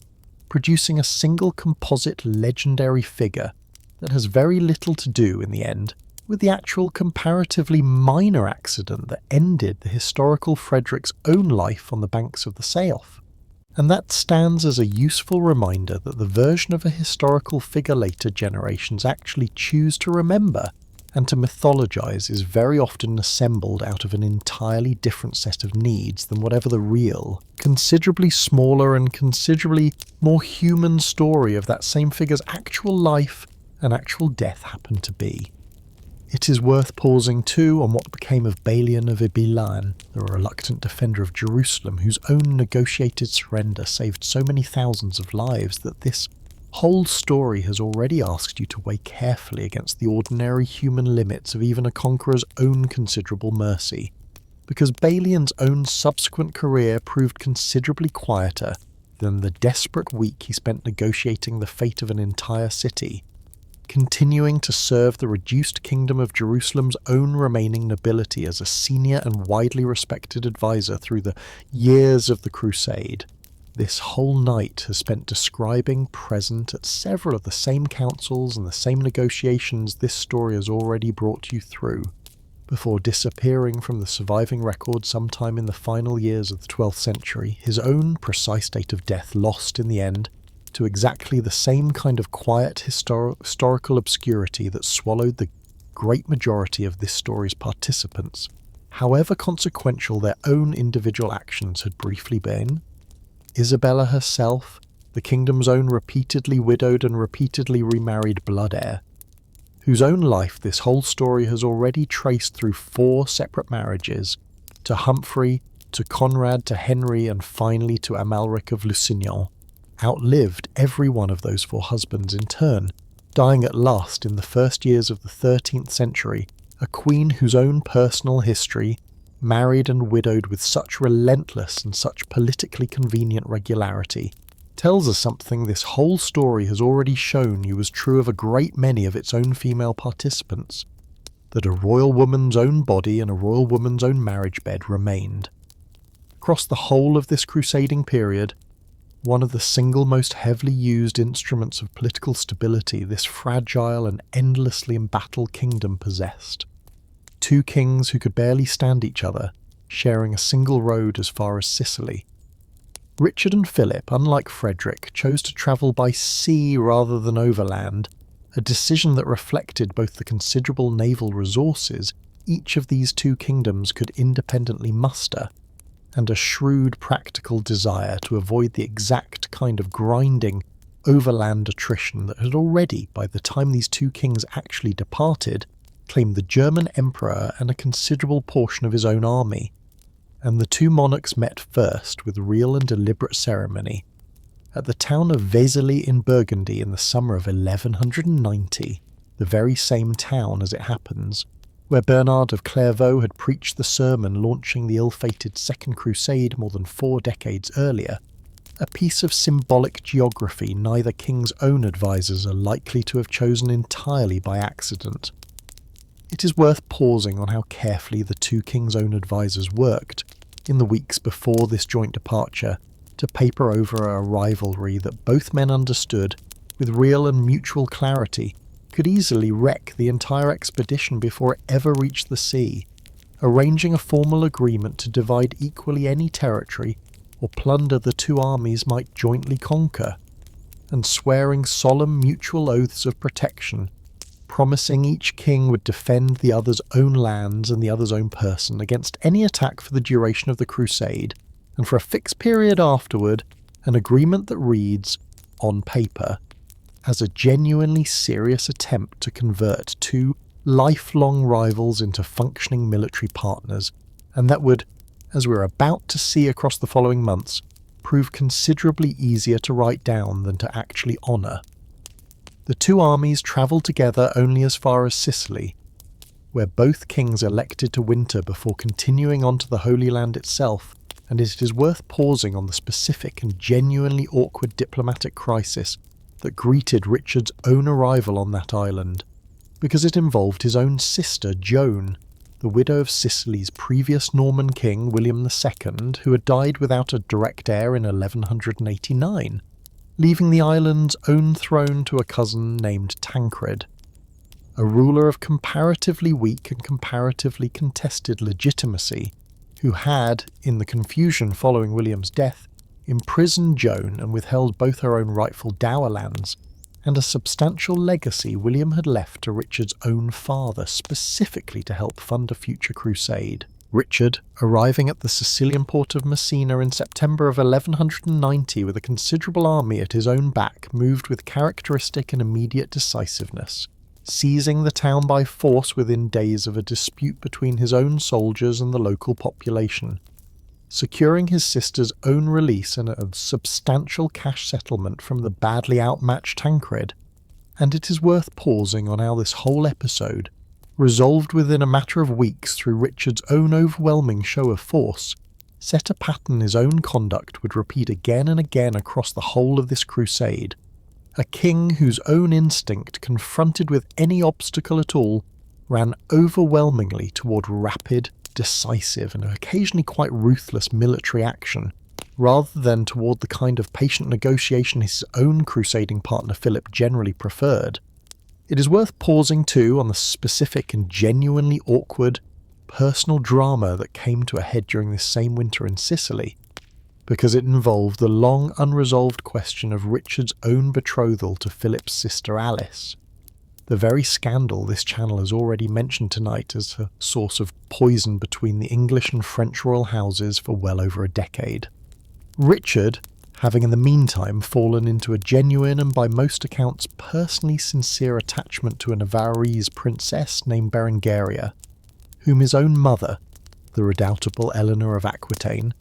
producing a single composite legendary figure that has very little to do, in the end, with the actual comparatively minor accident that ended the historical Frederick's own life on the banks of the Seilf. And that stands as a useful reminder that the version of a historical figure later generations actually choose to remember and to mythologize is very often assembled out of an entirely different set of needs than whatever the real, considerably smaller and considerably more human story of that same figure's actual life and actual death happened to be. It is worth pausing too on what became of Balian of Ibilan, the reluctant defender of Jerusalem whose own negotiated surrender saved so many thousands of lives that this whole story has already asked you to weigh carefully against the ordinary human limits of even a conqueror's own considerable mercy, because Balian's own subsequent career proved considerably quieter than the desperate week he spent negotiating the fate of an entire city, continuing to serve the reduced kingdom of Jerusalem's own remaining nobility as a senior and widely respected advisor through the years of the Crusade. This whole night has spent describing present at several of the same councils and the same negotiations this story has already brought you through, before disappearing from the surviving record sometime in the final years of the 12th century, his own precise date of death lost in the end to exactly the same kind of quiet historical obscurity that swallowed the great majority of this story's participants, however consequential their own individual actions had briefly been. Isabella herself, the kingdom's own repeatedly widowed and repeatedly remarried blood heir, whose own life this whole story has already traced through 4 separate marriages, to Humphrey, to Conrad, to Henry, and finally to Amalric of Lusignan, outlived every one of those 4 husbands in turn, dying at last in the first years of the 13th century, a queen whose own personal history, married and widowed with such relentless and such politically convenient regularity, tells us something this whole story has already shown you was true of a great many of its own female participants, that a royal woman's own body and a royal woman's own marriage bed remained. Across the whole of this crusading period, one of the single most heavily used instruments of political stability this fragile and endlessly embattled kingdom possessed. 2 kings who could barely stand each other, sharing a single road as far as Sicily. Richard and Philip, unlike Frederick, chose to travel by sea rather than overland, a decision that reflected both the considerable naval resources each of these 2 kingdoms could independently muster, and a shrewd practical desire to avoid the exact kind of grinding overland attrition that had already, by the time these 2 kings actually departed, claimed the German emperor and a considerable portion of his own army. And the 2 monarchs met first with real and deliberate ceremony at the town of Vézelay in Burgundy in the summer of 1190, the very same town, as it happens, where Bernard of Clairvaux had preached the sermon launching the ill-fated Second Crusade more than 4 decades earlier, a piece of symbolic geography neither king's own advisors are likely to have chosen entirely by accident. It is worth pausing on how carefully the 2 kings' own advisors worked, in the weeks before this joint departure, to paper over a rivalry that both men understood, with real and mutual clarity, could easily wreck the entire expedition before it ever reached the sea, arranging a formal agreement to divide equally any territory or plunder the 2 armies might jointly conquer, and swearing solemn mutual oaths of protection, promising each king would defend the other's own lands and the other's own person against any attack for the duration of the crusade, and for a fixed period afterward, an agreement that reads, on paper, as a genuinely serious attempt to convert 2 lifelong rivals into functioning military partners, and that would, as we're about to see across the following months, prove considerably easier to write down than to actually honour. The 2 armies travelled together only as far as Sicily, where both kings elected to winter before continuing on to the Holy Land itself, and it is worth pausing on the specific and genuinely awkward diplomatic crisis that greeted Richard's own arrival on that island, because it involved his own sister Joan, the widow of Sicily's previous Norman king William II, who had died without a direct heir in 1189, leaving the island's own throne to a cousin named Tancred, a ruler of comparatively weak and comparatively contested legitimacy, who had, in the confusion following William's death, imprisoned Joan and withheld both her own rightful dower lands and a substantial legacy William had left to Richard's own father specifically to help fund a future crusade. Richard, arriving at the Sicilian port of Messina in September of 1190 with a considerable army at his own back, moved with characteristic and immediate decisiveness, seizing the town by force within days of a dispute between his own soldiers and the local population, securing his sister's own release and a substantial cash settlement from the badly outmatched Tancred. And it is worth pausing on how this whole episode, resolved within a matter of weeks through Richard's own overwhelming show of force, set a pattern his own conduct would repeat again and again across the whole of this crusade, a king whose own instinct, confronted with any obstacle at all, ran overwhelmingly toward rapid, decisive, and occasionally quite ruthless military action, rather than toward the kind of patient negotiation his own crusading partner Philip generally preferred. It is worth pausing too on the specific and genuinely awkward personal drama that came to a head during this same winter in Sicily, because it involved the long unresolved question of Richard's own betrothal to Philip's sister Alice, the very scandal this channel has already mentioned tonight as a source of poison between the English and French royal houses for well over a decade. Richard, having in the meantime fallen into a genuine and by most accounts personally sincere attachment to a Navarrese princess named Berengaria, whom his own mother, the redoubtable Eleanor of Aquitaine,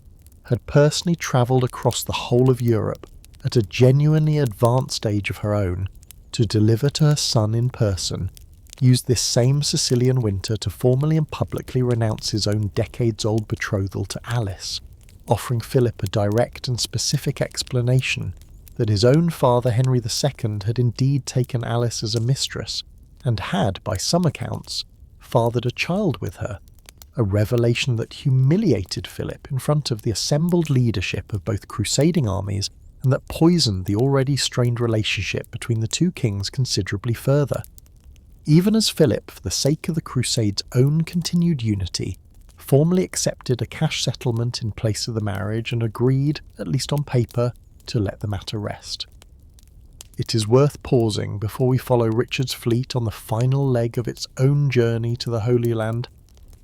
had personally travelled across the whole of Europe at a genuinely advanced age of her own to deliver to her son in person, used this same Sicilian winter to formally and publicly renounce his own decades-old betrothal to Alice, offering Philip a direct and specific explanation that his own father Henry II had indeed taken Alice as a mistress, and had, by some accounts, fathered a child with her, a revelation that humiliated Philip in front of the assembled leadership of both crusading armies, and that poisoned the already strained relationship between the two kings considerably further. Even as Philip, for the sake of the Crusades' own continued unity, formally accepted a cash settlement in place of the marriage and agreed, at least on paper, to let the matter rest. It is worth pausing before we follow Richard's fleet on the final leg of its own journey to the Holy Land,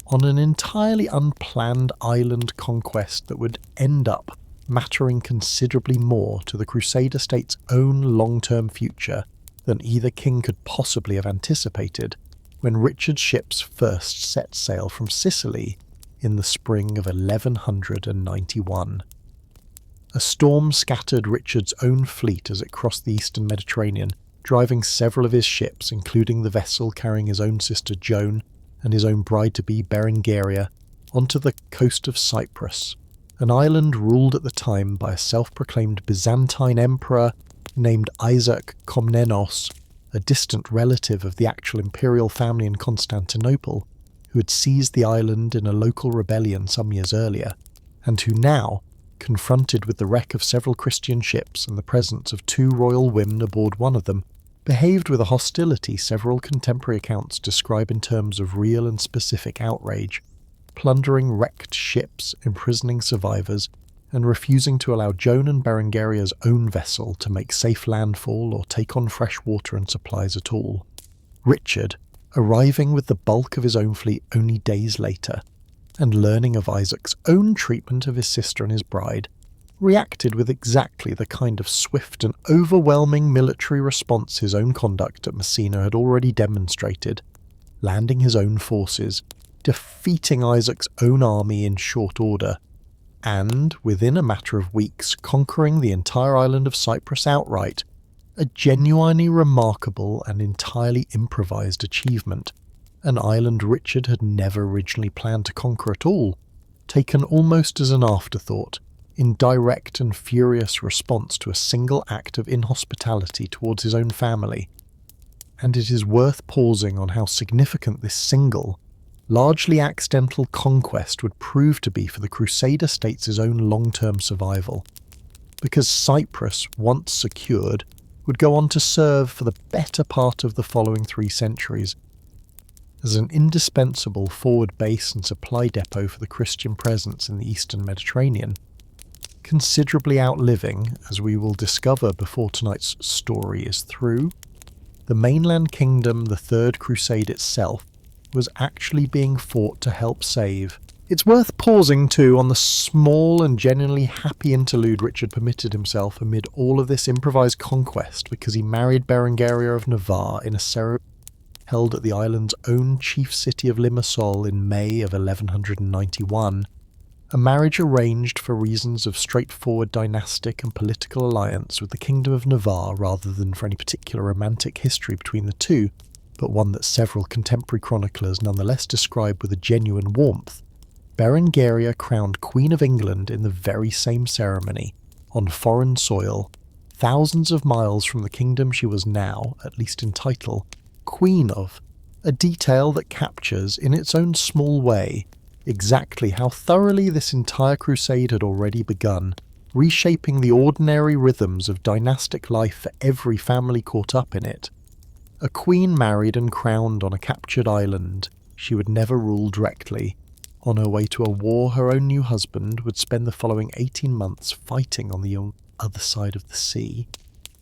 on an entirely unplanned island conquest that would end up mattering considerably more to the Crusader state's own long-term future than either king could possibly have anticipated when Richard's ships first set sail from Sicily in the spring of 1191. A storm scattered Richard's own fleet as it crossed the eastern Mediterranean, driving several of his ships, including the vessel carrying his own sister Joan and his own bride-to-be Berengaria, onto the coast of Cyprus, an island ruled at the time by a self-proclaimed Byzantine emperor named Isaac Komnenos, a distant relative of the actual imperial family in Constantinople, who had seized the island in a local rebellion some years earlier, and who now, confronted with the wreck of several Christian ships and the presence of 2 royal women aboard one of them, behaved with a hostility several contemporary accounts describe in terms of real and specific outrage, plundering wrecked ships, imprisoning survivors, and refusing to allow Joan and Berengaria's own vessel to make safe landfall or take on fresh water and supplies at all. Richard, arriving with the bulk of his own fleet only days later, and learning of Isaac's own treatment of his sister and his bride, reacted with exactly the kind of swift and overwhelming military response his own conduct at Messina had already demonstrated, landing his own forces, defeating Isaac's own army in short order, and, within a matter of weeks, conquering the entire island of Cyprus outright, a genuinely remarkable and entirely improvised achievement, an island Richard had never originally planned to conquer at all, taken almost as an afterthought, in direct and furious response to a single act of inhospitality towards his own family. And it is worth pausing on how significant this single, largely accidental conquest would prove to be for the Crusader states' own long-term survival, because Cyprus, once secured, would go on to serve for the better part of the following 3 centuries as an indispensable forward base and supply depot for the Christian presence in the eastern Mediterranean, considerably outliving, as we will discover before tonight's story is through, the mainland kingdom the Third Crusade itself was actually being fought to help save. It's worth pausing too on the small and genuinely happy interlude Richard permitted himself amid all of this improvised conquest, because he married Berengaria of Navarre in a ceremony held at the island's own chief city of Limassol in May of 1191, a marriage arranged for reasons of straightforward dynastic and political alliance with the Kingdom of Navarre rather than for any particular romantic history between the two, but one that several contemporary chroniclers nonetheless describe with a genuine warmth. Berengaria crowned Queen of England in the very same ceremony, on foreign soil, thousands of miles from the kingdom she was now, at least in title, queen of, a detail that captures, in its own small way, exactly how thoroughly this entire crusade had already begun, reshaping the ordinary rhythms of dynastic life for every family caught up in it. A queen married and crowned on a captured island, she would never rule directly. On her way to a war, her own new husband would spend the following 18 months fighting on the other side of the sea.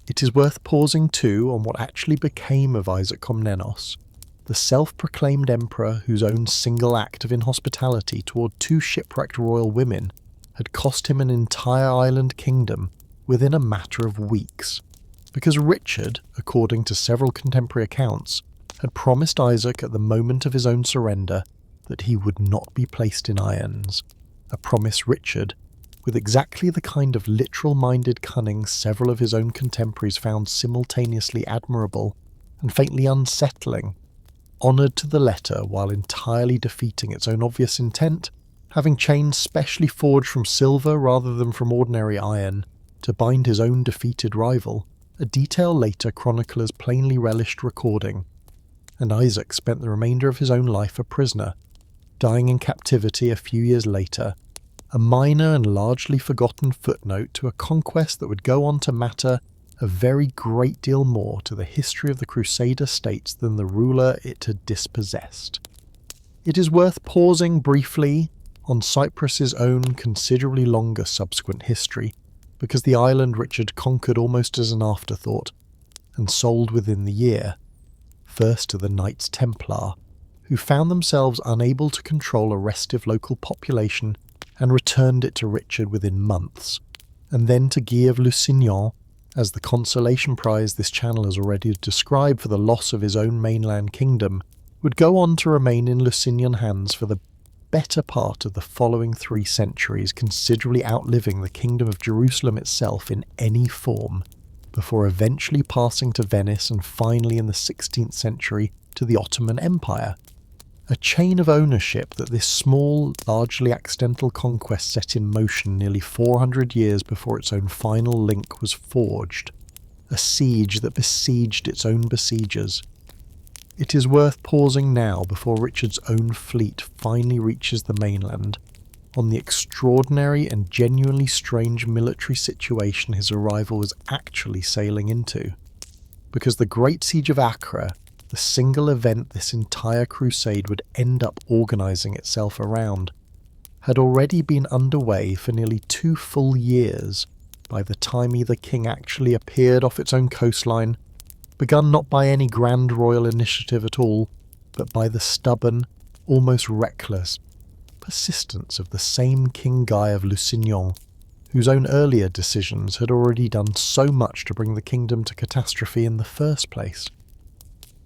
It is worth pausing too on what actually became of Isaac Komnenos, the self-proclaimed emperor whose own single act of inhospitality toward two shipwrecked royal women had cost him an entire island kingdom within a matter of weeks. Because Richard, according to several contemporary accounts, had promised Isaac at the moment of his own surrender that he would not be placed in irons, a promise Richard, with exactly the kind of literal-minded cunning several of his own contemporaries found simultaneously admirable and faintly unsettling, honoured to the letter while entirely defeating its own obvious intent, having chains specially forged from silver rather than from ordinary iron to bind his own defeated rival, a detail later chroniclers plainly relished recording. And Isaac spent the remainder of his own life a prisoner, dying in captivity a few years later, a minor and largely forgotten footnote to a conquest that would go on to matter a very great deal more to the history of the Crusader states than the ruler it had dispossessed. It is worth pausing briefly on Cyprus's own considerably longer subsequent history, because the island Richard conquered almost as an afterthought, and sold within the year, first to the Knights Templar, who found themselves unable to control a restive local population and returned it to Richard within months, and then to Guy of Lusignan, as the consolation prize this channel has already described for the loss of his own mainland kingdom, would go on to remain in Lusignan hands for the better part of the following 3 centuries, considerably outliving the kingdom of Jerusalem itself in any form, before eventually passing to Venice and finally in the 16th century to the Ottoman Empire. A chain of ownership that this small, largely accidental conquest set in motion nearly 400 years before its own final link was forged. A siege that besieged its own besiegers. It is worth pausing now before Richard's own fleet finally reaches the mainland, on the extraordinary and genuinely strange military situation his arrival was actually sailing into. Because the Great Siege of Acre, the single event this entire crusade would end up organising itself around, had already been underway for nearly 2 full years by the time either king actually appeared off its own coastline, begun not by any grand royal initiative at all, but by the stubborn, almost reckless persistence of the same King Guy of Lusignan, whose own earlier decisions had already done so much to bring the kingdom to catastrophe in the first place.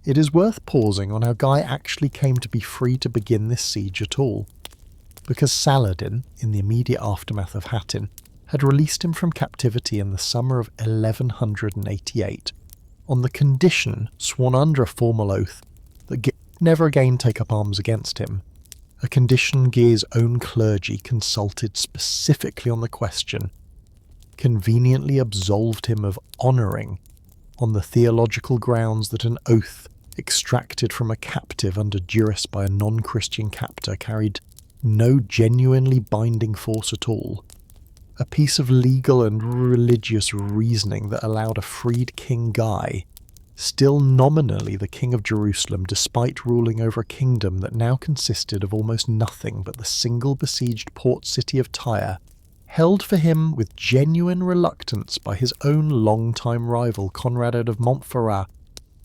It is worth pausing on how Guy actually came to be free to begin this siege at all, because Saladin, in the immediate aftermath of Hattin, had released him from captivity in the summer of 1188, on the condition, sworn under a formal oath, that Guy would never again take up arms against him, a condition Guy's own clergy consulted specifically on the question, conveniently absolved him of honouring, on the theological grounds that an oath extracted from a captive under duress by a non-Christian captor carried no genuinely binding force at all, a piece of legal and religious reasoning that allowed a freed King Guy, still nominally the King of Jerusalem despite ruling over a kingdom that now consisted of almost nothing but the single besieged port city of Tyre, held for him with genuine reluctance by his own long-time rival Conrad of Montferrat,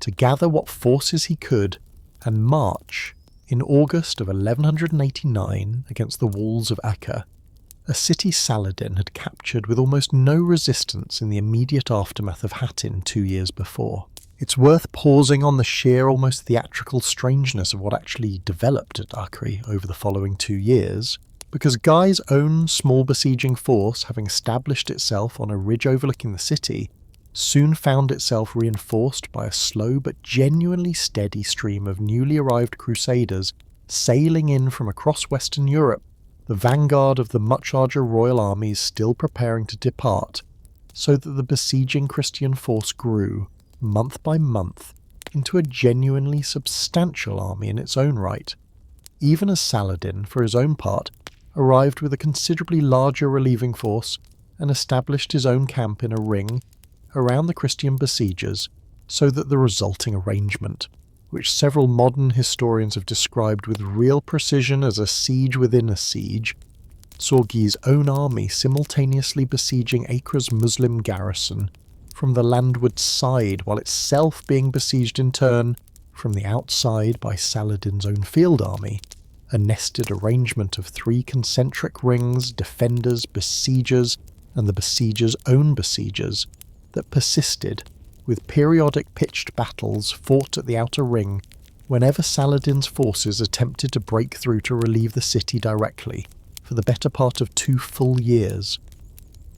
to gather what forces he could and march, in August of 1189, against the walls of Acre, a city Saladin had captured with almost no resistance in the immediate aftermath of Hattin 2 years before. It's worth pausing on the sheer, almost theatrical strangeness of what actually developed at Acre over the following 2 years, because Guy's own small besieging force, having established itself on a ridge overlooking the city, soon found itself reinforced by a slow but genuinely steady stream of newly arrived crusaders sailing in from across Western Europe, the vanguard of the much larger royal armies still preparing to depart, so that the besieging Christian force grew, month by month, into a genuinely substantial army in its own right, even as Saladin, for his own part, arrived with a considerably larger relieving force and established his own camp in a ring around the Christian besiegers, so that the resulting arrangement, which several modern historians have described with real precision as a siege within a siege, saw Guy's own army simultaneously besieging Acre's Muslim garrison from the landward side, while itself being besieged in turn from the outside by Saladin's own field army, a nested arrangement of 3 concentric rings, defenders, besiegers, and the besiegers' own besiegers, that persisted, with periodic pitched battles fought at the outer ring whenever Saladin's forces attempted to break through to relieve the city directly, for the better part of 2 full years.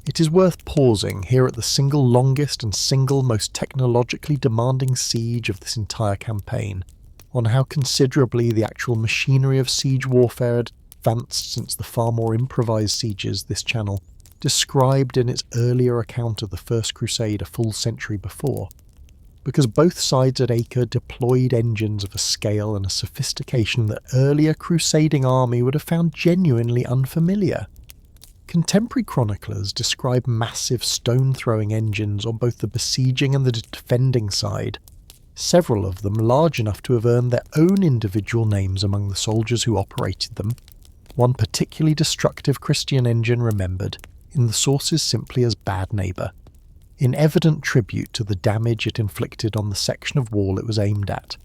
It is worth pausing here at the single longest and single most technologically demanding siege of this entire campaign, on how considerably the actual machinery of siege warfare had advanced since the far more improvised sieges this channel described in its earlier account of the First Crusade a full century before, because both sides at Acre deployed engines of a scale and a sophistication that earlier crusading army would have found genuinely unfamiliar. Contemporary chroniclers describe massive stone-throwing engines on both the besieging and the defending side, several of them large enough to have earned their own individual names among the soldiers who operated them, one particularly destructive Christian engine remembered in the sources simply as Bad Neighbour, in evident tribute to the damage it inflicted on the section of wall it was aimed at.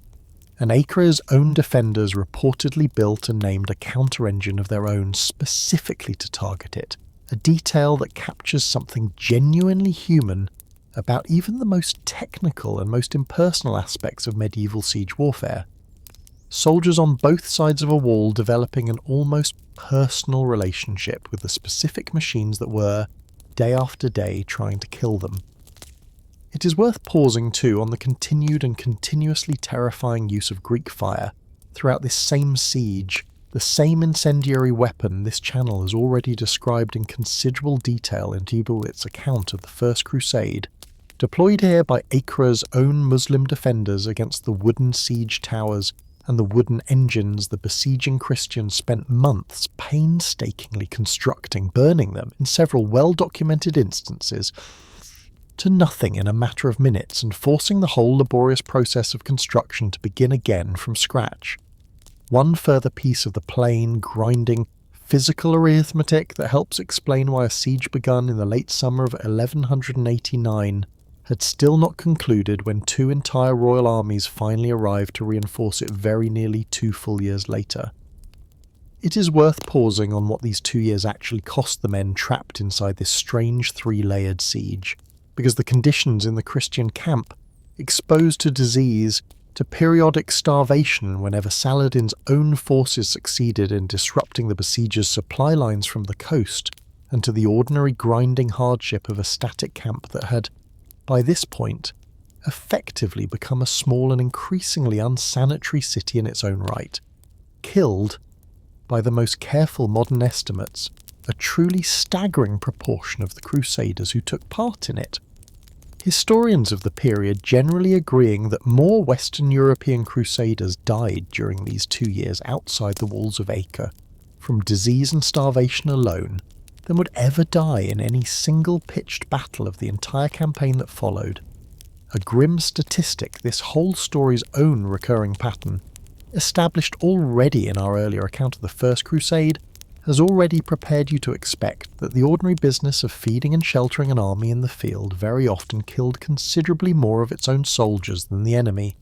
And Acre's own defenders reportedly built and named a counter-engine of their own specifically to target it, a detail that captures something genuinely human about even the most technical and most impersonal aspects of medieval siege warfare. Soldiers on both sides of a wall developing an almost personal relationship with the specific machines that were, day after day, trying to kill them. It is worth pausing too on the continued and continuously terrifying use of Greek fire throughout this same siege, the same incendiary weapon this channel has already described in considerable detail in its account of the First Crusade, deployed here by Acre's own Muslim defenders against the wooden siege towers and the wooden engines the besieging Christians spent months painstakingly constructing, burning them in several well-documented instances to nothing in a matter of minutes, and forcing the whole laborious process of construction to begin again from scratch. One further piece of the plain, grinding, physical arithmetic that helps explain why a siege begun in the late summer of 1189 had still not concluded when 2 entire royal armies finally arrived to reinforce it very nearly 2 full years later. It is worth pausing on what these 2 years actually cost the men trapped inside this strange 3-layered siege, because the conditions in the Christian camp, exposed to disease, to periodic starvation whenever Saladin's own forces succeeded in disrupting the besiegers' supply lines from the coast, and to the ordinary grinding hardship of a static camp that had, by this point, effectively become a small and increasingly unsanitary city in its own right, killed, by the most careful modern estimates, a truly staggering proportion of the crusaders who took part in it. Historians of the period generally agreeing that more Western European crusaders died during these 2 years outside the walls of Acre, from disease and starvation alone, than would ever die in any single pitched battle of the entire campaign that followed. A grim statistic this whole story's own recurring pattern, established already in our earlier account of the First Crusade, has already prepared you to expect that the ordinary business of feeding and sheltering an army in the field very often killed considerably more of its own soldiers than the enemy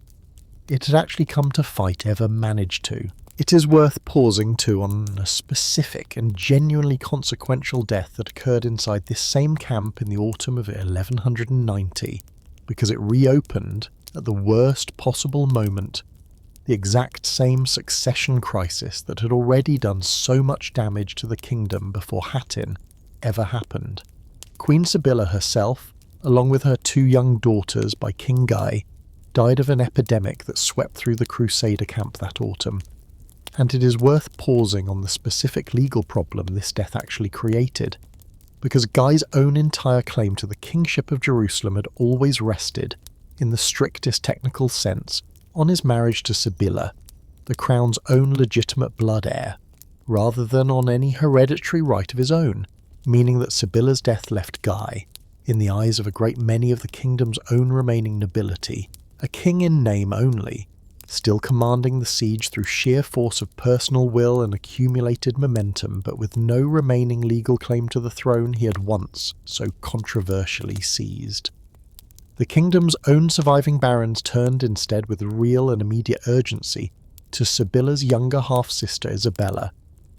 it had actually come to fight ever managed to. It is worth pausing too on a specific and genuinely consequential death that occurred inside this same camp in the autumn of 1190, because it reopened, at the worst possible moment, the exact same succession crisis that had already done so much damage to the kingdom before Hattin ever happened. Queen Sibylla herself, along with her 2 young daughters by King Guy, died of an epidemic that swept through the Crusader camp that autumn, and it is worth pausing on the specific legal problem this death actually created, because Guy's own entire claim to the kingship of Jerusalem had always rested, in the strictest technical sense, on his marriage to Sibylla, the crown's own legitimate blood heir, rather than on any hereditary right of his own, meaning that Sibylla's death left Guy, in the eyes of a great many of the kingdom's own remaining nobility, a king in name only, still commanding the siege through sheer force of personal will and accumulated momentum, but with no remaining legal claim to the throne he had once so controversially seized. The kingdom's own surviving barons turned instead with real and immediate urgency to Sibylla's younger half-sister Isabella,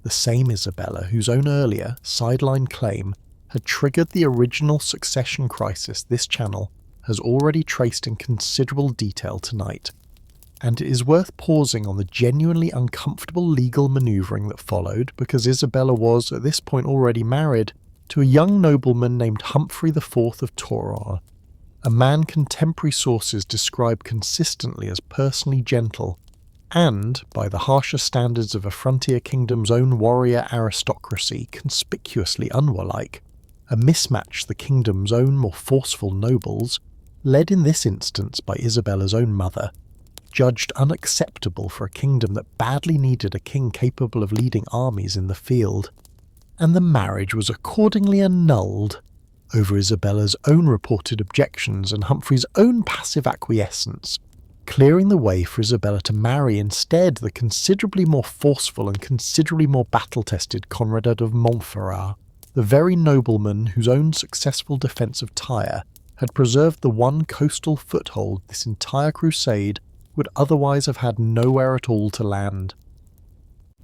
the same Isabella whose own earlier, sideline claim had triggered the original succession crisis this channel has already traced in considerable detail tonight. And it is worth pausing on the genuinely uncomfortable legal manoeuvring that followed, because Isabella was, at this point, already married to a young nobleman named Humphrey IV of Toron, a man contemporary sources describe consistently as personally gentle, and, by the harsher standards of a frontier kingdom's own warrior aristocracy, conspicuously unwarlike, a mismatch the kingdom's own more forceful nobles, led in this instance by Isabella's own mother, judged unacceptable for a kingdom that badly needed a king capable of leading armies in the field, and the marriage was accordingly annulled over Isabella's own reported objections and Humphrey's own passive acquiescence, clearing the way for Isabella to marry instead the considerably more forceful and considerably more battle-tested Conrad of Montferrat, the very nobleman whose own successful defence of Tyre had preserved the one coastal foothold this entire crusade would otherwise have had nowhere at all to land.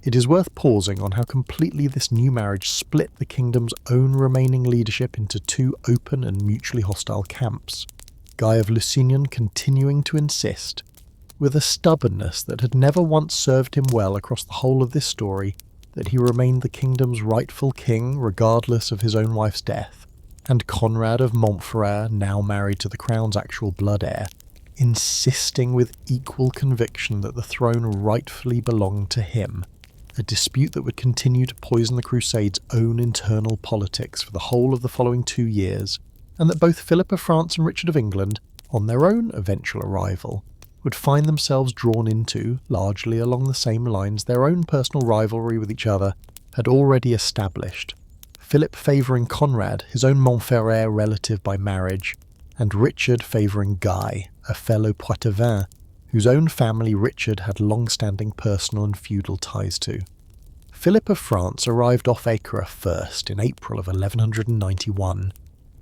It is worth pausing on how completely this new marriage split the kingdom's own remaining leadership into two open and mutually hostile camps, Guy of Lusignan continuing to insist, with a stubbornness that had never once served him well across the whole of this story, that he remained the kingdom's rightful king regardless of his own wife's death, and Conrad of Montferrat, now married to the crown's actual blood heir, insisting with equal conviction that the throne rightfully belonged to him, a dispute that would continue to poison the Crusades' own internal politics for the whole of the following 2 years, and that both Philip of France and Richard of England, on their own eventual arrival, would find themselves drawn into, largely along the same lines their own personal rivalry with each other had already established, Philip favouring Conrad, his own Montferrat relative by marriage, and Richard favouring Guy, a fellow Poitevin, whose own family Richard had long-standing personal and feudal ties to. Philip of France arrived off Acre first in April of 1191,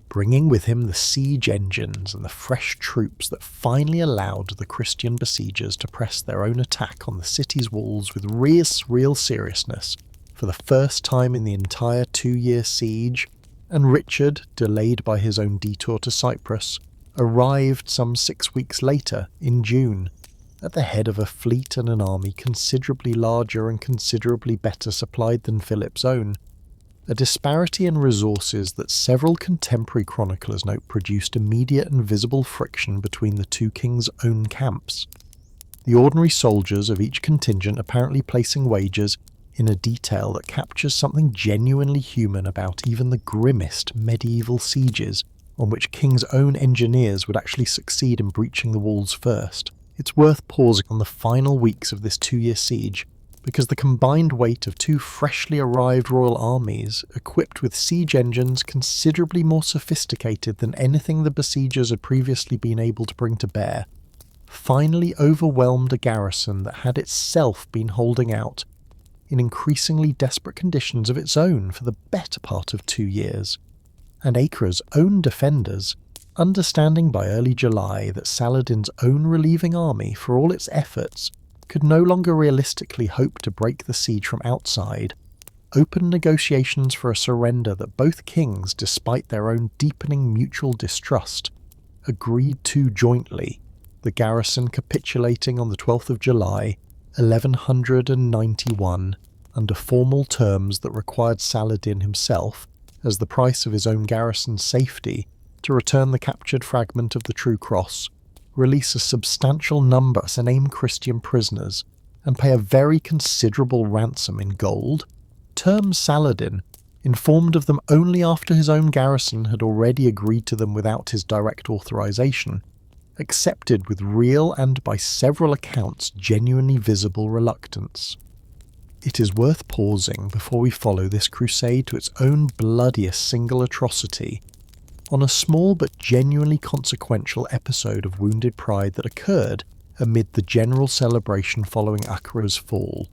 bringing with him the siege engines and the fresh troops that finally allowed the Christian besiegers to press their own attack on the city's walls with real seriousness for the first time in the entire 2-year siege, and Richard, delayed by his own detour to Cyprus, arrived some 6 weeks later, in June, at the head of a fleet and an army considerably larger and considerably better supplied than Philip's own, a disparity in resources that several contemporary chroniclers note produced immediate and visible friction between the two kings' own camps, the ordinary soldiers of each contingent apparently placing wagers in a detail that captures something genuinely human about even the grimmest medieval sieges on which kings' own engineers would actually succeed in breaching the walls first. It's worth pausing on the final weeks of this 2-year siege, because the combined weight of two freshly arrived royal armies, equipped with siege engines considerably more sophisticated than anything the besiegers had previously been able to bring to bear, finally overwhelmed a garrison that had itself been holding out in increasingly desperate conditions of its own for the better part of 2 years, and Acre's own defenders, understanding by early July that Saladin's own relieving army, for all its efforts, could no longer realistically hope to break the siege from outside, opened negotiations for a surrender that both kings, despite their own deepening mutual distrust, agreed to jointly, the garrison capitulating on the 12th of July, 1191, under formal terms that required Saladin himself, as the price of his own garrison's safety, to return the captured fragment of the True Cross, release a substantial number of name Christian prisoners, and pay a very considerable ransom in gold, terms Saladin, informed of them only after his own garrison had already agreed to them without his direct authorization, accepted with real and, by several accounts, genuinely visible reluctance. It is worth pausing before we follow this crusade to its own bloodiest single atrocity on a small but genuinely consequential episode of wounded pride that occurred amid the general celebration following Acre's fall,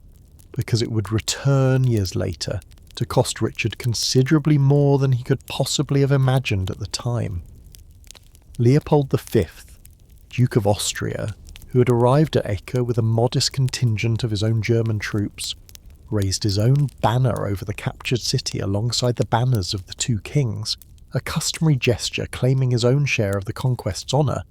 because it would return years later to cost Richard considerably more than he could possibly have imagined at the time. Leopold V, Duke of Austria, who had arrived at Acre with a modest contingent of his own German troops, raised his own banner over the captured city alongside the banners of the two kings, a customary gesture claiming his own share of the conquest's honour,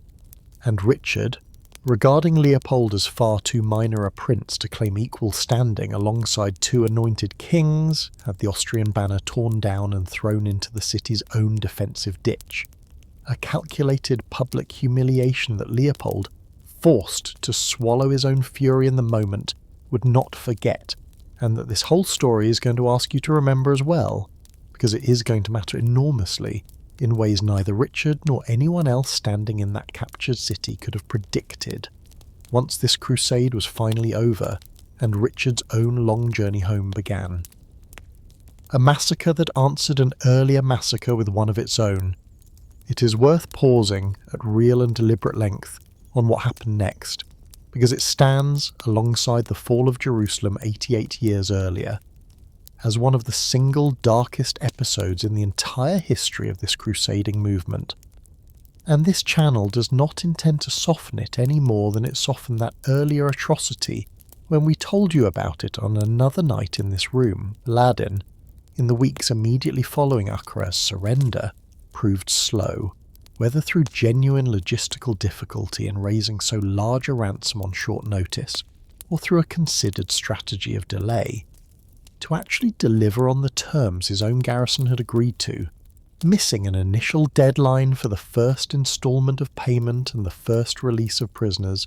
and Richard, regarding Leopold as far too minor a prince to claim equal standing alongside two anointed kings, had the Austrian banner torn down and thrown into the city's own defensive ditch, a calculated public humiliation that Leopold, forced to swallow his own fury in the moment, would not forget, and that this whole story is going to ask you to remember as well, because it is going to matter enormously in ways neither Richard nor anyone else standing in that captured city could have predicted, once this crusade was finally over and Richard's own long journey home began. A massacre that answered an earlier massacre with one of its own. It is worth pausing at real and deliberate length on what happened next, because it stands alongside the fall of Jerusalem 88 years earlier, as one of the single darkest episodes in the entire history of this crusading movement. And this channel does not intend to soften it any more than it softened that earlier atrocity when we told you about it on another night in this room. Saladin, in the weeks immediately following Acre's surrender, proved slow, whether through genuine logistical difficulty in raising so large a ransom on short notice, or through a considered strategy of delay, to actually deliver on the terms his own garrison had agreed to, missing an initial deadline for the first instalment of payment and the first release of prisoners,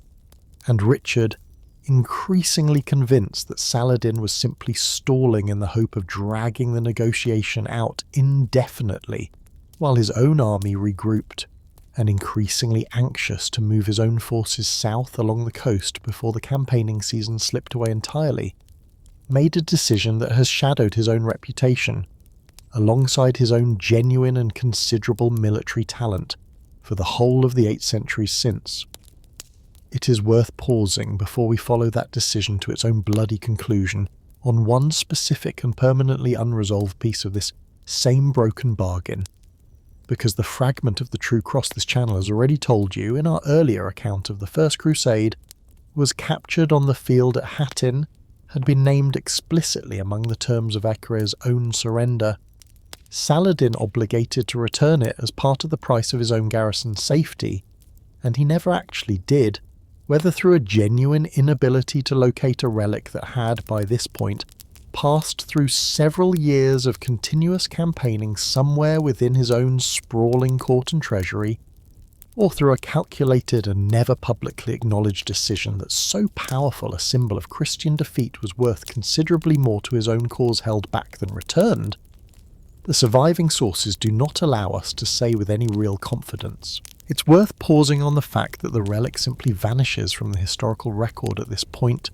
and Richard, increasingly convinced that Saladin was simply stalling in the hope of dragging the negotiation out indefinitely, while his own army regrouped, and increasingly anxious to move his own forces south along the coast before the campaigning season slipped away entirely, made a decision that has shadowed his own reputation, alongside his own genuine and considerable military talent, for the whole of the 8 centuries since. It is worth pausing before we follow that decision to its own bloody conclusion on one specific and permanently unresolved piece of this same broken bargain, because the fragment of the true cross this channel has already told you in our earlier account of the First Crusade was captured on the field at Hattin had been named explicitly among the terms of Acre's own surrender. Saladin obligated to return it as part of the price of his own garrison's safety, and he never actually did, whether through a genuine inability to locate a relic that had, by this point, passed through several years of continuous campaigning somewhere within his own sprawling court and treasury, or through a calculated and never publicly acknowledged decision that so powerful a symbol of Christian defeat was worth considerably more to his own cause held back than returned, the surviving sources do not allow us to say with any real confidence. It's worth pausing on the fact that the relic simply vanishes from the historical record at this point,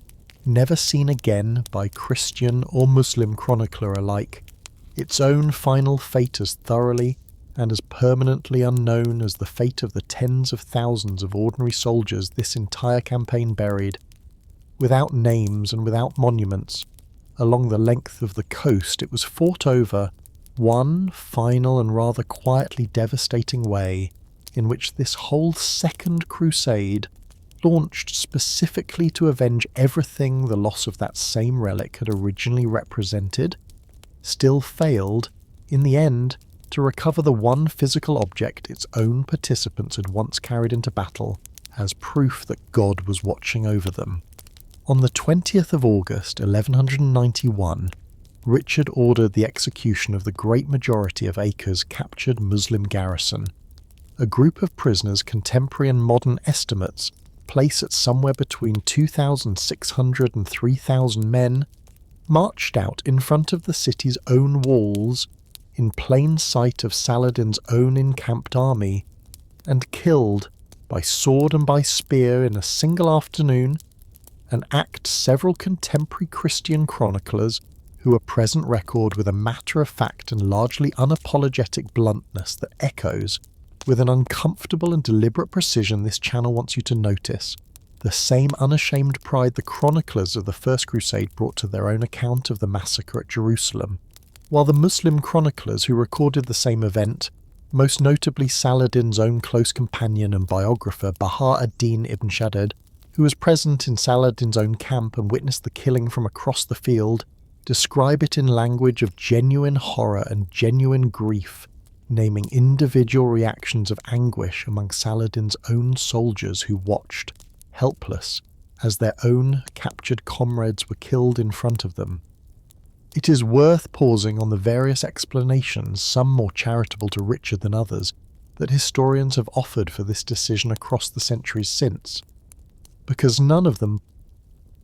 never seen again by Christian or Muslim chronicler alike, its own final fate as thoroughly and as permanently unknown as the fate of the tens of thousands of ordinary soldiers this entire campaign buried, without names and without monuments, along the length of the coast it was fought over, one final and rather quietly devastating way in which this whole Second Crusade, launched specifically to avenge everything the loss of that same relic had originally represented, still failed, in the end, to recover the one physical object its own participants had once carried into battle as proof that God was watching over them. On the 20th of August 1191, Richard ordered the execution of the great majority of Acre's captured Muslim garrison, a group of prisoners contemporary and modern estimates place at somewhere between 2,600 and 3,000 men, marched out in front of the city's own walls, in plain sight of Saladin's own encamped army, and killed, by sword and by spear in a single afternoon, an act several contemporary Christian chroniclers who are present record with a matter-of-fact and largely unapologetic bluntness that echoes, with an uncomfortable and deliberate precision this channel wants you to notice, the same unashamed pride the chroniclers of the First Crusade brought to their own account of the massacre at Jerusalem, while the Muslim chroniclers who recorded the same event, most notably Saladin's own close companion and biographer Bahar ad-Din ibn Shaddad, who was present in Saladin's own camp and witnessed the killing from across the field, describe it in language of genuine horror and genuine grief, naming individual reactions of anguish among Saladin's own soldiers who watched, helpless, as their own captured comrades were killed in front of them. It is worth pausing on the various explanations, some more charitable to Richard than others, that historians have offered for this decision across the centuries since, because none of them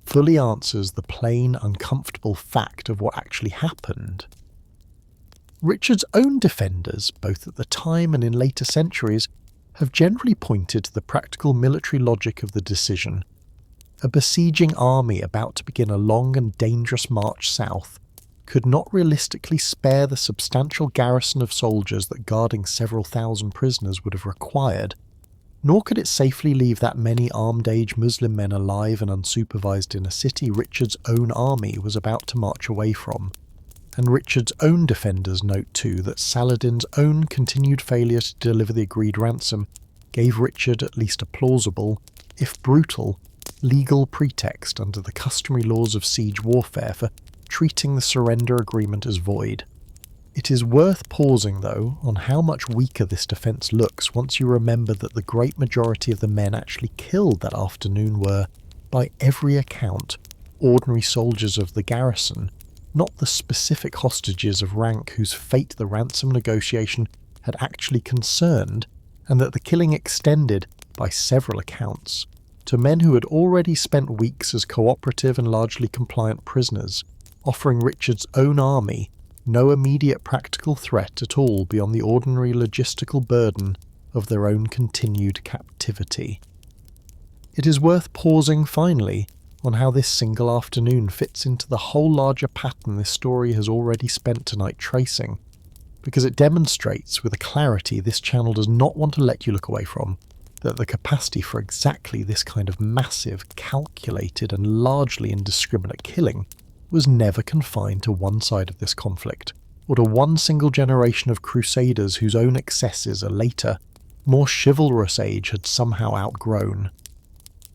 fully answers the plain, uncomfortable fact of what actually happened. Richard's own defenders, both at the time and in later centuries, have generally pointed to the practical military logic of the decision. A besieging army about to begin a long and dangerous march south could not realistically spare the substantial garrison of soldiers that guarding several thousand prisoners would have required, nor could it safely leave that many armed-age Muslim men alive and unsupervised in a city Richard's own army was about to march away from. And Richard's own defenders note too that Saladin's own continued failure to deliver the agreed ransom gave Richard at least a plausible, if brutal, legal pretext under the customary laws of siege warfare for treating the surrender agreement as void. It is worth pausing, though, on how much weaker this defence looks once you remember that the great majority of the men actually killed that afternoon were, by every account, ordinary soldiers of the garrison, not the specific hostages of rank whose fate the ransom negotiation had actually concerned, and that the killing extended, by several accounts, to men who had already spent weeks as cooperative and largely compliant prisoners, offering Richard's own army no immediate practical threat at all beyond the ordinary logistical burden of their own continued captivity. It is worth pausing finally on how this single afternoon fits into the whole larger pattern this story has already spent tonight tracing, because it demonstrates with a clarity this channel does not want to let you look away from, that the capacity for exactly this kind of massive, calculated and largely indiscriminate killing was never confined to one side of this conflict, or to one single generation of crusaders whose own excesses a later, more chivalrous age had somehow outgrown.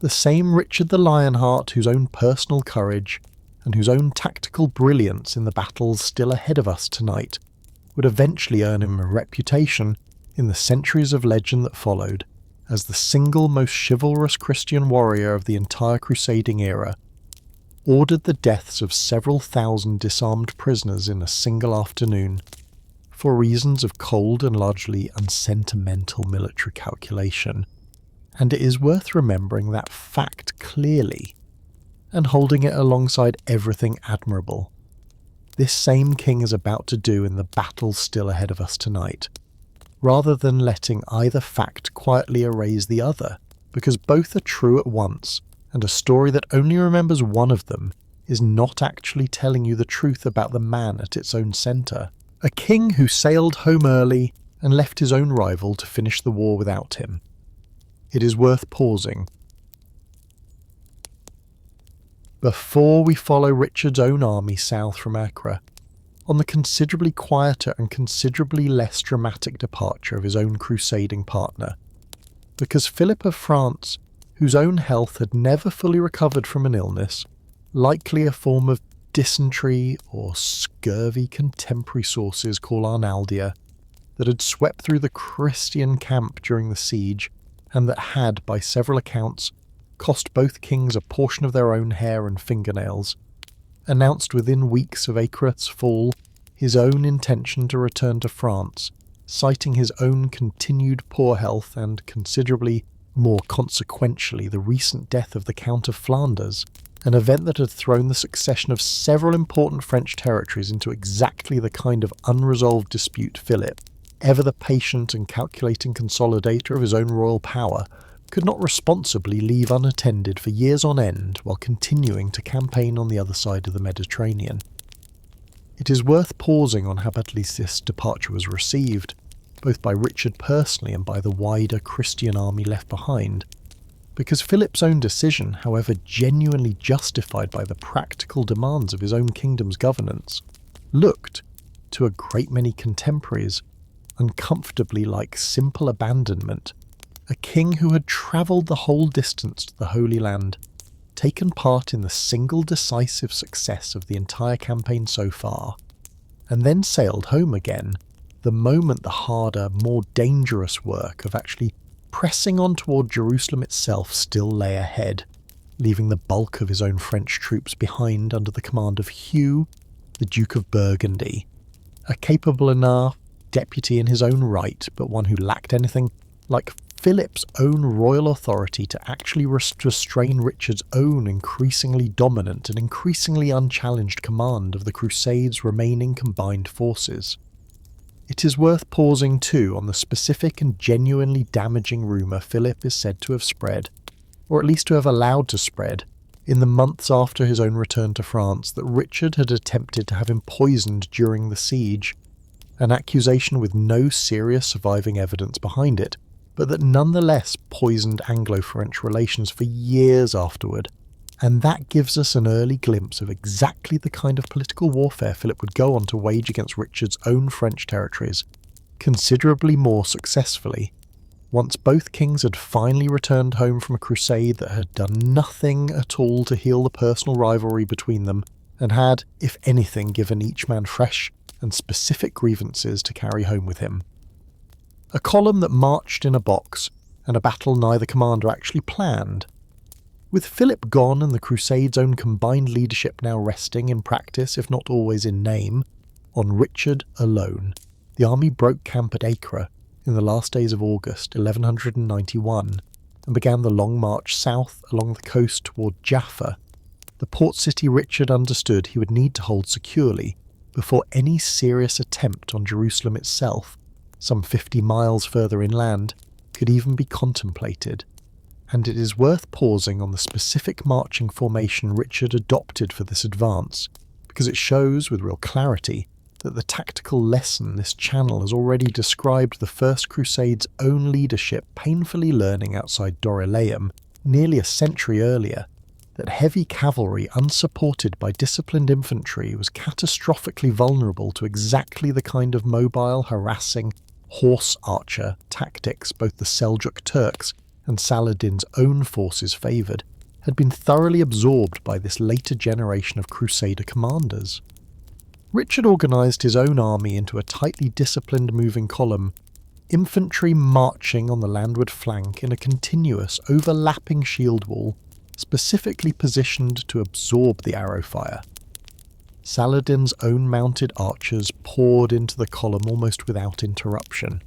The same Richard the Lionheart whose own personal courage and whose own tactical brilliance in the battles still ahead of us tonight would eventually earn him a reputation in the centuries of legend that followed as the single most chivalrous Christian warrior of the entire crusading era, ordered the deaths of several thousand disarmed prisoners in a single afternoon, for reasons of cold and largely unsentimental military calculation, and it is worth remembering that fact clearly, and holding it alongside everything admirable this same king is about to do in the battle still ahead of us tonight, rather than letting either fact quietly erase the other, because both are true at once, and a story that only remembers one of them is not actually telling you the truth about the man at its own centre, a king who sailed home early and left his own rival to finish the war without him. It is worth pausing before we follow Richard's own army south from Acre, on the considerably quieter and considerably less dramatic departure of his own crusading partner, because Philip of France, whose own health had never fully recovered from an illness, likely a form of dysentery or scurvy contemporary sources call Arnaldia, that had swept through the Christian camp during the siege, and that had, by several accounts, cost both kings a portion of their own hair and fingernails, announced within weeks of Acre's fall his own intention to return to France, citing his own continued poor health and, considerably more consequentially, the recent death of the Count of Flanders, an event that had thrown the succession of several important French territories into exactly the kind of unresolved dispute Philip, ever the patient and calculating consolidator of his own royal power, could not responsibly leave unattended for years on end while continuing to campaign on the other side of the Mediterranean. It is worth pausing on how badly this departure was received, both by Richard personally and by the wider Christian army left behind, because Philip's own decision, however genuinely justified by the practical demands of his own kingdom's governance, looked, to a great many contemporaries, uncomfortably like simple abandonment. A king who had travelled the whole distance to the Holy Land, taken part in the single decisive success of the entire campaign so far, and then sailed home again the moment the harder, more dangerous work of actually pressing on toward Jerusalem itself still lay ahead, leaving the bulk of his own French troops behind under the command of Hugh, the Duke of Burgundy, a capable enough deputy in his own right, but one who lacked anything like Philip's own royal authority to actually restrain Richard's own increasingly dominant and increasingly unchallenged command of the Crusades' remaining combined forces. It is worth pausing too on the specific and genuinely damaging rumour Philip is said to have spread, or at least to have allowed to spread, in the months after his own return to France, that Richard had attempted to have him poisoned during the siege, an accusation with no serious surviving evidence behind it, but that nonetheless poisoned Anglo-French relations for years afterward, and that gives us an early glimpse of exactly the kind of political warfare Philip would go on to wage against Richard's own French territories, considerably more successfully, once both kings had finally returned home from a crusade that had done nothing at all to heal the personal rivalry between them, and had, if anything, given each man fresh and specific grievances to carry home with him. A column that marched in a box, and a battle neither commander actually planned. With Philip gone and the Crusades' own combined leadership now resting in practice, if not always in name, on Richard alone, the army broke camp at Acre in the last days of August 1191 and began the long march south along the coast toward Jaffa, the port city Richard understood he would need to hold securely before any serious attempt on Jerusalem itself, some 50 miles further inland, could even be contemplated. And it is worth pausing on the specific marching formation Richard adopted for this advance, because it shows with real clarity that the tactical lesson this channel has already described the First Crusade's own leadership painfully learning outside Dorylaeum nearly a century earlier, that heavy cavalry unsupported by disciplined infantry was catastrophically vulnerable to exactly the kind of mobile, harassing, horse archer tactics both the Seljuk Turks and Saladin's own forces favoured, had been thoroughly absorbed by this later generation of Crusader commanders. Richard organised his own army into a tightly disciplined moving column, infantry marching on the landward flank in a continuous, overlapping shield wall, specifically positioned to absorb the arrow fire. Saladin's own mounted archers poured into the column almost without interruption.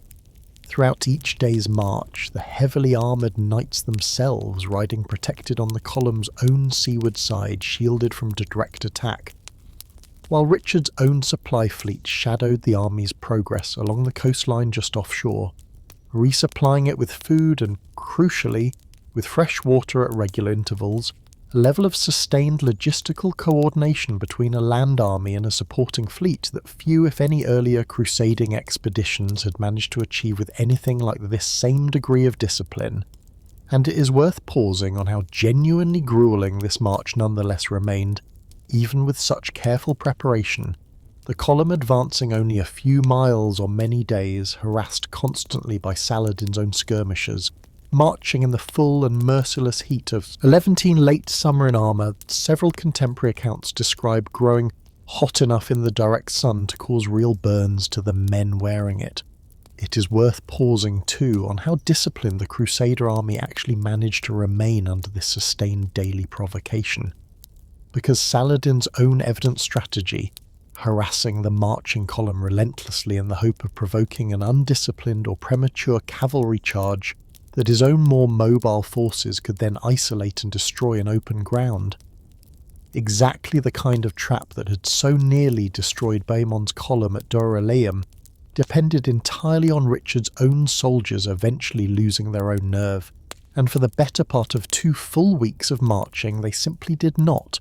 Throughout each day's march, the heavily armoured knights themselves riding protected on the column's own seaward side, shielded from direct attack, while Richard's own supply fleet shadowed the army's progress along the coastline just offshore, resupplying it with food and, crucially, with fresh water at regular intervals, a level of sustained logistical coordination between a land army and a supporting fleet that few, if any, earlier crusading expeditions had managed to achieve with anything like this same degree of discipline. And it is worth pausing on how genuinely gruelling this march nonetheless remained, even with such careful preparation, the column advancing only a few miles on many days, harassed constantly by Saladin's own skirmishers, marching in the full and merciless heat of a Levantine late summer in armour that several contemporary accounts describe growing hot enough in the direct sun to cause real burns to the men wearing it. It is worth pausing too on how disciplined the Crusader army actually managed to remain under this sustained daily provocation, because Saladin's own evident strategy, harassing the marching column relentlessly in the hope of provoking an undisciplined or premature cavalry charge that his own more mobile forces could then isolate and destroy in open ground, exactly the kind of trap that had so nearly destroyed Bohemon's column at Dorylaeum, depended entirely on Richard's own soldiers eventually losing their own nerve, and for the better part of 2 full weeks of marching they simply did not,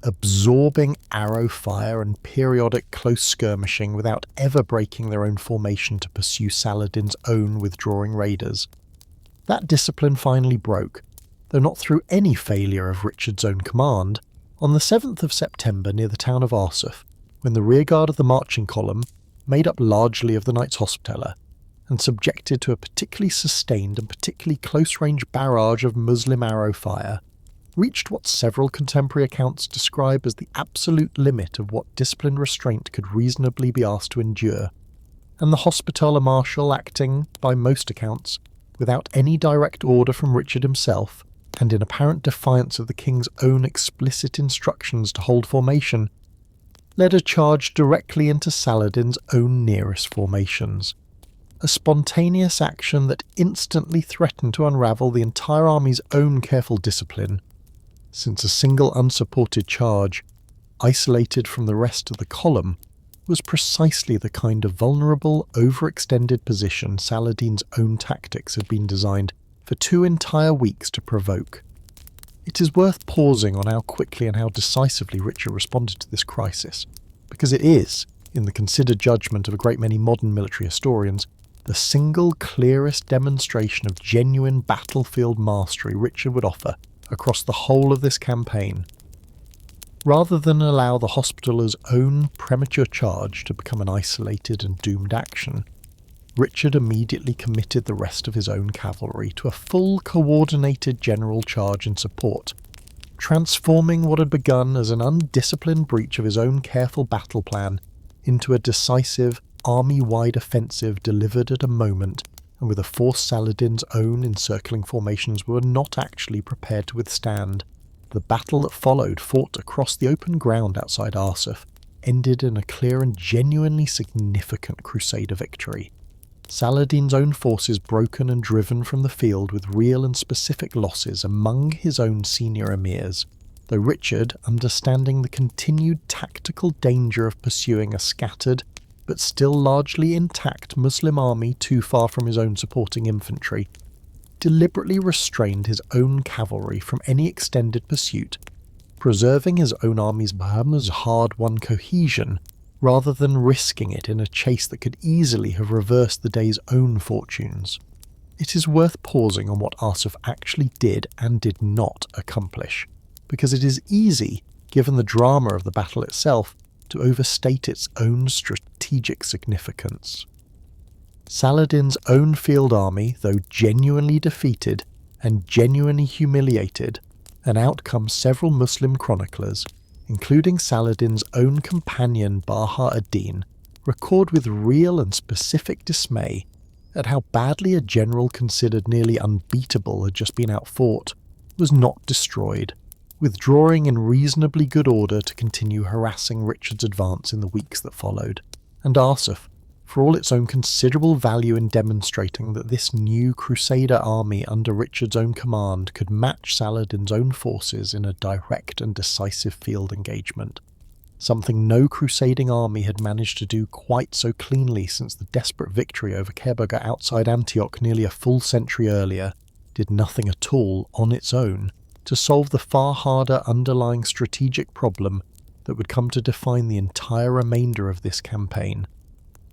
absorbing arrow fire and periodic close skirmishing without ever breaking their own formation to pursue Saladin's own withdrawing raiders. That discipline finally broke, though not through any failure of Richard's own command, on the 7th of September near the town of Arsuf, when the rearguard of the marching column, made up largely of the Knights Hospitaller, and subjected to a particularly sustained and particularly close-range barrage of Muslim arrow fire, reached what several contemporary accounts describe as the absolute limit of what disciplined restraint could reasonably be asked to endure, and the Hospitaller Marshal acting, by most accounts, without any direct order from Richard himself, and in apparent defiance of the king's own explicit instructions to hold formation, led a charge directly into Saladin's own nearest formations. A spontaneous action that instantly threatened to unravel the entire army's own careful discipline, since a single unsupported charge, isolated from the rest of the column, was precisely the kind of vulnerable, overextended position Saladin's own tactics had been designed for 2 entire weeks to provoke. It is worth pausing on how quickly and how decisively Richard responded to this crisis, because it is, in the considered judgment of a great many modern military historians, the single clearest demonstration of genuine battlefield mastery Richard would offer across the whole of this campaign. Rather than allow the Hospitaller's own premature charge to become an isolated and doomed action, Richard immediately committed the rest of his own cavalry to a full coordinated general charge in support, transforming what had begun as an undisciplined breach of his own careful battle plan into a decisive, army-wide offensive delivered at a moment and with a force Saladin's own encircling formations were not actually prepared to withstand. The battle that followed, fought across the open ground outside Arsuf, ended in a clear and genuinely significant crusader victory. Saladin's own forces broken and driven from the field with real and specific losses among his own senior emirs, though Richard, understanding the continued tactical danger of pursuing a scattered but still largely intact Muslim army too far from his own supporting infantry, deliberately restrained his own cavalry from any extended pursuit, preserving his own army's perhaps hard-won cohesion rather than risking it in a chase that could easily have reversed the day's own fortunes. It is worth pausing on what Arsuf actually did and did not accomplish, because it is easy, given the drama of the battle itself, to overstate its own strategic significance. Saladin's own field army, though genuinely defeated and genuinely humiliated, an outcome several Muslim chroniclers, including Saladin's own companion Baha ad-Din, record with real and specific dismay at how badly a general considered nearly unbeatable had just been outfought, was not destroyed, withdrawing in reasonably good order to continue harassing Richard's advance in the weeks that followed. And Arsuf, for all its own considerable value in demonstrating that this new crusader army under Richard's own command could match Saladin's own forces in a direct and decisive field engagement, something no crusading army had managed to do quite so cleanly since the desperate victory over Kerbogha outside Antioch nearly a full century earlier, did nothing at all on its own to solve the far harder underlying strategic problem that would come to define the entire remainder of this campaign.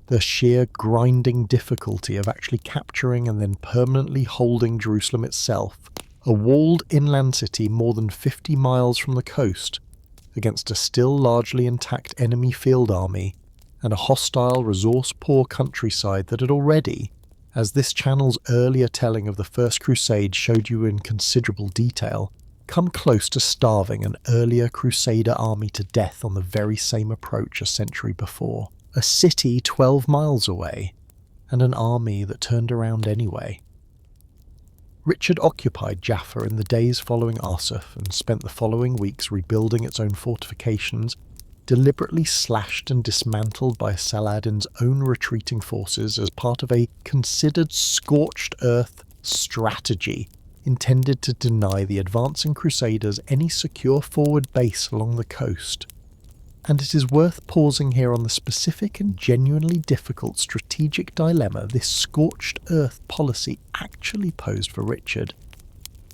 The sheer grinding difficulty of actually capturing and then permanently holding Jerusalem itself, a walled inland city more than 50 miles from the coast, against a still largely intact enemy field army, and a hostile, resource-poor countryside that had already, as this channel's earlier telling of the First Crusade showed you in considerable detail, come close to starving an earlier crusader army to death on the very same approach a century before. A city 12 miles away, and an army that turned around anyway. Richard occupied Jaffa in the days following Arsuf and spent the following weeks rebuilding its own fortifications, deliberately slashed and dismantled by Saladin's own retreating forces as part of a considered scorched earth strategy intended to deny the advancing crusaders any secure forward base along the coast. And it is worth pausing here on the specific and genuinely difficult strategic dilemma this scorched earth policy actually posed for Richard.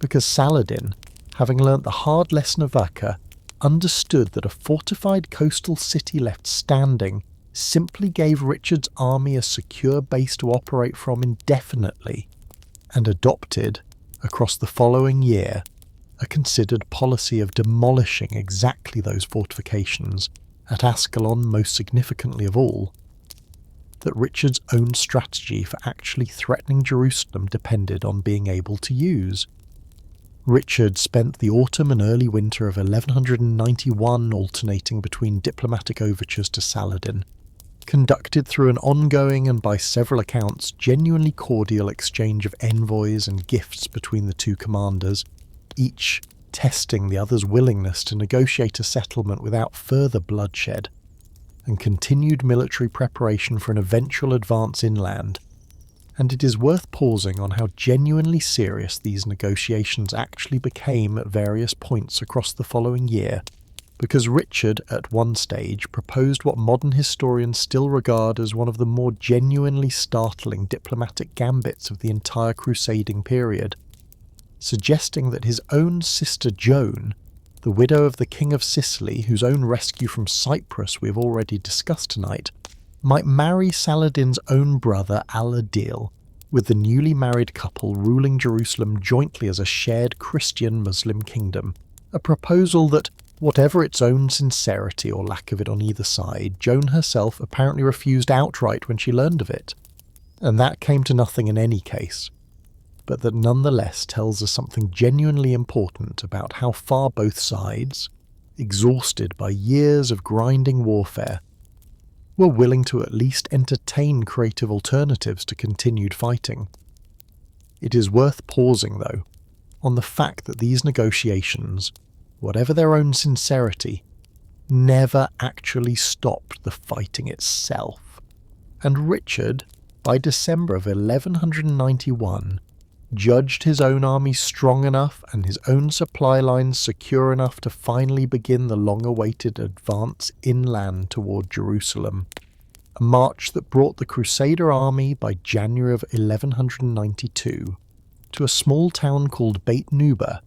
Because Saladin, having learnt the hard lesson of Acre, understood that a fortified coastal city left standing simply gave Richard's army a secure base to operate from indefinitely, and adopted, across the following year, a considered policy of demolishing exactly those fortifications, at Ascalon most significantly of all. That Richard's own strategy for actually threatening Jerusalem depended on being able to use. Richard spent the autumn and early winter of 1191 alternating between diplomatic overtures to Saladin, conducted through an ongoing and by several accounts genuinely cordial exchange of envoys and gifts between the two commanders, each testing the other's willingness to negotiate a settlement without further bloodshed, and continued military preparation for an eventual advance inland. And it is worth pausing on how genuinely serious these negotiations actually became at various points across the following year, because Richard, at one stage, proposed what modern historians still regard as one of the more genuinely startling diplomatic gambits of the entire crusading period, suggesting that his own sister Joan, the widow of the King of Sicily, whose own rescue from Cyprus we have already discussed tonight, might marry Saladin's own brother Al-Adil, with the newly married couple ruling Jerusalem jointly as a shared Christian-Muslim kingdom, a proposal that, whatever its own sincerity or lack of it on either side, Joan herself apparently refused outright when she learned of it. And that came to nothing in any case, but that nonetheless tells us something genuinely important about how far both sides, exhausted by years of grinding warfare, were willing to at least entertain creative alternatives to continued fighting. It is worth pausing, though, on the fact that these negotiations, whatever their own sincerity, never actually stopped the fighting itself. And Richard, by December of 1191, judged his own army strong enough and his own supply lines secure enough to finally begin the long-awaited advance inland toward Jerusalem, a march that brought the Crusader army by January of 1192 to a small town called Beit Nuba,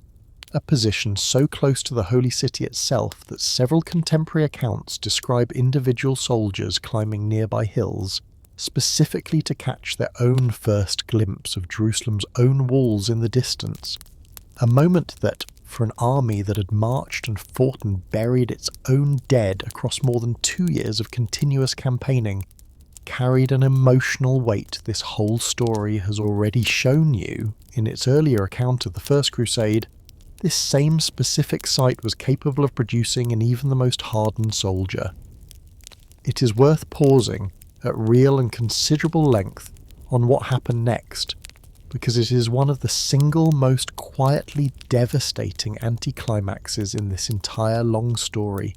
a position so close to the Holy City itself that several contemporary accounts describe individual soldiers climbing nearby hills specifically to catch their own first glimpse of Jerusalem's own walls in the distance, a moment that, for an army that had marched and fought and buried its own dead across more than 2 years of continuous campaigning, carried an emotional weight this whole story has already shown you in its earlier account of the First Crusade. This same specific site was capable of producing in even the most hardened soldier. It is worth pausing at real and considerable length on what happened next, because it is one of the single most quietly devastating anticlimaxes in this entire long story.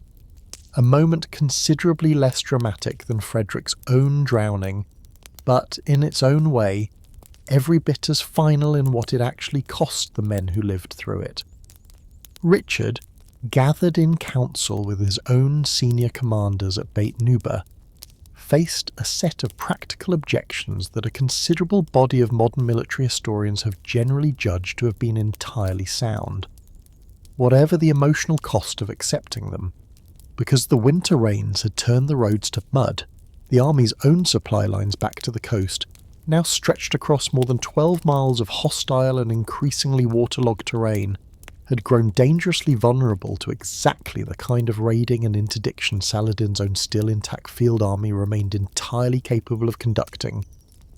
A moment considerably less dramatic than Frederick's own drowning, but, in its own way, every bit as final in what it actually cost the men who lived through it. Richard, gathered in council with his own senior commanders at Beit Nuba, faced a set of practical objections that a considerable body of modern military historians have generally judged to have been entirely sound, whatever the emotional cost of accepting them. Because the winter rains had turned the roads to mud, the army's own supply lines back to the coast now stretched across more than 12 miles of hostile and increasingly waterlogged terrain, had grown dangerously vulnerable to exactly the kind of raiding and interdiction Saladin's own still intact field army remained entirely capable of conducting,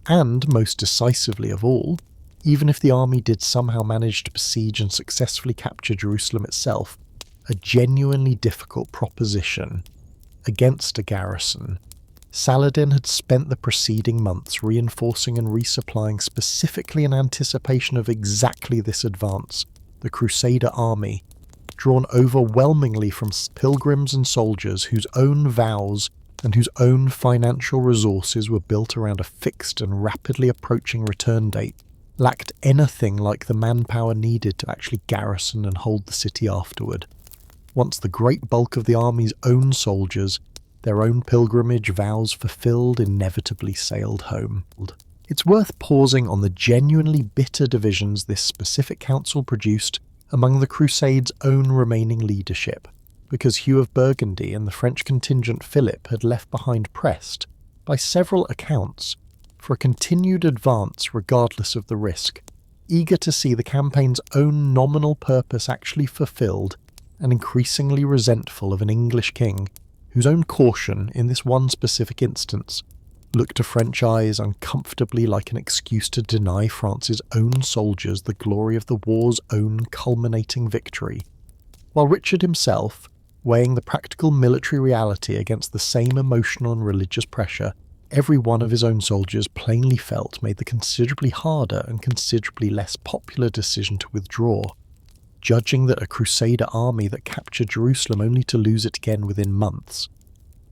and, most decisively of all, even if the army did somehow manage to besiege and successfully capture Jerusalem itself, a genuinely difficult proposition. Against a garrison, Saladin had spent the preceding months reinforcing and resupplying specifically in anticipation of exactly this advance, the Crusader army, drawn overwhelmingly from pilgrims and soldiers whose own vows and whose own financial resources were built around a fixed and rapidly approaching return date, lacked anything like the manpower needed to actually garrison and hold the city afterward. Once the great bulk of the army's own soldiers, their own pilgrimage vows fulfilled, inevitably sailed home. It's worth pausing on the genuinely bitter divisions this specific council produced among the Crusades' own remaining leadership, because Hugh of Burgundy and the French contingent Philip had left behind pressed, by several accounts, for a continued advance regardless of the risk, eager to see the campaign's own nominal purpose actually fulfilled, and increasingly resentful of an English king whose own caution, in this one specific instance, looked to French eyes uncomfortably like an excuse to deny France's own soldiers the glory of the war's own culminating victory, while Richard himself, weighing the practical military reality against the same emotional and religious pressure every one of his own soldiers plainly felt made the considerably harder and considerably less popular decision to withdraw, judging that a crusader army that captured Jerusalem only to lose it again within months,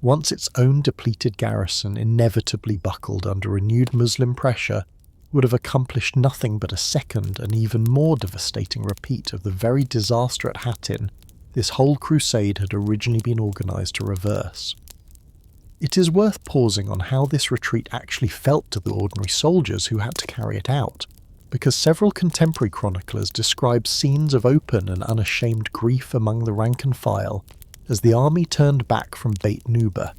once its own depleted garrison inevitably buckled under renewed Muslim pressure, would have accomplished nothing but a second and even more devastating repeat of the very disaster at Hattin this whole crusade had originally been organised to reverse. It is worth pausing on how this retreat actually felt to the ordinary soldiers who had to carry it out, because several contemporary chroniclers describe scenes of open and unashamed grief among the rank and file as the army turned back from Beit Nuba.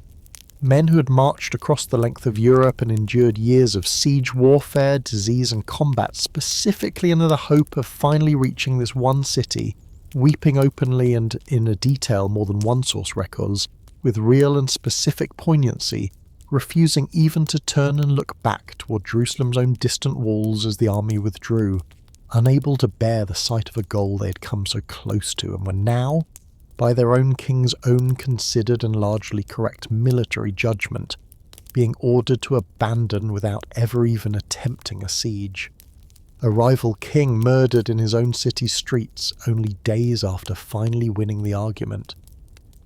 Men who had marched across the length of Europe and endured years of siege warfare, disease and combat specifically in the hope of finally reaching this one city, weeping openly and in a detail more than one source records, with real and specific poignancy, refusing even to turn and look back toward Jerusalem's own distant walls as the army withdrew, unable to bear the sight of a goal they had come so close to and were now, by their own king's own considered and largely correct military judgment, being ordered to abandon without ever even attempting a siege. A rival king murdered in his own city's streets only days after finally winning the argument.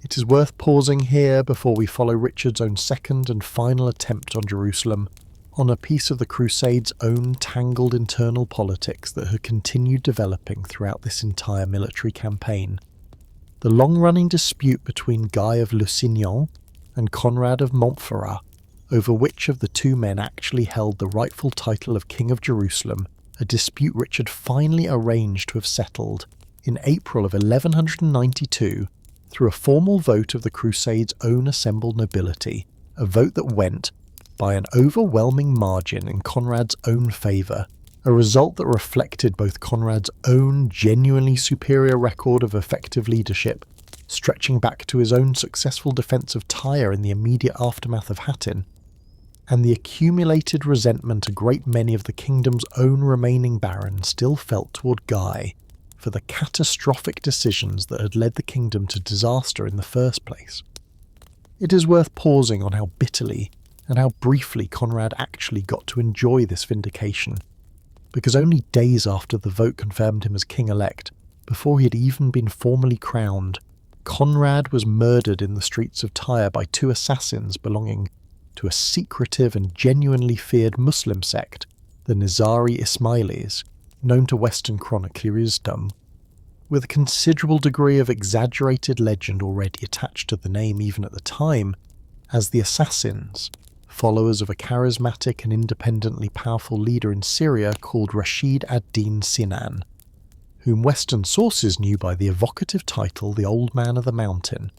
It is worth pausing here before we follow Richard's own second and final attempt on Jerusalem, on a piece of the Crusades' own tangled internal politics that had continued developing throughout this entire military campaign. The long-running dispute between Guy of Lusignan and Conrad of Montferrat over which of the two men actually held the rightful title of King of Jerusalem, a dispute Richard finally arranged to have settled in April of 1192 through a formal vote of the Crusades' own assembled nobility, a vote that went, by an overwhelming margin, in Conrad's own favour, a result that reflected both Conrad's own genuinely superior record of effective leadership, stretching back to his own successful defence of Tyre in the immediate aftermath of Hattin, and the accumulated resentment a great many of the kingdom's own remaining barons still felt toward Guy for the catastrophic decisions that had led the kingdom to disaster in the first place. It is worth pausing on how bitterly and how briefly Conrad actually got to enjoy this vindication, because only days after the vote confirmed him as king-elect, before he had even been formally crowned, Conrad was murdered in the streets of Tyre by two assassins belonging to a secretive and genuinely feared Muslim sect, the Nizari Ismailis, known to Western chroniclerism, with a considerable degree of exaggerated legend already attached to the name even at the time, as the assassins, followers of a charismatic and independently powerful leader in Syria called Rashid ad-Din Sinan, whom Western sources knew by the evocative title the Old Man of the Mountain,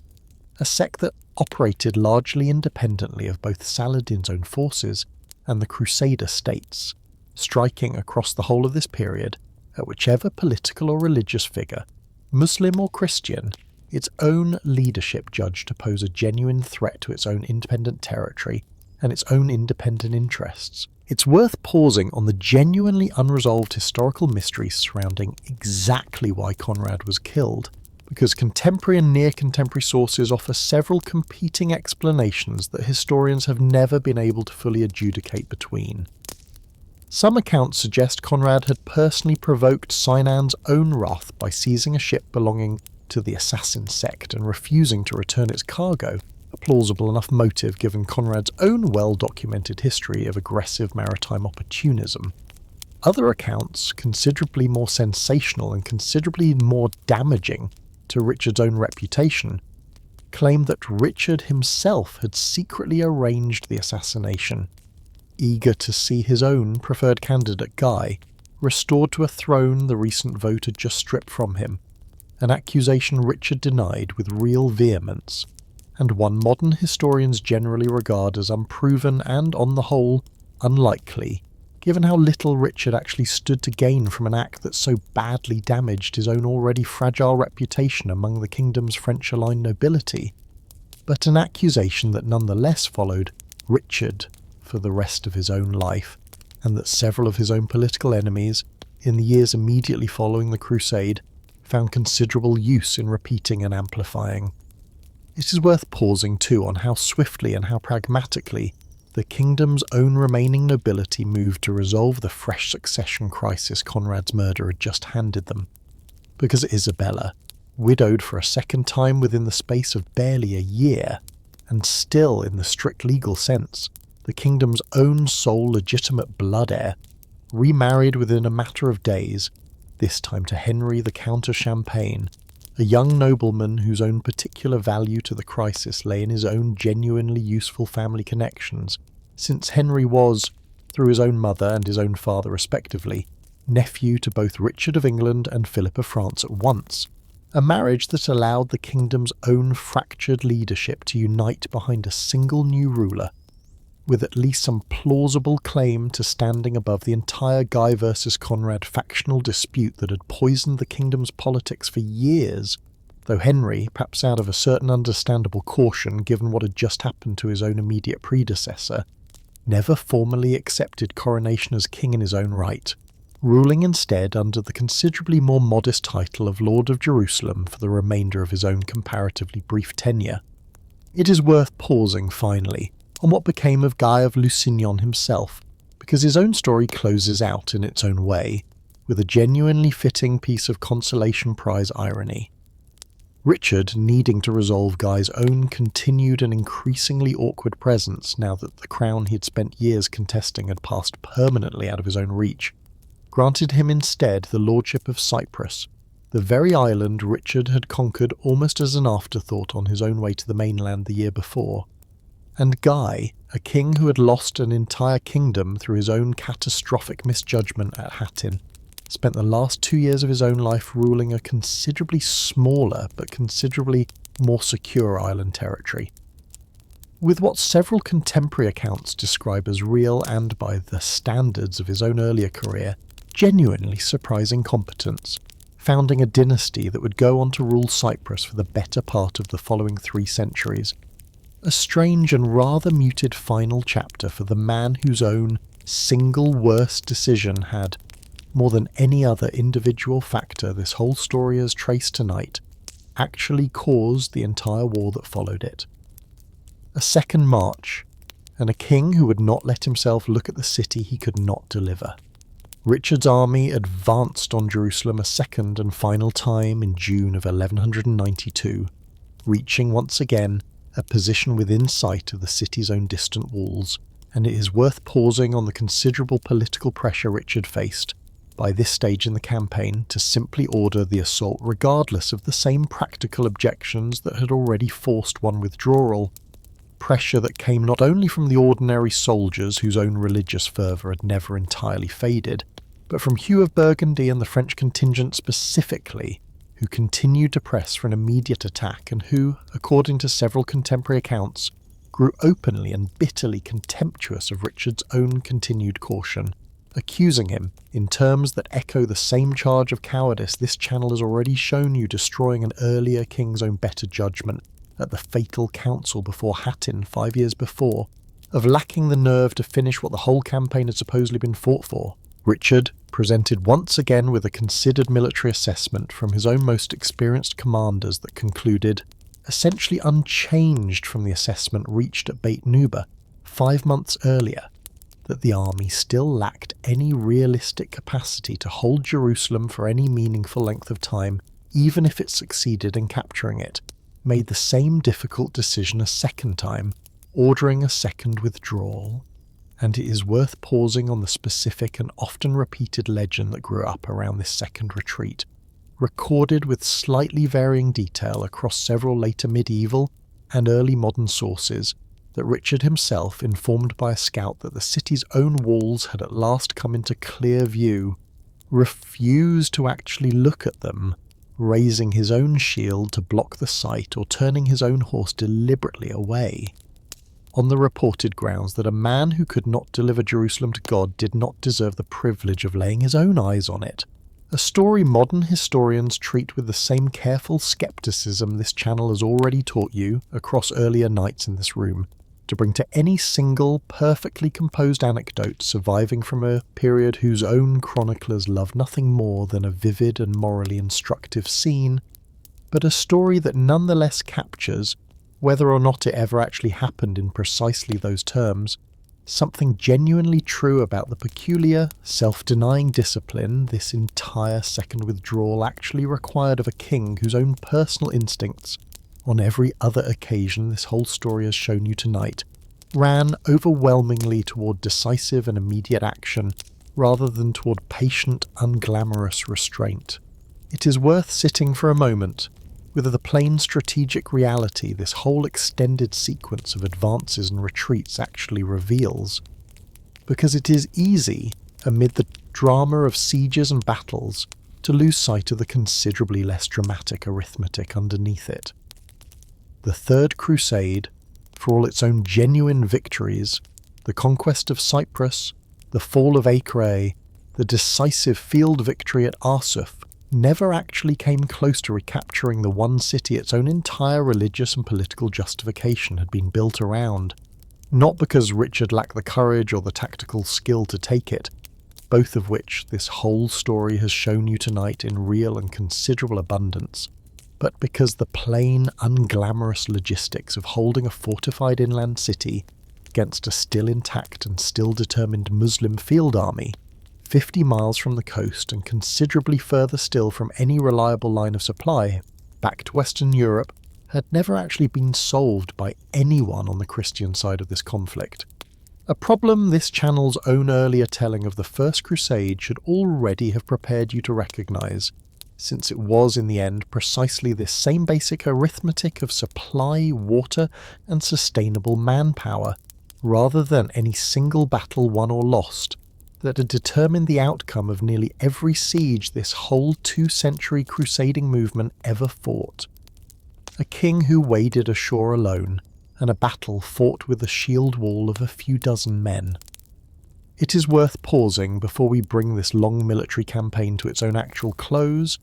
a sect that operated largely independently of both Saladin's own forces and the Crusader states, striking across the whole of this period at whichever political or religious figure, Muslim or Christian, its own leadership judged to pose a genuine threat to its own independent territory and its own independent interests. It's worth pausing on the genuinely unresolved historical mysteries surrounding exactly why Conrad was killed, because contemporary and near-contemporary sources offer several competing explanations that historians have never been able to fully adjudicate between. Some accounts suggest Conrad had personally provoked Sinan's own wrath by seizing a ship belonging to the assassin sect and refusing to return its cargo, a plausible enough motive given Conrad's own well-documented history of aggressive maritime opportunism. Other accounts, considerably more sensational and considerably more damaging to Richard's own reputation, claim that Richard himself had secretly arranged the assassination, eager to see his own preferred candidate, Guy, restored to a throne the recent vote had just stripped from him, an accusation Richard denied with real vehemence, and one modern historians generally regard as unproven and, on the whole, unlikely, given how little Richard actually stood to gain from an act that so badly damaged his own already fragile reputation among the kingdom's French-aligned nobility, but an accusation that nonetheless followed Richard for the rest of his own life, and that several of his own political enemies, in the years immediately following the Crusade, found considerable use in repeating and amplifying. It is worth pausing too on how swiftly and how pragmatically the kingdom's own remaining nobility moved to resolve the fresh succession crisis Conrad's murder had just handed them. Because Isabella, widowed for a second time within the space of barely a year, and still in the strict legal sense, the kingdom's own sole legitimate blood heir, remarried within a matter of days, this time to Henry the Count of Champagne, a young nobleman whose own particular value to the crisis lay in his own genuinely useful family connections, since Henry was, through his own mother and his own father respectively, nephew to both Richard of England and Philip of France at once, a marriage that allowed the kingdom's own fractured leadership to unite behind a single new ruler, with at least some plausible claim to standing above the entire Guy versus Conrad factional dispute that had poisoned the kingdom's politics for years, though Henry, perhaps out of a certain understandable caution given what had just happened to his own immediate predecessor, never formally accepted coronation as king in his own right, ruling instead under the considerably more modest title of Lord of Jerusalem for the remainder of his own comparatively brief tenure. It is worth pausing, finally, on what became of Guy of Lusignan himself, because his own story closes out in its own way, with a genuinely fitting piece of consolation prize irony. Richard needing to resolve Guy's own continued and increasingly awkward presence now that the crown he had spent years contesting had passed permanently out of his own reach, granted him instead the lordship of Cyprus, the very island Richard had conquered almost as an afterthought on his own way to the mainland the year before. And Guy, a king who had lost an entire kingdom through his own catastrophic misjudgment at Hattin, spent the last 2 years of his own life ruling a considerably smaller but considerably more secure island territory. With what several contemporary accounts describe as real and, by the standards of his own earlier career, genuinely surprising competence, founding a dynasty that would go on to rule Cyprus for the better part of the following 3 centuries. A strange and rather muted final chapter for the man whose own single worst decision had, more than any other individual factor this whole story has traced tonight, actually caused the entire war that followed it. A second march, and a king who would not let himself look at the city he could not deliver. Richard's army advanced on Jerusalem a second and final time in June of 1192, reaching once again a position within sight of the city's own distant walls, and it is worth pausing on the considerable political pressure Richard faced, by this stage in the campaign, to simply order the assault regardless of the same practical objections that had already forced one withdrawal. Pressure that came not only from the ordinary soldiers whose own religious fervour had never entirely faded, but from Hugh of Burgundy and the French contingent specifically, who continued to press for an immediate attack and who, according to several contemporary accounts, grew openly and bitterly contemptuous of Richard's own continued caution, accusing him, in terms that echo the same charge of cowardice this channel has already shown you destroying an earlier king's own better judgment at the fatal council before Hattin 5 years before, of lacking the nerve to finish what the whole campaign had supposedly been fought for. Richard, presented once again with a considered military assessment from his own most experienced commanders that concluded, essentially unchanged from the assessment reached at Beit Nuba 5 months earlier, that the army still lacked any realistic capacity to hold Jerusalem for any meaningful length of time, even if it succeeded in capturing it, made the same difficult decision a second time, ordering a second withdrawal. and it is worth pausing on the specific and often repeated legend that grew up around this second retreat, recorded with slightly varying detail across several later medieval and early modern sources, that Richard himself, informed by a scout that the city's own walls had at last come into clear view, refused to actually look at them, raising his own shield to block the sight or turning his own horse deliberately away, on the reported grounds that a man who could not deliver Jerusalem to God did not deserve the privilege of laying his own eyes on it. A story modern historians treat with the same careful skepticism this channel has already taught you across earlier nights in this room, to bring to any single perfectly composed anecdote surviving from a period whose own chroniclers love nothing more than a vivid and morally instructive scene, but a story that nonetheless captures, whether or not it ever actually happened in precisely those terms, something genuinely true about the peculiar, self-denying discipline this entire second withdrawal actually required of a king whose own personal instincts, on every other occasion this whole story has shown you tonight, ran overwhelmingly toward decisive and immediate action, rather than toward patient, unglamorous restraint. It is worth sitting for a moment with the plain strategic reality this whole extended sequence of advances and retreats actually reveals, because it is easy, amid the drama of sieges and battles, to lose sight of the considerably less dramatic arithmetic underneath it. The Third Crusade, for all its own genuine victories, the conquest of Cyprus, the fall of Acre, the decisive field victory at Arsuf, never actually came close to recapturing the one city its own entire religious and political justification had been built around, not because Richard lacked the courage or the tactical skill to take it, both of which this whole story has shown you tonight in real and considerable abundance, but because the plain, unglamorous logistics of holding a fortified inland city against a still intact and still determined Muslim field army, 50 miles from the coast and considerably further still from any reliable line of supply, back to Western Europe, had never actually been solved by anyone on the Christian side of this conflict. A problem this channel's own earlier telling of the First Crusade should already have prepared you to recognise, since it was in the end precisely this same basic arithmetic of supply, water, and sustainable manpower, rather than any single battle won or lost, that had determined the outcome of nearly every siege this whole 2-century crusading movement ever fought. A king who waded ashore alone, and a battle fought with a shield wall of a few dozen men. It is worth pausing before we bring this long military campaign to its own actual close,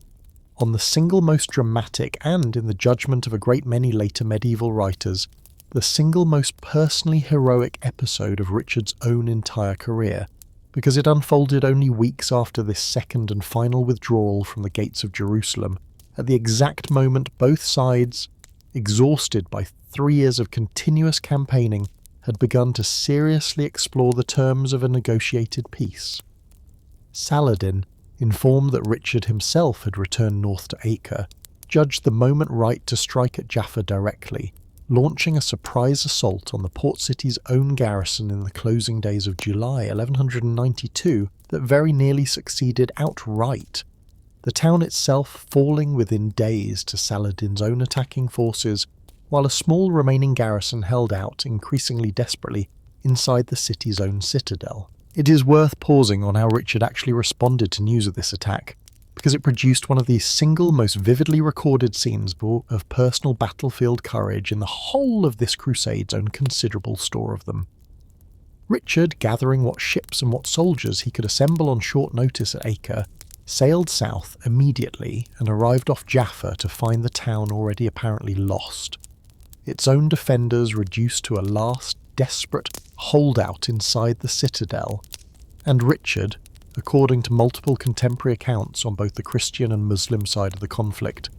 on the single most dramatic and, in the judgment of a great many later medieval writers, the single most personally heroic episode of Richard's own entire career, because it unfolded only weeks after this second and final withdrawal from the gates of Jerusalem, at the exact moment both sides, exhausted by 3 years of continuous campaigning, had begun to seriously explore the terms of a negotiated peace. Saladin, informed that Richard himself had returned north to Acre, judged the moment right to strike at Jaffa directly, launching a surprise assault on the port city's own garrison in the closing days of July 1192 that very nearly succeeded outright, the town itself falling within days to Saladin's own attacking forces, while a small remaining garrison held out, increasingly desperately, inside the city's own citadel. It is worth pausing on how Richard actually responded to news of this attack, because it produced one of the single most vividly recorded scenes of personal battlefield courage in the whole of this crusade's own considerable store of them. Richard, gathering what ships and what soldiers he could assemble on short notice at Acre, sailed south immediately and arrived off Jaffa to find the town already apparently lost, its own defenders reduced to a last desperate holdout inside the citadel, and Richard, according to multiple contemporary accounts on both the Christian and Muslim side of the conflict,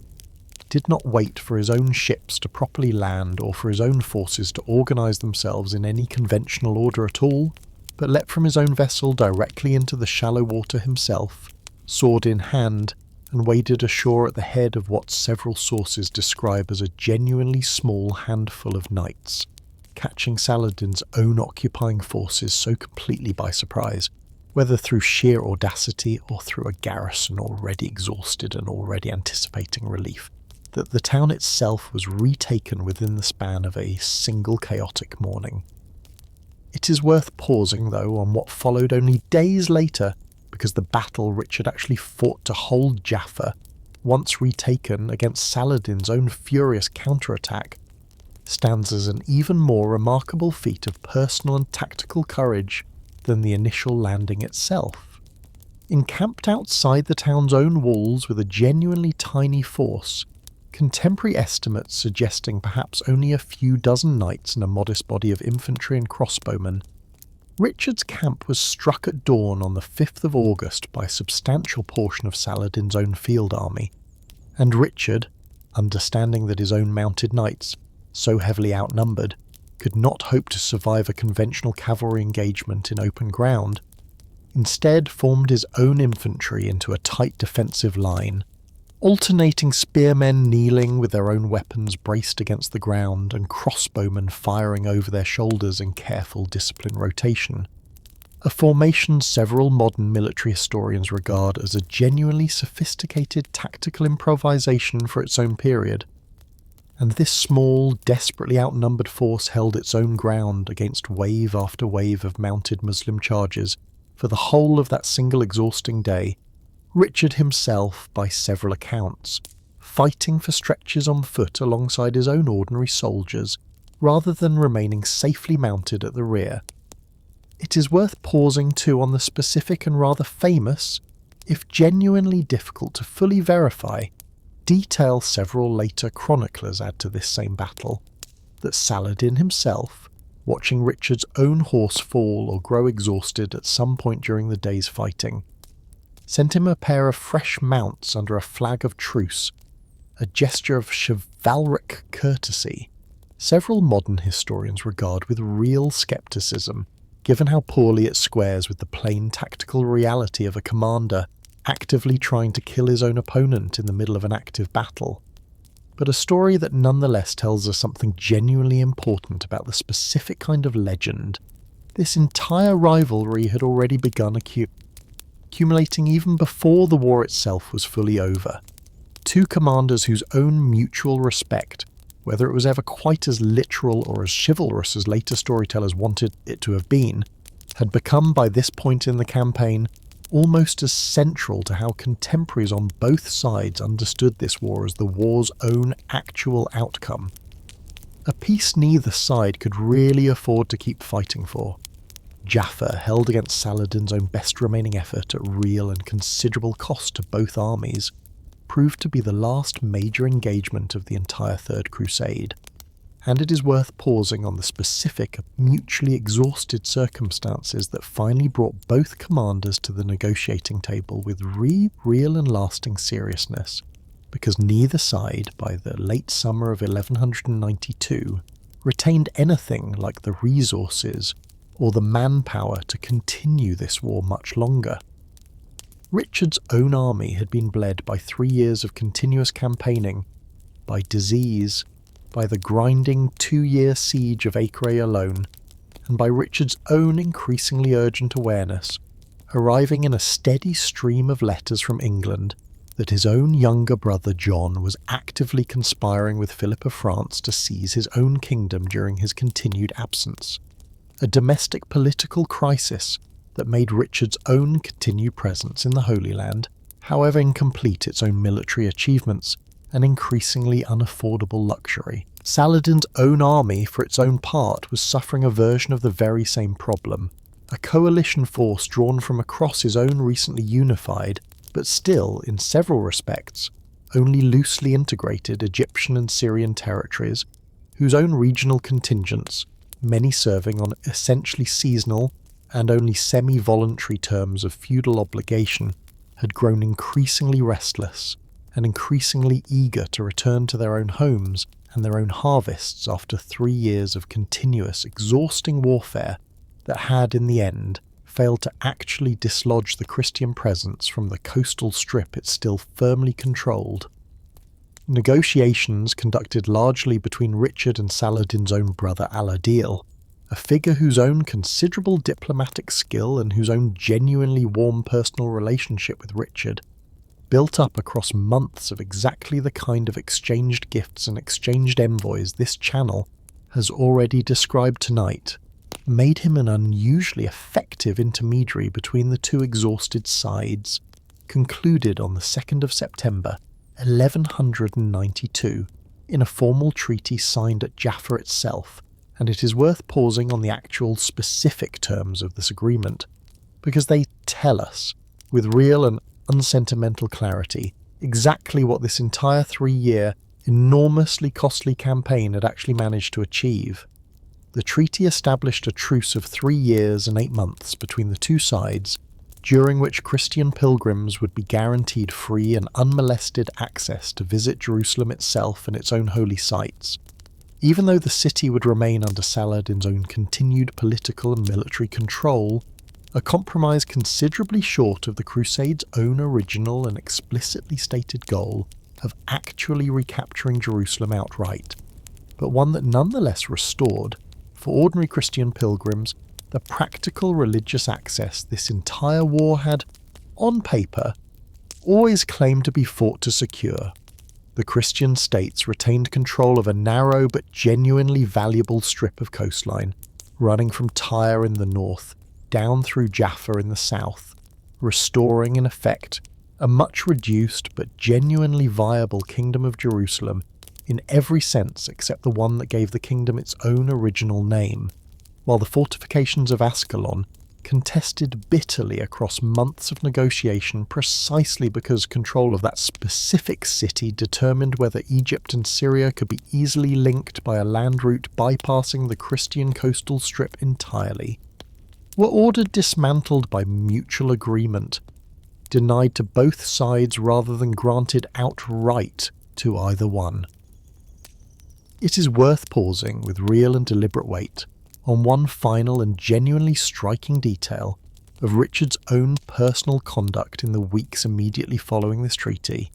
did not wait for his own ships to properly land or for his own forces to organise themselves in any conventional order at all, but leapt from his own vessel directly into the shallow water himself, sword in hand, and waded ashore at the head of what several sources describe as a genuinely small handful of knights. catching Saladin's own occupying forces so completely by surprise, whether through sheer audacity or through a garrison already exhausted and already anticipating relief, that the town itself was retaken within the span of a single chaotic morning. It is worth pausing, though, on what followed only days later, because the battle Richard actually fought to hold Jaffa, once retaken against Saladin's own furious counterattack, stands as an even more remarkable feat of personal and tactical courage than the initial landing itself. Encamped outside the town's own walls with a genuinely tiny force, contemporary estimates suggesting perhaps only a few dozen knights and a modest body of infantry and crossbowmen, Richard's camp was struck at dawn on the 5th of August by a substantial portion of Saladin's own field army, and Richard, understanding that his own mounted knights, so heavily outnumbered, could not hope to survive a conventional cavalry engagement in open ground, instead formed his own infantry into a tight defensive line, alternating spearmen kneeling with their own weapons braced against the ground and crossbowmen firing over their shoulders in careful disciplined rotation, a formation several modern military historians regard as a genuinely sophisticated tactical improvisation for its own period. And this small, desperately outnumbered force held its own ground against wave after wave of mounted Muslim charges for the whole of that single exhausting day, Richard himself, by several accounts, fighting for stretches on foot alongside his own ordinary soldiers, rather than remaining safely mounted at the rear. It is worth pausing too on the specific and rather famous, if genuinely difficult to fully verify, detail several later chroniclers add to this same battle, that Saladin himself, watching Richard's own horse fall or grow exhausted at some point during the day's fighting, sent him a pair of fresh mounts under a flag of truce, a gesture of chivalric courtesy several modern historians regard with real scepticism, given how poorly it squares with the plain tactical reality of a commander actively trying to kill his own opponent in the middle of an active battle, but a story that nonetheless tells us something genuinely important about the specific kind of legend this entire rivalry had already begun accumulating even before the war itself was fully over. Two commanders whose own mutual respect, whether it was ever quite as literal or as chivalrous as later storytellers wanted it to have been, had become by this point in the campaign almost as central to how contemporaries on both sides understood this war as the war's own actual outcome. A peace neither side could really afford to keep fighting for. Jaffa, held against Saladin's own best remaining effort at real and considerable cost to both armies, proved to be the last major engagement of the entire Third Crusade, and it is worth pausing on the specific, mutually exhausted circumstances that finally brought both commanders to the negotiating table with real and lasting seriousness, because neither side, by the late summer of 1192, retained anything like the resources or the manpower to continue this war much longer. Richard's own army had been bled by 3 years of continuous campaigning, by disease, by the grinding 2-year siege of Acre alone, and by Richard's own increasingly urgent awareness, arriving in a steady stream of letters from England that his own younger brother John was actively conspiring with Philip of France to seize his own kingdom during his continued absence. A domestic political crisis that made Richard's own continued presence in the Holy Land, however incomplete its own military achievements, an increasingly unaffordable luxury. Saladin's own army, for its own part, was suffering a version of the very same problem, a coalition force drawn from across his own recently unified, but still, in several respects, only loosely integrated Egyptian and Syrian territories, whose own regional contingents, many serving on essentially seasonal and only semi-voluntary terms of feudal obligation, had grown increasingly restless and increasingly eager to return to their own homes and their own harvests after 3 years of continuous, exhausting warfare that had, in the end, failed to actually dislodge the Christian presence from the coastal strip it still firmly controlled. Negotiations conducted largely between Richard and Saladin's own brother Al-Adil, a figure whose own considerable diplomatic skill and whose own genuinely warm personal relationship with Richard, built up across months of exactly the kind of exchanged gifts and exchanged envoys this channel has already described tonight, made him an unusually effective intermediary between the two exhausted sides, concluded on the 2nd of September 1192 in a formal treaty signed at Jaffa itself, and it is worth pausing on the actual specific terms of this agreement, because they tell us, with real and unsentimental clarity, exactly what this entire 3-year, enormously costly campaign had actually managed to achieve. The treaty established a truce of 3 years and 8 months between the two sides, during which Christian pilgrims would be guaranteed free and unmolested access to visit Jerusalem itself and its own holy sites, even though the city would remain under Saladin's own continued political and military control, a compromise considerably short of the Crusades' own original and explicitly stated goal of actually recapturing Jerusalem outright, but one that nonetheless restored, for ordinary Christian pilgrims, the practical religious access this entire war had, on paper, always claimed to be fought to secure. The Christian states retained control of a narrow but genuinely valuable strip of coastline, running from Tyre in the north, down through Jaffa in the south, restoring in effect a much reduced but genuinely viable Kingdom of Jerusalem in every sense except the one that gave the kingdom its own original name, while the fortifications of Ascalon contested bitterly across months of negotiation precisely because control of that specific city determined whether Egypt and Syria could be easily linked by a land route bypassing the Christian coastal strip entirely, were ordered dismantled by mutual agreement, denied to both sides rather than granted outright to either one. It is worth pausing with real and deliberate weight on one final and genuinely striking detail of Richard's own personal conduct in the weeks immediately following this treaty,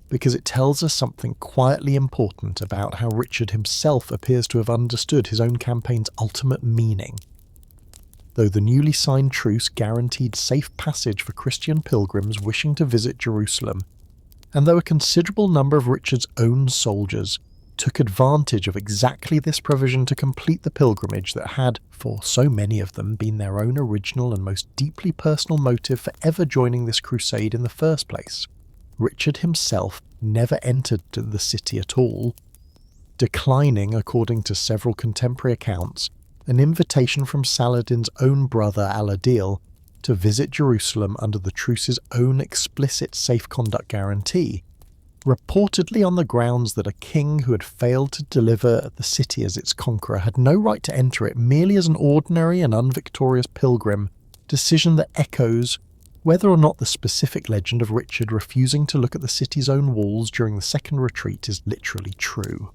because it tells us something quietly important about how Richard himself appears to have understood his own campaign's ultimate meaning. Though the newly signed truce guaranteed safe passage for Christian pilgrims wishing to visit Jerusalem, and though a considerable number of Richard's own soldiers took advantage of exactly this provision to complete the pilgrimage that had, for so many of them, been their own original and most deeply personal motive for ever joining this crusade in the first place, Richard himself never entered the city at all, declining, according to several contemporary accounts, an invitation from Saladin's own brother Al-Adil to visit Jerusalem under the truce's own explicit safe conduct guarantee, reportedly on the grounds that a king who had failed to deliver the city as its conqueror had no right to enter it merely as an ordinary and unvictorious pilgrim, decision that echoes whether or not the specific legend of Richard refusing to look at the city's own walls during the second retreat is literally true.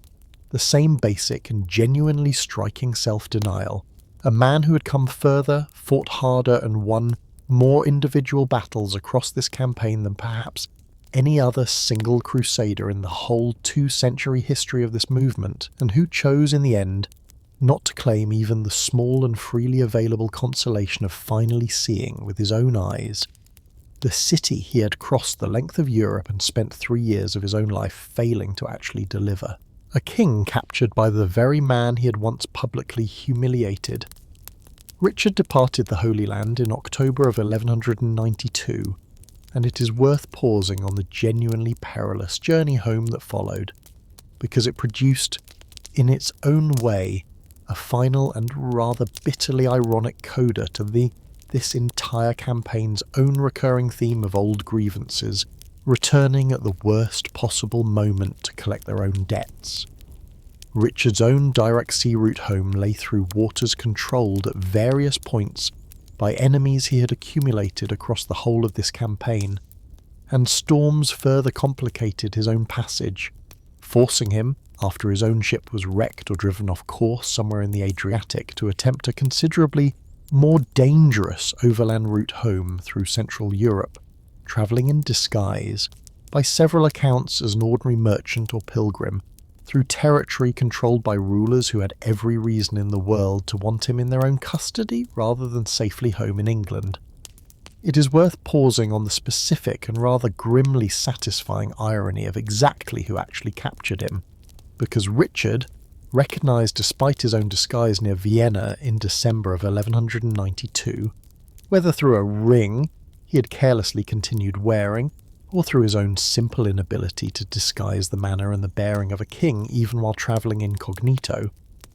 The same basic and genuinely striking self-denial, a man who had come further, fought harder and won more individual battles across this campaign than perhaps any other single crusader in the whole 2-century history of this movement, and who chose in the end not to claim even the small and freely available consolation of finally seeing with his own eyes the city he had crossed the length of Europe and spent 3 years of his own life failing to actually deliver. A king captured by the very man he had once publicly humiliated. Richard departed the Holy Land in October of 1192, and it is worth pausing on the genuinely perilous journey home that followed, because it produced, in its own way, a final and rather bitterly ironic coda to this entire campaign's own recurring theme of old grievances, returning at the worst possible moment to collect their own debts. Richard's own direct sea route home lay through waters controlled at various points by enemies he had accumulated across the whole of this campaign, and storms further complicated his own passage, forcing him, after his own ship was wrecked or driven off course somewhere in the Adriatic, to attempt a considerably more dangerous overland route home through Central Europe, travelling in disguise, by several accounts as an ordinary merchant or pilgrim, through territory controlled by rulers who had every reason in the world to want him in their own custody rather than safely home in England. It is worth pausing on the specific and rather grimly satisfying irony of exactly who actually captured him, because Richard, recognised despite his own disguise near Vienna in December of 1192, whether through a ring he had carelessly continued wearing, or through his own simple inability to disguise the manner and the bearing of a king even while travelling incognito,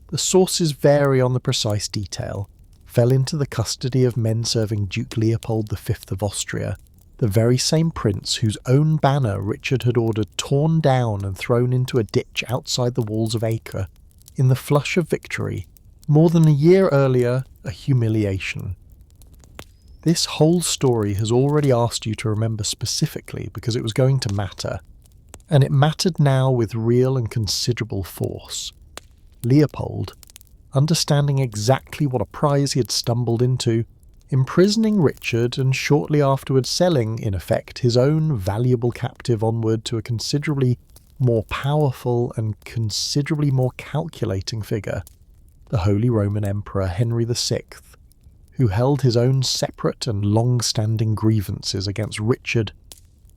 the sources vary on the precise detail, fell into the custody of men serving Duke Leopold V of Austria, the very same prince whose own banner Richard had ordered torn down and thrown into a ditch outside the walls of Acre, in the flush of victory, more than a year earlier, a humiliation. This whole story has already asked you to remember specifically because it was going to matter, and it mattered now with real and considerable force. Leopold, understanding exactly what a prize he had stumbled into, imprisoning Richard and shortly afterwards selling, in effect, his own valuable captive onward to a considerably more powerful and considerably more calculating figure, the Holy Roman Emperor Henry VI, who held his own separate and long-standing grievances against Richard,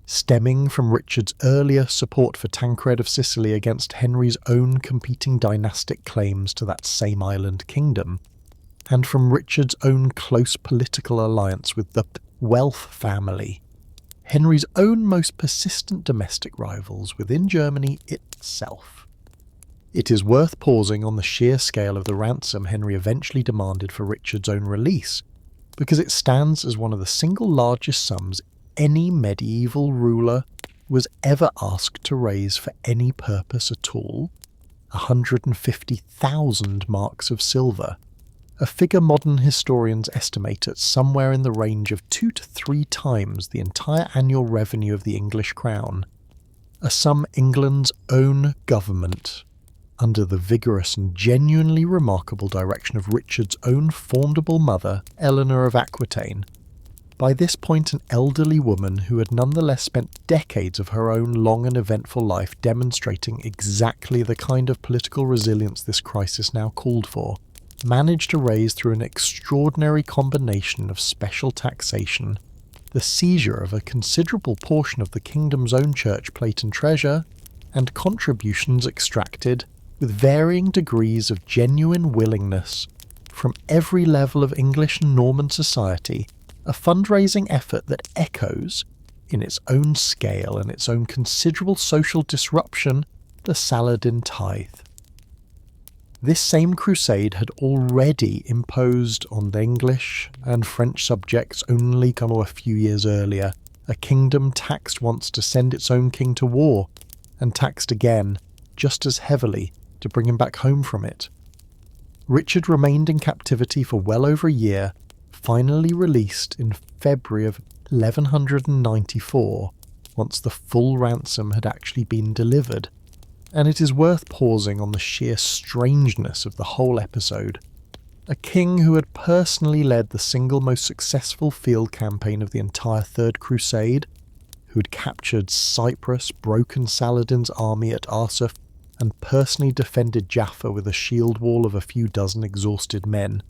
stemming from Richard's earlier support for Tancred of Sicily against Henry's own competing dynastic claims to that same island kingdom, and from Richard's own close political alliance with the Welf family, Henry's own most persistent domestic rivals within Germany itself. It is worth pausing on the sheer scale of the ransom Henry eventually demanded for Richard's own release, because it stands as one of the single largest sums any medieval ruler was ever asked to raise for any purpose at all: 150,000 marks of silver, a figure modern historians estimate at somewhere in the range of 2 to 3 times the entire annual revenue of the English crown, a sum England's own government, under the vigorous and genuinely remarkable direction of Richard's own formidable mother, Eleanor of Aquitaine, by this point an elderly woman who had nonetheless spent decades of her own long and eventful life demonstrating exactly the kind of political resilience this crisis now called for, managed to raise through an extraordinary combination of special taxation, the seizure of a considerable portion of the kingdom's own church plate and treasure, and contributions extracted, with varying degrees of genuine willingness, from every level of English and Norman society, a fundraising effort that echoes, in its own scale and its own considerable social disruption, the Saladin tithe. This same crusade had already imposed on the English and French subjects only a few years earlier, a kingdom taxed once to send its own king to war, and taxed again, just as heavily, to bring him back home from it. Richard remained in captivity for well over a year, finally released in February of 1194, once the full ransom had actually been delivered. And it is worth pausing on the sheer strangeness of the whole episode. A king who had personally led the single most successful field campaign of the entire Third Crusade, who had captured Cyprus, broken Saladin's army at Arsuf, and personally defended Jaffa with a shield wall of a few dozen exhausted men,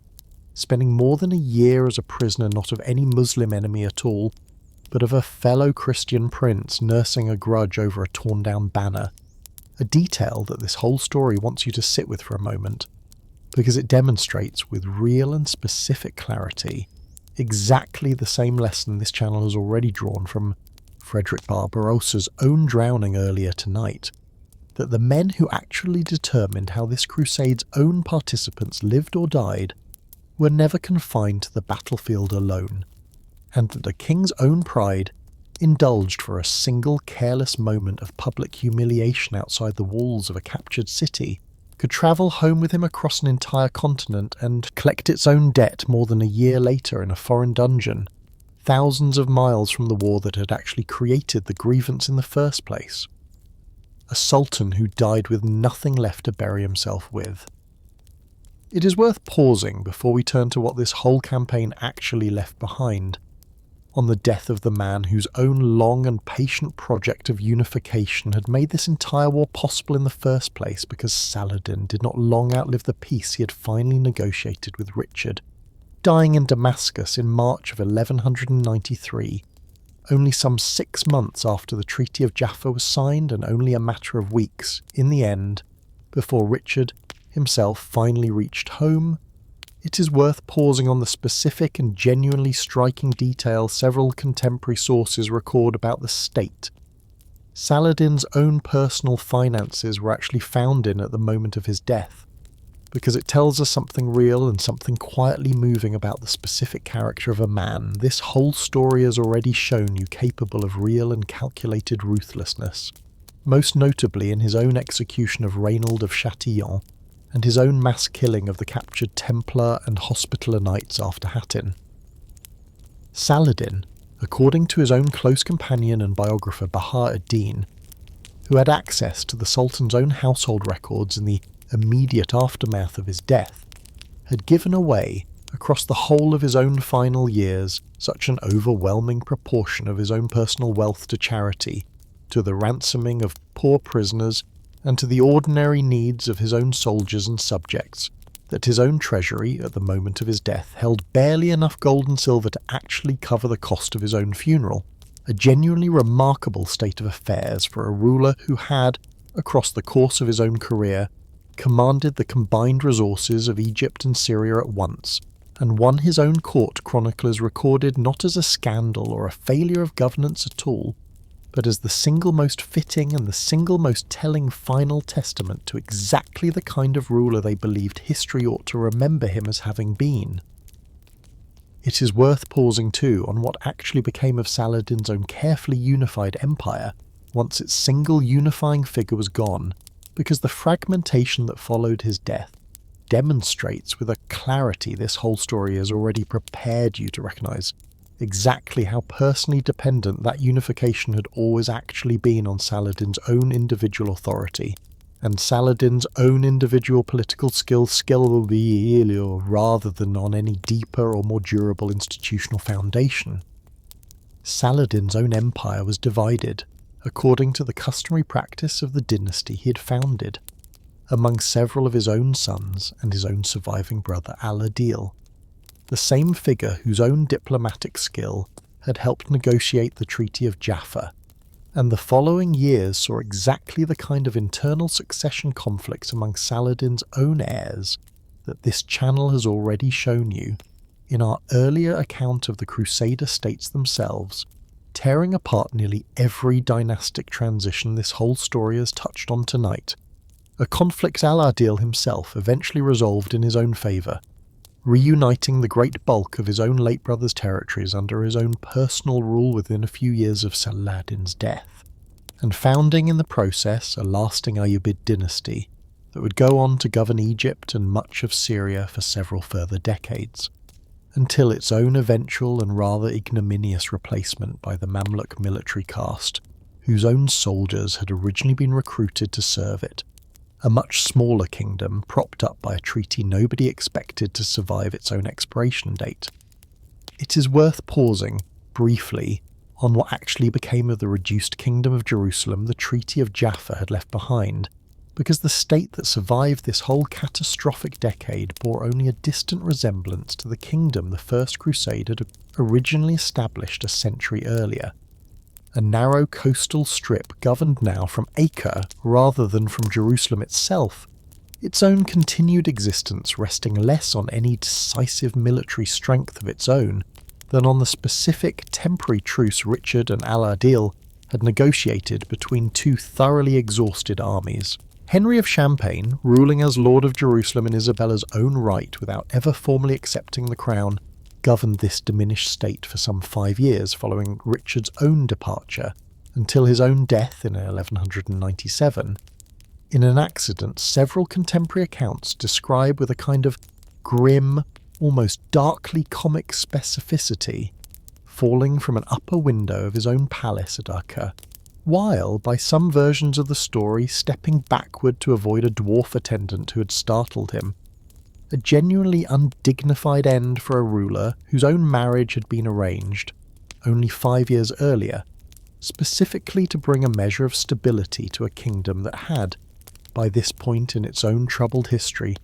spending more than a year as a prisoner not of any Muslim enemy at all, but of a fellow Christian prince nursing a grudge over a torn-down banner. A detail that this whole story wants you to sit with for a moment, because it demonstrates with real and specific clarity exactly the same lesson this channel has already drawn from Frederick Barbarossa's own drowning earlier tonight, that the men who actually determined how this crusade's own participants lived or died were never confined to the battlefield alone, and that the king's own pride indulged for a single careless moment of public humiliation outside the walls of a captured city, could travel home with him across an entire continent and collect its own debt more than a year later in a foreign dungeon, thousands of miles from the war that had actually created the grievance in the first place. A sultan who died with nothing left to bury himself with. It is worth pausing before we turn to what this whole campaign actually left behind, on the death of the man whose own long and patient project of unification had made this entire war possible in the first place, because Saladin did not long outlive the peace he had finally negotiated with Richard, dying in Damascus in March of 1193, only some 6 months after the Treaty of Jaffa was signed, and only a matter of weeks, in the end, before Richard himself finally reached home. It is worth pausing on the specific and genuinely striking detail several contemporary sources record about the state Saladin's own personal finances were actually found in at the moment of his death, because it tells us something real and something quietly moving about the specific character of a man this whole story has already shown you capable of real and calculated ruthlessness, most notably in his own execution of Reynold of Chatillon, and his own mass killing of the captured Templar and Hospitaller knights after Hattin. Saladin, according to his own close companion and biographer Bahar ad-Din, who had access to the Sultan's own household records in the immediate aftermath of his death, had given away, across the whole of his own final years, such an overwhelming proportion of his own personal wealth to charity, to the ransoming of poor prisoners, and to the ordinary needs of his own soldiers and subjects, that his own treasury, at the moment of his death, held barely enough gold and silver to actually cover the cost of his own funeral, a genuinely remarkable state of affairs for a ruler who had, across the course of his own career, commanded the combined resources of Egypt and Syria at once, and won his own court chroniclers recorded not as a scandal or a failure of governance at all, but as the single most fitting and the single most telling final testament to exactly the kind of ruler they believed history ought to remember him as having been. It is worth pausing too on what actually became of Saladin's own carefully unified empire once its single unifying figure was gone, because the fragmentation that followed his death demonstrates with a clarity this whole story has already prepared you to recognise exactly how personally dependent that unification had always actually been on Saladin's own individual authority, and Saladin's own individual political skill rather than on any deeper or more durable institutional foundation. Saladin's own empire was divided, according to the customary practice of the dynasty he had founded, among several of his own sons and his own surviving brother Al-Adil, the same figure whose own diplomatic skill had helped negotiate the Treaty of Jaffa, and the following years saw exactly the kind of internal succession conflicts among Saladin's own heirs that this channel has already shown you in our earlier account of the Crusader states themselves, tearing apart nearly every dynastic transition this whole story has touched on tonight, a conflict Al-Adil himself eventually resolved in his own favour, reuniting the great bulk of his own late brother's territories under his own personal rule within a few years of Saladin's death, and founding in the process a lasting Ayyubid dynasty that would go on to govern Egypt and much of Syria for several further decades, until its own eventual and rather ignominious replacement by the Mamluk military caste, whose own soldiers had originally been recruited to serve it, a much smaller kingdom propped up by a treaty nobody expected to survive its own expiration date. It is worth pausing, briefly, on what actually became of the reduced kingdom of Jerusalem the Treaty of Jaffa had left behind, because the state that survived this whole catastrophic decade bore only a distant resemblance to the kingdom the First Crusade had originally established a century earlier, a narrow coastal strip governed now from Acre rather than from Jerusalem itself, its own continued existence resting less on any decisive military strength of its own than on the specific temporary truce Richard and Al-Adil had negotiated between two thoroughly exhausted armies. Henry of Champagne, ruling as Lord of Jerusalem in Isabella's own right without ever formally accepting the crown, governed this diminished state for some 5 years following Richard's own departure, until his own death in 1197, in an accident several contemporary accounts describe with a kind of grim, almost darkly comic specificity, falling from an upper window of his own palace at Acre, while, by some versions of the story, stepping backward to avoid a dwarf attendant who had startled him. A genuinely undignified end for a ruler whose own marriage had been arranged, only 5 years earlier, specifically to bring a measure of stability to a kingdom that had, by this point in its own troubled history,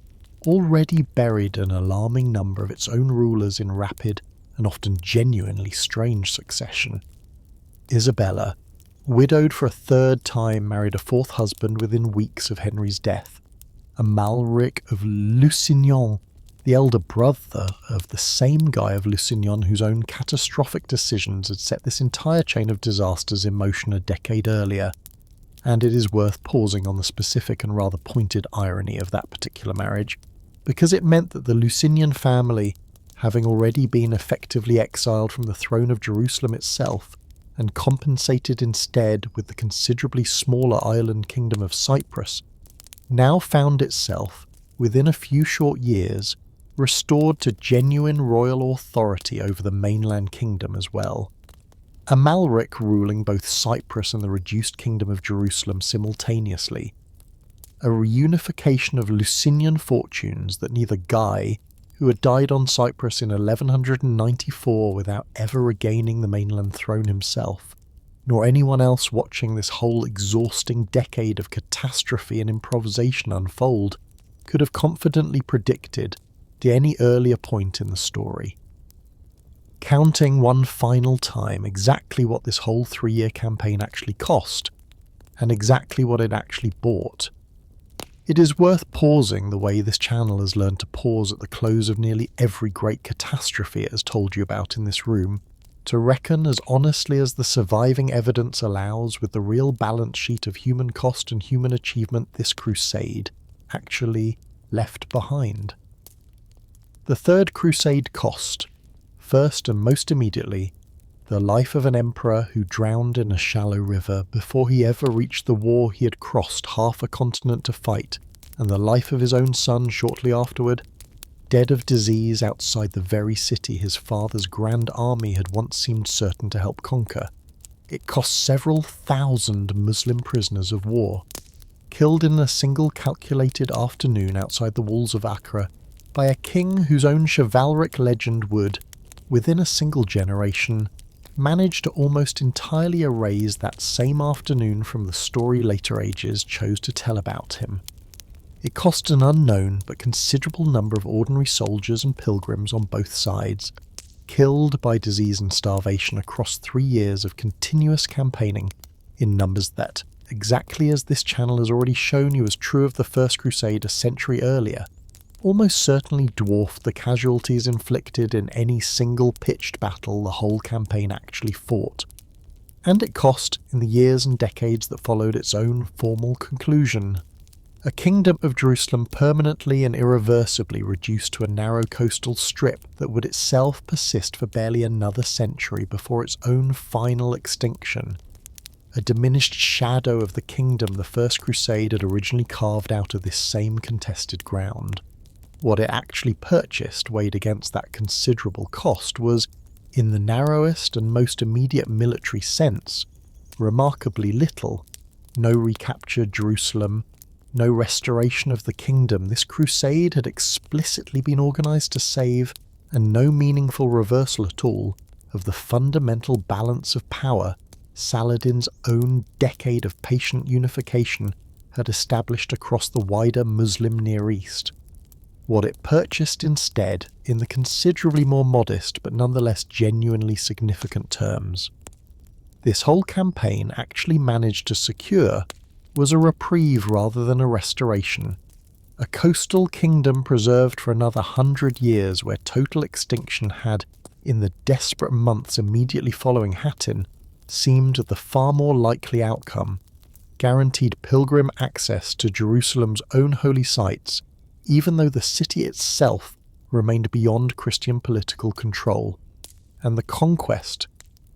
already buried an alarming number of its own rulers in rapid and often genuinely strange succession. Isabella, widowed for a third time, married a fourth husband within weeks of Henry's death, Amalric of Lusignan, the elder brother of the same Guy of Lusignan whose own catastrophic decisions had set this entire chain of disasters in motion a decade earlier. And it is worth pausing on the specific and rather pointed irony of that particular marriage, because it meant that the Lusignan family, having already been effectively exiled from the throne of Jerusalem itself, and compensated instead with the considerably smaller island kingdom of Cyprus, now found itself, within a few short years, restored to genuine royal authority over the mainland kingdom as well. Amalric ruling both Cyprus and the reduced kingdom of Jerusalem simultaneously. A reunification of Lusignan fortunes that neither Guy, who had died on Cyprus in 1194 without ever regaining the mainland throne himself, nor anyone else watching this whole exhausting decade of catastrophe and improvisation unfold, could have confidently predicted at any earlier point in the story. Counting one final time exactly what this whole 3-year campaign actually cost, and exactly what it actually bought, it is worth pausing the way this channel has learned to pause at the close of nearly every great catastrophe it has told you about in this room, to reckon as honestly as the surviving evidence allows with the real balance sheet of human cost and human achievement this crusade actually left behind. The Third Crusade cost, first and most immediately, the life of an emperor who drowned in a shallow river before he ever reached the war he had crossed half a continent to fight, and the life of his own son shortly afterward, dead of disease outside the very city his father's grand army had once seemed certain to help conquer. It cost several thousand Muslim prisoners of war, killed in a single calculated afternoon outside the walls of Acre by a king whose own chivalric legend would, within a single generation, manage to almost entirely erase that same afternoon from the story later ages chose to tell about him. It cost an unknown but considerable number of ordinary soldiers and pilgrims on both sides, killed by disease and starvation across 3 years of continuous campaigning in numbers that, exactly as this channel has already shown you as true of the First Crusade a century earlier, almost certainly dwarfed the casualties inflicted in any single pitched battle the whole campaign actually fought. And it cost, in the years and decades that followed its own formal conclusion, a kingdom of Jerusalem permanently and irreversibly reduced to a narrow coastal strip that would itself persist for barely another century before its own final extinction, a diminished shadow of the kingdom the First Crusade had originally carved out of this same contested ground. What it actually purchased, weighed against that considerable cost, was, in the narrowest and most immediate military sense, remarkably little. No recaptured Jerusalem, no restoration of the kingdom this crusade had explicitly been organised to save, and no meaningful reversal at all of the fundamental balance of power Saladin's own decade of patient unification had established across the wider Muslim Near East. What it purchased instead, in the considerably more modest but nonetheless genuinely significant terms, this whole campaign actually managed to secure was a reprieve rather than a restoration, a coastal kingdom preserved for another 100 years where total extinction had, in the desperate months immediately following Hattin, seemed the far more likely outcome, guaranteed pilgrim access to Jerusalem's own holy sites, even though the city itself remained beyond Christian political control, and the conquest,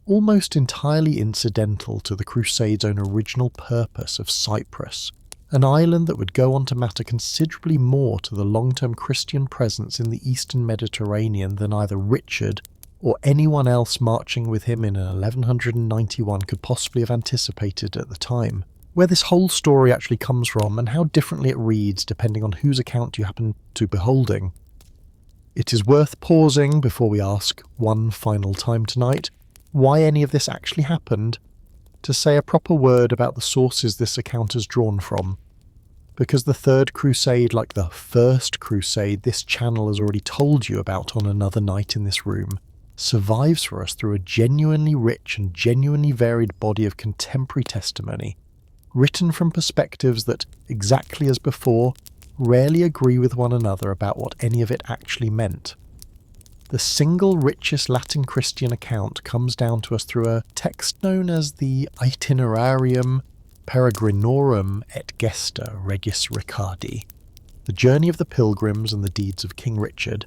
almost entirely incidental to the Crusade's own original purpose of Cyprus, an island that would go on to matter considerably more to the long-term Christian presence in the eastern Mediterranean than either Richard or anyone else marching with him in 1191 could possibly have anticipated at the time. Where this whole story actually comes from and how differently it reads depending on whose account you happen to be holding. It is worth pausing before we ask, one final time tonight, why any of this actually happened, to say a proper word about the sources this account is drawn from. Because the Third Crusade, like the First Crusade this channel has already told you about on another night in this room, survives for us through a genuinely rich and genuinely varied body of contemporary testimony, written from perspectives that, exactly as before, rarely agree with one another about what any of it actually meant. The single richest Latin Christian account comes down to us through a text known as the Itinerarium Peregrinorum et Gesta Regis Ricardi, the journey of the pilgrims and the deeds of King Richard,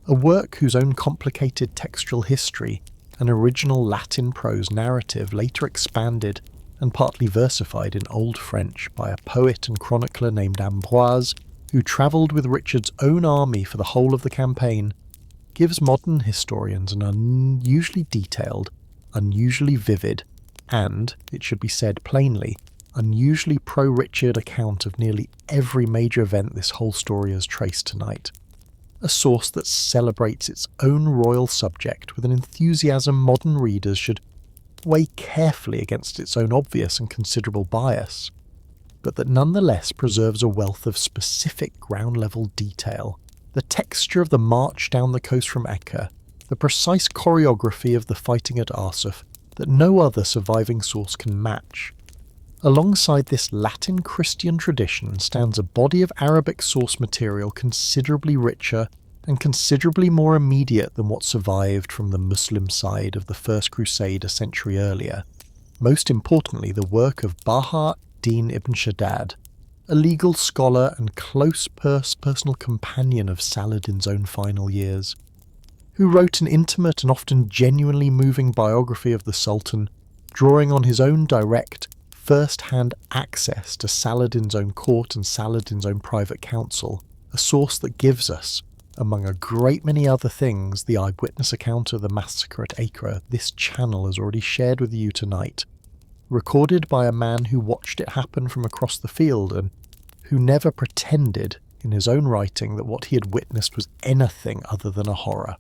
a work whose own complicated textual history and original Latin prose narrative later expanded and partly versified in Old French by a poet and chronicler named Ambroise, who travelled with Richard's own army for the whole of the campaign, gives modern historians an unusually detailed, unusually vivid, and, it should be said plainly, unusually pro-Richard account of nearly every major event this whole story has traced tonight. A source that celebrates its own royal subject with an enthusiasm modern readers should weigh carefully against its own obvious and considerable bias, but that nonetheless preserves a wealth of specific ground-level detail. The texture of the march down the coast from Acre, the precise choreography of the fighting at Arsuf that no other surviving source can match. Alongside this Latin Christian tradition stands a body of Arabic source material considerably richer and considerably more immediate than what survived from the Muslim side of the First Crusade a century earlier. Most importantly, the work of Baha ad-Din ibn Shaddad, a legal scholar and close personal companion of Saladin's own final years, who wrote an intimate and often genuinely moving biography of the Sultan, drawing on his own direct, first-hand access to Saladin's own court and Saladin's own private council, a source that gives us, among a great many other things, the eyewitness account of the massacre at Acre this channel has already shared with you tonight, recorded by a man who watched it happen from across the field and who never pretended in his own writing that what he had witnessed was anything other than a horror.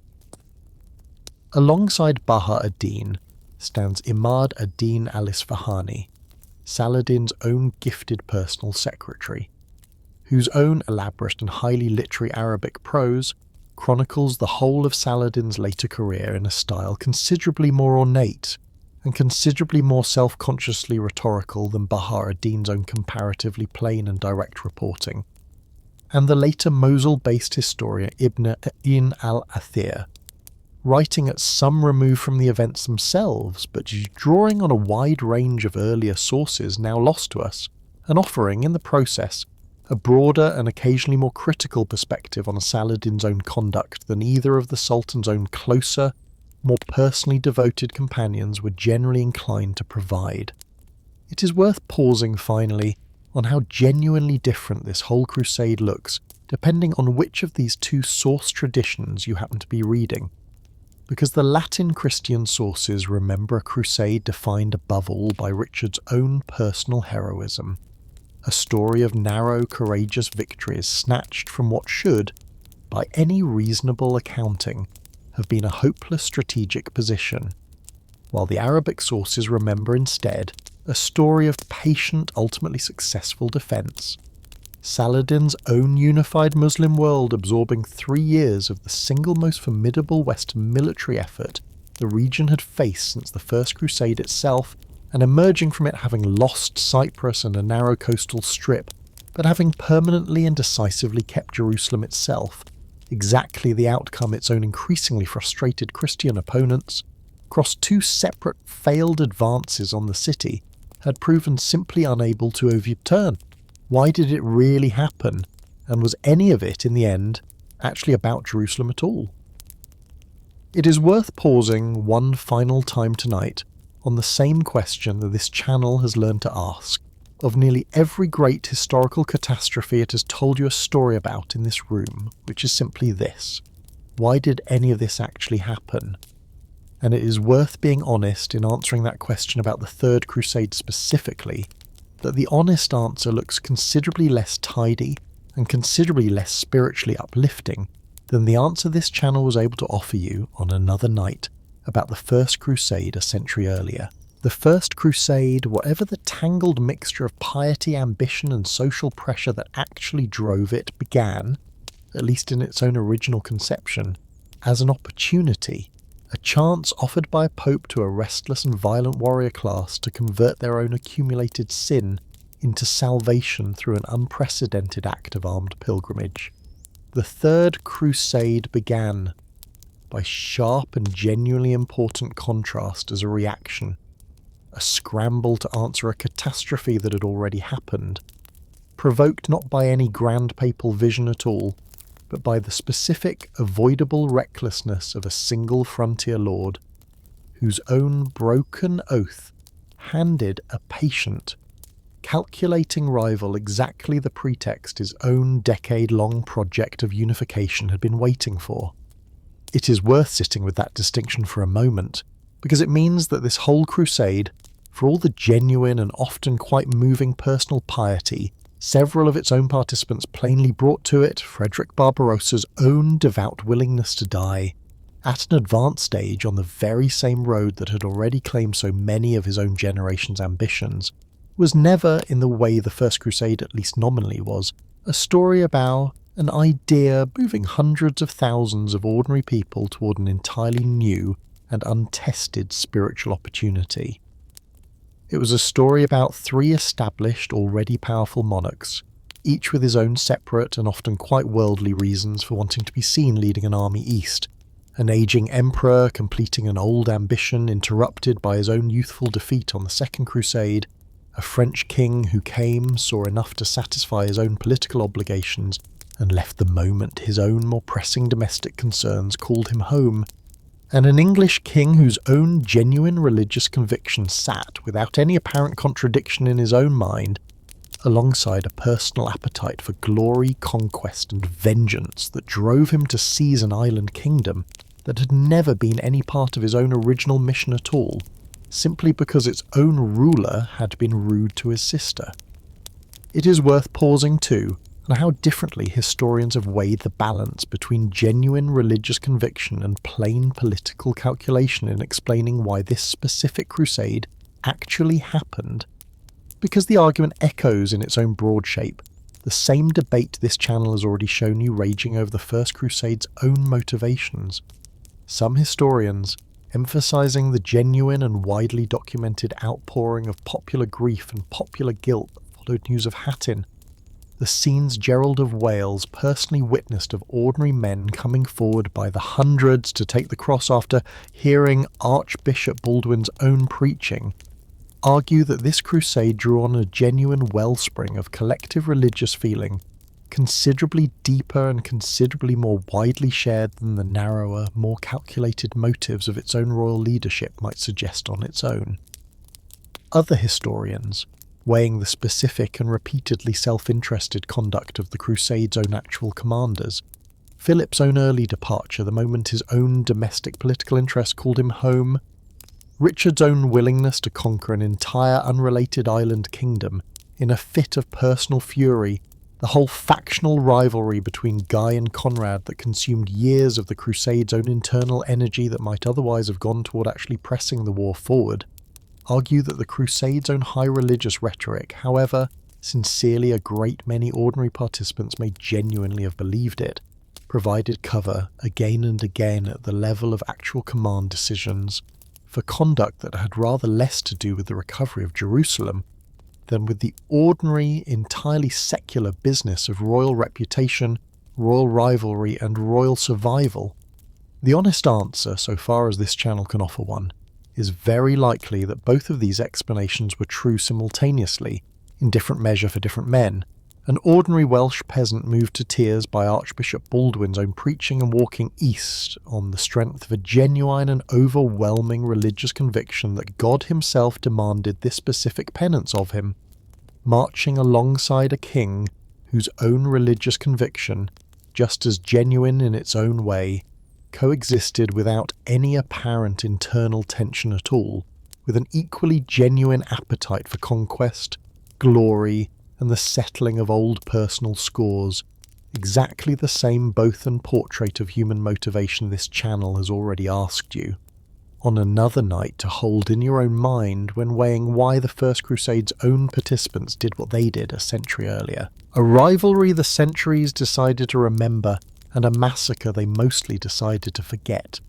Alongside Baha ad-Din stands Imad ad-Din al-Isfahani, Saladin's own gifted personal secretary, whose own elaborate and highly literary Arabic prose chronicles the whole of Saladin's later career in a style considerably more ornate and considerably more self-consciously rhetorical than Baha ad-Din's own comparatively plain and direct reporting. And the later Mosul-based historian Ibn al-Athir, writing at some remove from the events themselves, but drawing on a wide range of earlier sources now lost to us, and offering, in the process, a broader and occasionally more critical perspective on Saladin's own conduct than either of the Sultan's own closer, more personally devoted companions were generally inclined to provide. It is worth pausing, finally, on how genuinely different this whole crusade looks, depending on which of these two source traditions you happen to be reading. Because the Latin Christian sources remember a crusade defined above all by Richard's own personal heroism, a story of narrow, courageous victories snatched from what should, by any reasonable accounting, have been a hopeless strategic position, while the Arabic sources remember instead a story of patient, ultimately successful defence. Saladin's own unified Muslim world absorbing 3 years of the single most formidable Western military effort the region had faced since the First Crusade itself, and emerging from it having lost Cyprus and a narrow coastal strip, but having permanently and decisively kept Jerusalem itself, exactly the outcome its own increasingly frustrated Christian opponents, across 2 separate failed advances on the city, had proven simply unable to overturn. Why did it really happen, and was any of it, in the end, actually about Jerusalem at all? It is worth pausing one final time tonight on the same question that this channel has learned to ask of nearly every great historical catastrophe it has told you a story about in this room, which is simply this: why did any of this actually happen? And it is worth being honest in answering that question about the Third Crusade specifically, that the honest answer looks considerably less tidy and considerably less spiritually uplifting than the answer this channel was able to offer you on another night about the First Crusade a century earlier. The First Crusade, whatever the tangled mixture of piety, ambition and social pressure that actually drove it, began, at least in its own original conception, as an opportunity, a chance offered by a pope to a restless and violent warrior class to convert their own accumulated sin into salvation through an unprecedented act of armed pilgrimage. The Third Crusade began by sharp and genuinely important contrast as a reaction, a scramble to answer a catastrophe that had already happened, provoked not by any grand papal vision at all, but by the specific, avoidable recklessness of a single frontier lord, whose own broken oath handed a patient, calculating rival exactly the pretext his own decade-long project of unification had been waiting for. It is worth sitting with that distinction for a moment, because it means that this whole crusade, for all the genuine and often quite moving personal piety several of its own participants plainly brought to it, Frederick Barbarossa's own devout willingness to die, at an advanced stage on the very same road that had already claimed so many of his own generation's ambitions, was never, in the way the First Crusade at least nominally was, a story about an idea moving hundreds of thousands of ordinary people toward an entirely new and untested spiritual opportunity. It was a story about three established, already powerful monarchs, each with his own separate and often quite worldly reasons for wanting to be seen leading an army east, an aging emperor completing an old ambition interrupted by his own youthful defeat on the Second Crusade, a French king who came, saw enough to satisfy his own political obligations, and left the moment his own more pressing domestic concerns called him home, and an English king whose own genuine religious conviction sat, without any apparent contradiction in his own mind, alongside a personal appetite for glory, conquest and vengeance that drove him to seize an island kingdom that had never been any part of his own original mission at all, simply because its own ruler had been rude to his sister. It is worth pausing too on how differently historians have weighed the balance between genuine religious conviction and plain political calculation in explaining why this specific crusade actually happened, because the argument echoes in its own broad shape the same debate this channel has already shown you raging over the First Crusade's own motivations. Some historians, emphasising the genuine and widely documented outpouring of popular grief and popular guilt that followed news of Hattin, the scenes Gerald of Wales personally witnessed of ordinary men coming forward by the hundreds to take the cross after hearing Archbishop Baldwin's own preaching, argue that this crusade drew on a genuine wellspring of collective religious feeling, considerably deeper and considerably more widely shared than the narrower, more calculated motives of its own royal leadership might suggest on its own. Other historians, weighing the specific and repeatedly self-interested conduct of the Crusade's own actual commanders, Philip's own early departure the moment his own domestic political interest called him home, Richard's own willingness to conquer an entire unrelated island kingdom in a fit of personal fury, the whole factional rivalry between Guy and Conrad that consumed years of the Crusade's own internal energy that might otherwise have gone toward actually pressing the war forward, argue that the Crusade's own high religious rhetoric, however sincerely a great many ordinary participants may genuinely have believed it, provided cover again and again at the level of actual command decisions for conduct that had rather less to do with the recovery of Jerusalem than with the ordinary, entirely secular business of royal reputation, royal rivalry and royal survival. The honest answer, so far as this channel can offer one, is very likely that both of these explanations were true simultaneously, in different measure for different men. An ordinary Welsh peasant moved to tears by Archbishop Baldwin's own preaching and walking east on the strength of a genuine and overwhelming religious conviction that God himself demanded this specific penance of him, marching alongside a king whose own religious conviction, just as genuine in its own way, coexisted without any apparent internal tension at all, with an equally genuine appetite for conquest, glory, and the settling of old personal scores, exactly the same Botham portrait of human motivation this channel has already asked you. on another night to hold in your own mind when weighing why the First Crusade's own participants did what they did a century earlier. A rivalry the centuries decided to remember, and a massacre they mostly decided to forget.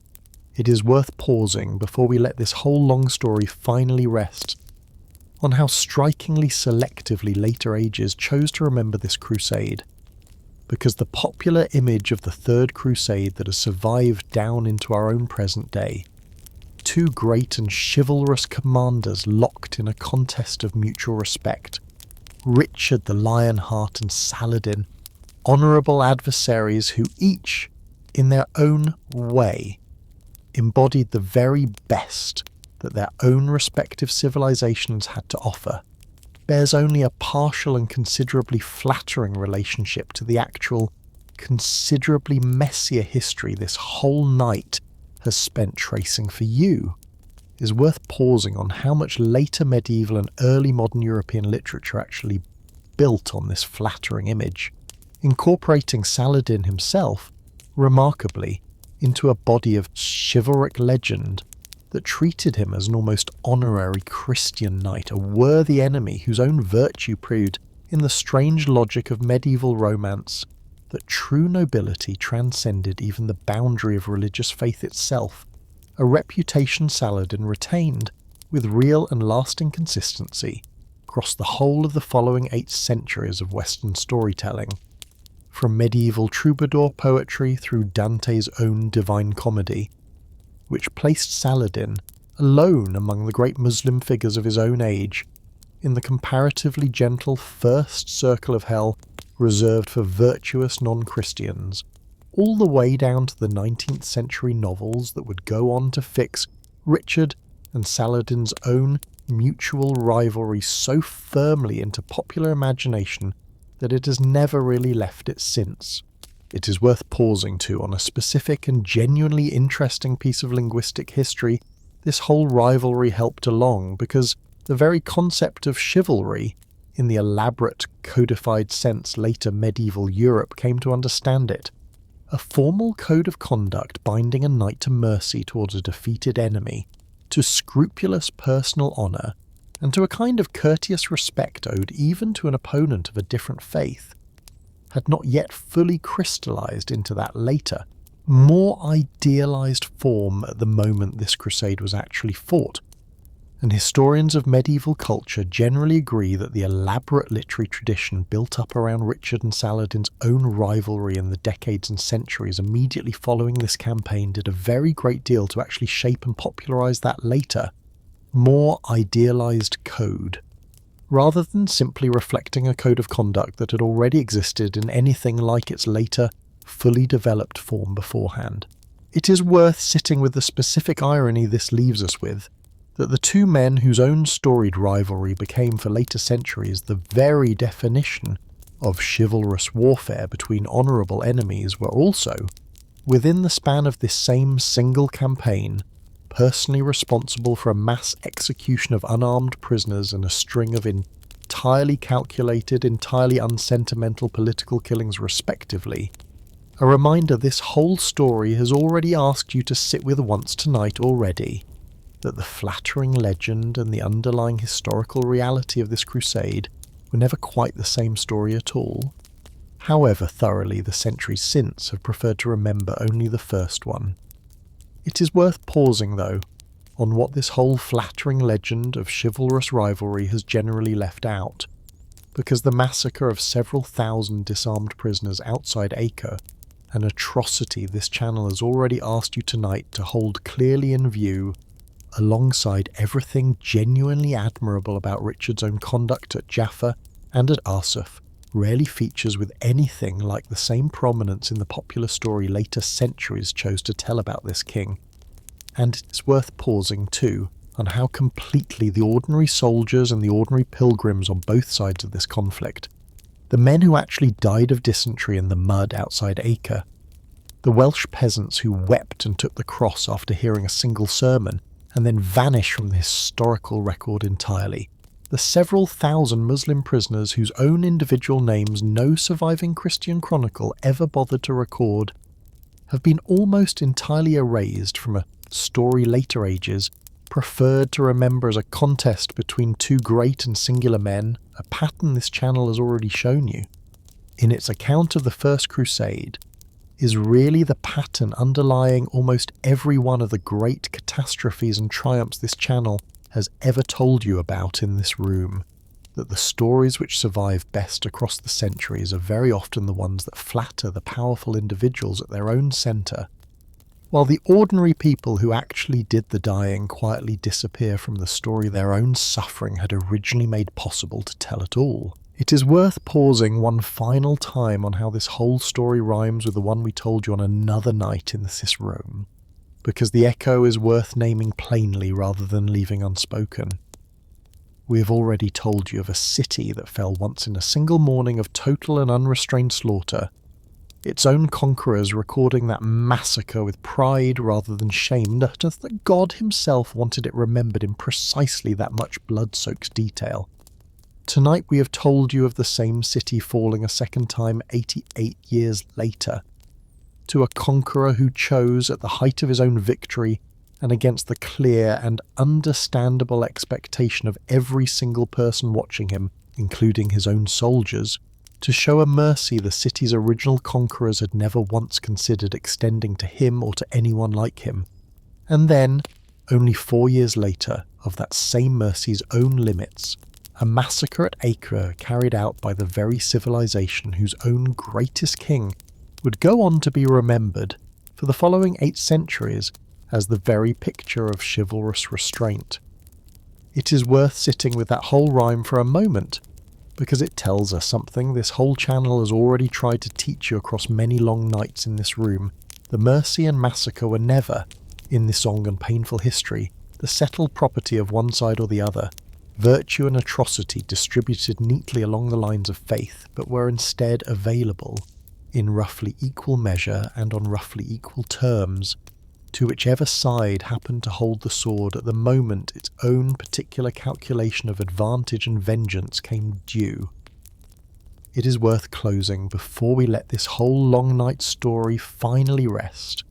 It is worth pausing before we let this whole long story finally rest on how strikingly selectively later ages chose to remember this crusade, because the popular image of the Third Crusade that has survived down into our own present day, two great and chivalrous commanders locked in a contest of mutual respect, Richard the Lionheart and Saladin, honourable adversaries who each, in their own way, embodied the very best that their own respective civilizations had to offer, bears only a partial and considerably flattering relationship to the actual, considerably messier history this whole night has spent tracing for you, is worth pausing on how much later medieval and early modern European literature actually built on this flattering image, incorporating Saladin himself, remarkably, into a body of chivalric legend that treated him as an almost honorary Christian knight, a worthy enemy whose own virtue proved, in the strange logic of medieval romance, that true nobility transcended even the boundary of religious faith itself, a reputation Saladin retained with real and lasting consistency across the whole of the following 8 centuries of Western storytelling, from medieval troubadour poetry through Dante's own Divine Comedy, which placed Saladin, alone among the great Muslim figures of his own age, in the comparatively gentle first circle of hell reserved for virtuous non-Christians, all the way down to the 19th century novels that would go on to fix Richard and Saladin's own mutual rivalry so firmly into popular imagination that it has never really left it since. It is worth pausing to on a specific and genuinely interesting piece of linguistic history this whole rivalry helped along, because the very concept of chivalry, in the elaborate codified sense later medieval Europe came to understand it, a formal code of conduct binding a knight to mercy towards a defeated enemy, to scrupulous personal honour, and to a kind of courteous respect owed even to an opponent of a different faith, had not yet fully crystallised into that later, more idealised form at the moment this crusade was actually fought, and historians of medieval culture generally agree that the elaborate literary tradition built up around Richard and Saladin's own rivalry in the decades and centuries immediately following this campaign did a very great deal to actually shape and popularise that later, more idealised code, rather than simply reflecting a code of conduct that had already existed in anything like its later, fully developed form beforehand. It is worth sitting with the specific irony this leaves us with, that the two men whose own storied rivalry became for later centuries the very definition of chivalrous warfare between honourable enemies were also, within the span of this same single campaign, personally responsible for a mass execution of unarmed prisoners and a string of entirely calculated, entirely unsentimental political killings respectively. A reminder this whole story has already asked you to sit with once tonight already, that the flattering legend and the underlying historical reality of this crusade were never quite the same story at all, however thoroughly the centuries since have preferred to remember only the first one. It is worth pausing, though, on what this whole flattering legend of chivalrous rivalry has generally left out, because the massacre of several thousand disarmed prisoners outside Acre, an atrocity this channel has already asked you tonight to hold clearly in view, alongside everything genuinely admirable about Richard's own conduct at Jaffa and at Arsuf, rarely features with anything like the same prominence in the popular story later centuries chose to tell about this king. And it's worth pausing too on how completely the ordinary soldiers and the ordinary pilgrims on both sides of this conflict, the men who actually died of dysentery in the mud outside Acre, the Welsh peasants who wept and took the cross after hearing a single sermon and then vanished from the historical record entirely, the several thousand Muslim prisoners whose own individual names no surviving Christian chronicle ever bothered to record, have been almost entirely erased from a story later ages preferred to remember as a contest between two great and singular men, a pattern this channel has already shown you, in its account of the First Crusade, is really the pattern underlying almost every one of the great catastrophes and triumphs this channel has ever told you about in this room, that the stories which survive best across the centuries are very often the ones that flatter the powerful individuals at their own centre, while the ordinary people who actually did the dying quietly disappear from the story their own suffering had originally made possible to tell at all. It is worth pausing one final time on how this whole story rhymes with the one we told you on another night in this room, because the echo is worth naming plainly rather than leaving unspoken. We have already told you of a city that fell once in a single morning of total and unrestrained slaughter, its own conquerors recording that massacre with pride rather than shame, notice that God himself wanted it remembered in precisely that much blood-soaked detail. Tonight we have told you of the same city falling a second time 88 years later, to a conqueror who chose at the height of his own victory and against the clear and understandable expectation of every single person watching him, including his own soldiers, to show a mercy the city's original conquerors had never once considered extending to him or to anyone like him. And then, only 4 years later, of that same mercy's own limits, a massacre at Acre carried out by the very civilization whose own greatest king would go on to be remembered for the following 8 centuries as the very picture of chivalrous restraint. It is worth sitting with that whole rhyme for a moment, because it tells us something this whole channel has already tried to teach you across many long nights in this room. The mercy and massacre were never, in this long and painful history, the settled property of one side or the other, virtue and atrocity distributed neatly along the lines of faith, but were instead available, in roughly equal measure and on roughly equal terms, to whichever side happened to hold the sword at the moment its own particular calculation of advantage and vengeance came due. It is worth closing, before we let this whole long night story finally rest,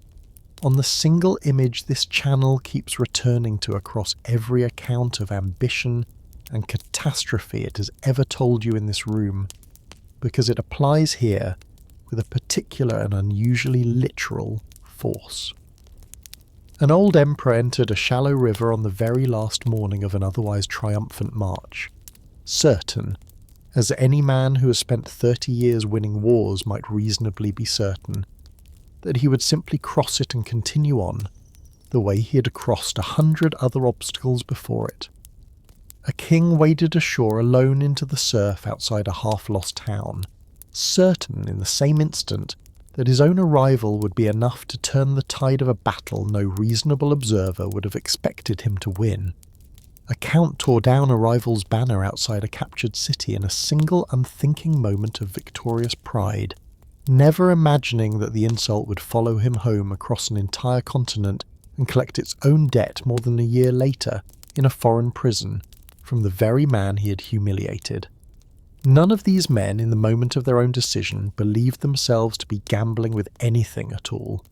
on the single image this channel keeps returning to across every account of ambition and catastrophe it has ever told you in this room, because it applies here with a particular and unusually literal force. An old emperor entered a shallow river on the very last morning of an otherwise triumphant march, certain, as any man who has spent 30 years winning wars might reasonably be certain, that he would simply cross it and continue on, the way he had crossed 100 other obstacles before it. A king waded ashore alone into the surf outside a half-lost town, certain in the same instant that his own arrival would be enough to turn the tide of a battle no reasonable observer would have expected him to win. A count tore down a rival's banner outside a captured city in a single unthinking moment of victorious pride, never imagining that the insult would follow him home across an entire continent and collect its own debt more than a year later in a foreign prison from the very man he had humiliated. None of these men, in the moment of their own decision, believed themselves to be gambling with anything at all,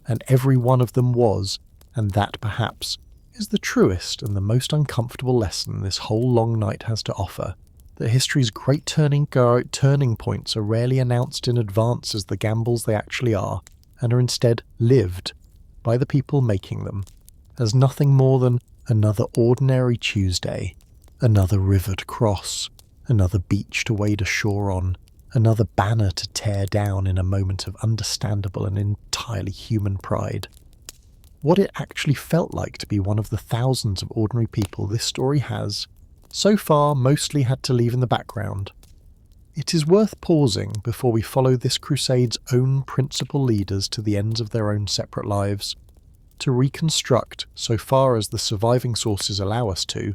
and every one of them was, and that perhaps is the truest and the most uncomfortable lesson this whole long night has to offer, that history's great turning points are rarely announced in advance as the gambles they actually are, and are instead lived by the people making them, as nothing more than another ordinary Tuesday, another river to cross, another beach to wade ashore on, another banner to tear down in a moment of understandable and entirely human pride. What it actually felt like to be one of the thousands of ordinary people this story has, so far, mostly had to leave in the background. It is worth pausing before we follow this crusade's own principal leaders to the ends of their own separate lives, to reconstruct, so far as the surviving sources allow us to,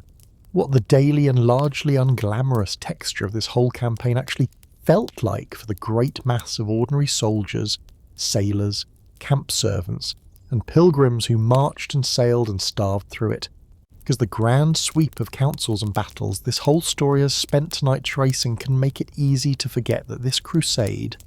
what the daily and largely unglamorous texture of this whole campaign actually felt like for the great mass of ordinary soldiers, sailors, camp servants, and pilgrims who marched and sailed and starved through it. Because the grand sweep of councils and battles this whole story has spent tonight tracing can make it easy to forget that this crusade,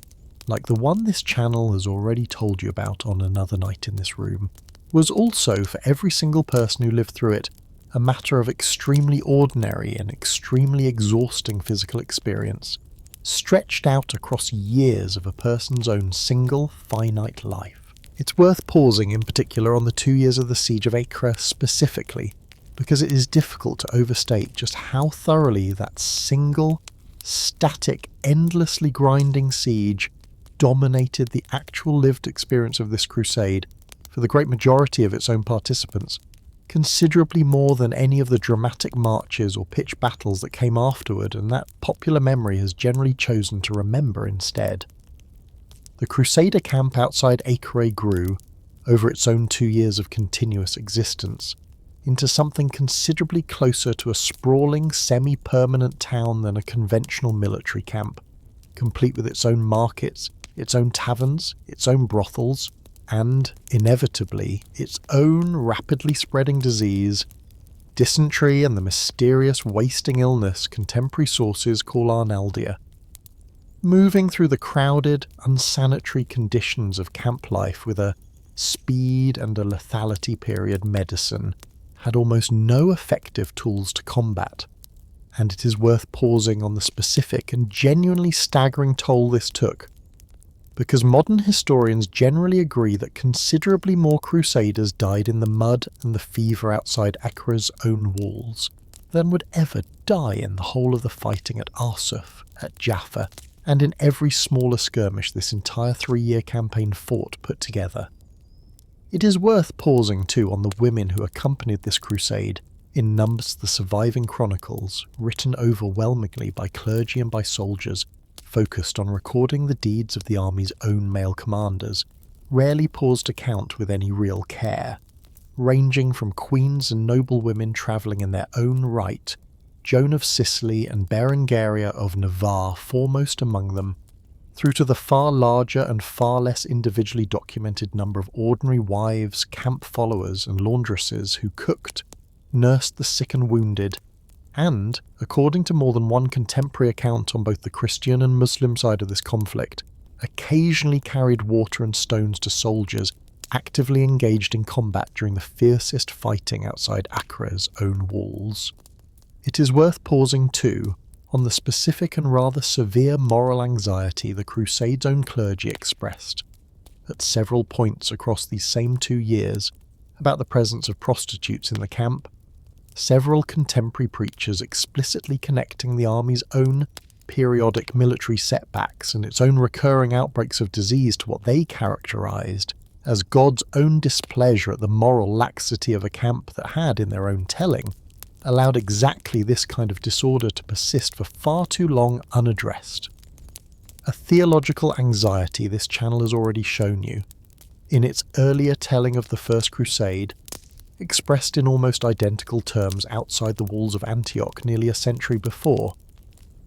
like the one this channel has already told you about on another night in this room, was also, for every single person who lived through it, a matter of extremely ordinary and extremely exhausting physical experience, stretched out across years of a person's own single, finite life. It's worth pausing in particular on the 2 years of the Siege of Acre specifically, because it is difficult to overstate just how thoroughly that single, static, endlessly grinding siege dominated the actual lived experience of this crusade for the great majority of its own participants, considerably more than any of the dramatic marches or pitched battles that came afterward, and that popular memory has generally chosen to remember instead. The Crusader camp outside Acre grew, over its own 2 years of continuous existence, into something considerably closer to a sprawling, semi-permanent town than a conventional military camp, complete with its own markets, its own taverns, its own brothels, and, inevitably, its own rapidly spreading disease, dysentery and the mysterious wasting illness contemporary sources call Arnaldia. Moving through the crowded, unsanitary conditions of camp life with a speed and a lethality period medicine had almost no effective tools to combat, and it is worth pausing on the specific and genuinely staggering toll this took, because modern historians generally agree that considerably more crusaders died in the mud and the fever outside Acre's own walls than would ever die in the whole of the fighting at Arsuf, at Jaffa, and in every smaller skirmish this entire 3-year campaign fought put together. It is worth pausing too on the women who accompanied this crusade in numbers the surviving chronicles, written overwhelmingly by clergy and by soldiers, focused on recording the deeds of the army's own male commanders, rarely paused to count with any real care, ranging from queens and noble women travelling in their own right, Joan of Sicily and Berengaria of Navarre foremost among them, through to the far larger and far less individually documented number of ordinary wives, camp followers and laundresses who cooked, nursed the sick and wounded, and, according to more than one contemporary account on both the Christian and Muslim side of this conflict, occasionally carried water and stones to soldiers actively engaged in combat during the fiercest fighting outside Acre's own walls. It is worth pausing too on the specific and rather severe moral anxiety the Crusade's own clergy expressed, at several points across these same 2 years, about the presence of prostitutes in the camp, several contemporary preachers explicitly connecting the army's own periodic military setbacks and its own recurring outbreaks of disease to what they characterized as God's own displeasure at the moral laxity of a camp that had, in their own telling, allowed exactly this kind of disorder to persist for far too long unaddressed. A theological anxiety this channel has already shown you, in its earlier telling of the First Crusade, expressed in almost identical terms outside the walls of Antioch nearly a century before,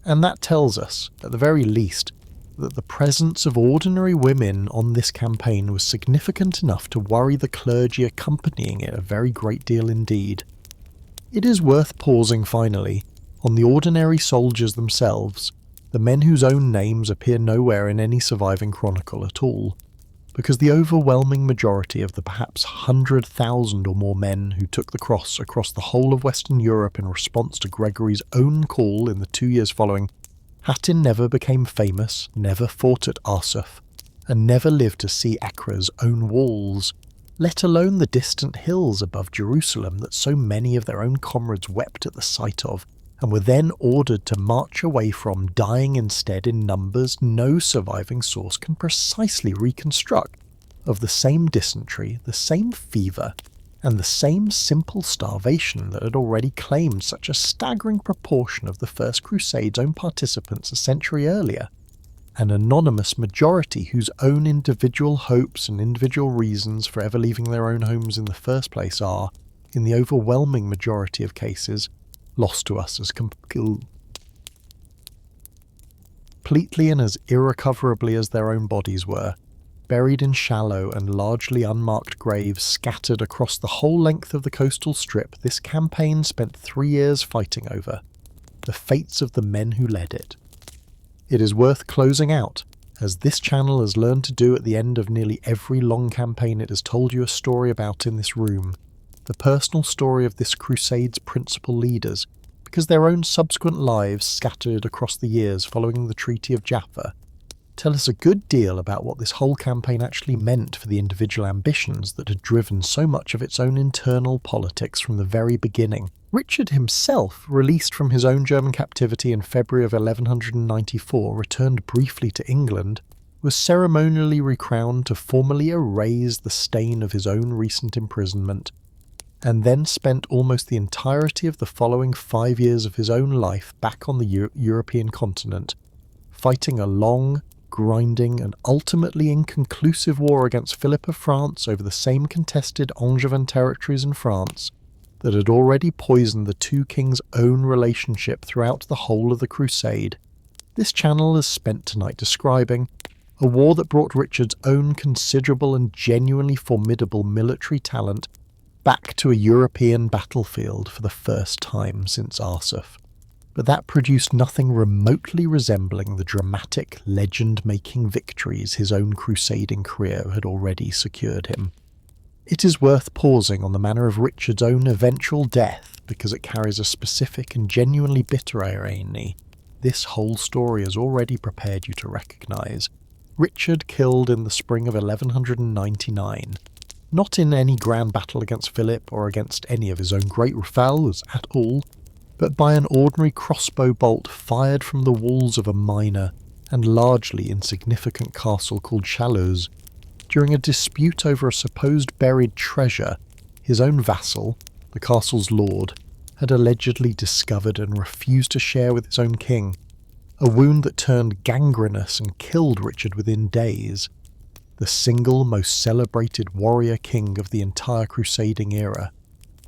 and that tells us, at the very least, that the presence of ordinary women on this campaign was significant enough to worry the clergy accompanying it a very great deal indeed. It is worth pausing finally on the ordinary soldiers themselves, the men whose own names appear nowhere in any surviving chronicle at all, because the overwhelming majority of the perhaps 100,000 or more men who took the cross across the whole of Western Europe in response to Gregory's own call in the 2 years following, Hattin never became famous, never fought at Arsuf, and never lived to see Acre's own walls, let alone the distant hills above Jerusalem that so many of their own comrades wept at the sight of, and were then ordered to march away from, dying instead in numbers no surviving source can precisely reconstruct, of the same dysentery, the same fever, and the same simple starvation that had already claimed such a staggering proportion of the First Crusade's own participants a century earlier, an anonymous majority whose own individual hopes and individual reasons for ever leaving their own homes in the first place are, in the overwhelming majority of cases, lost to us as completely and as irrecoverably as their own bodies were, buried in shallow and largely unmarked graves scattered across the whole length of the coastal strip this campaign spent 3 years fighting over, the fates of the men who led it. It is worth closing out as this channel has learned to do at the end of nearly every long campaign it has told you a story about in this room, the personal story of this crusade's principal leaders, because their own subsequent lives scattered across the years following the Treaty of Jaffa tell us a good deal about what this whole campaign actually meant for the individual ambitions that had driven so much of its own internal politics from the very beginning. Richard himself, released from his own German captivity in February of 1194, returned briefly to England, was ceremonially recrowned to formally erase the stain of his own recent imprisonment, and then spent almost the entirety of the following 5 years of his own life back on the European continent, fighting a long, grinding and ultimately inconclusive war against Philip of France over the same contested Angevin territories in France that had already poisoned the two kings' own relationship throughout the whole of the Crusade. This channel is spent tonight describing a war that brought Richard's own considerable and genuinely formidable military talent back to a European battlefield for the first time since Arsuf. But that produced nothing remotely resembling the dramatic, legend-making victories his own crusading career had already secured him. It is worth pausing on the manner of Richard's own eventual death because it carries a specific and genuinely bitter irony this whole story has already prepared you to recognise. Richard killed in the spring of 1199, not in any grand battle against Philip or against any of his own great rivals at all, but by an ordinary crossbow bolt fired from the walls of a minor and largely insignificant castle called Chalouse, during a dispute over a supposed buried treasure his own vassal, the castle's lord, had allegedly discovered and refused to share with his own king, a wound that turned gangrenous and killed Richard within days, the single most celebrated warrior king of the entire crusading era,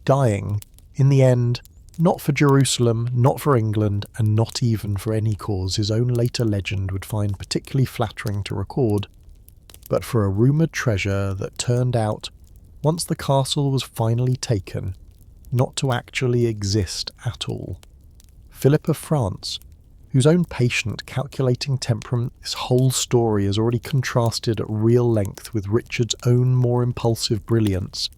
dying, in the end, not for Jerusalem, not for England, and not even for any cause his own later legend would find particularly flattering to record, but for a rumoured treasure that turned out, once the castle was finally taken, not to actually exist at all. Philip of France, whose own patient, calculating temperament this whole story has already contrasted at real length with Richard's own more impulsive brilliance,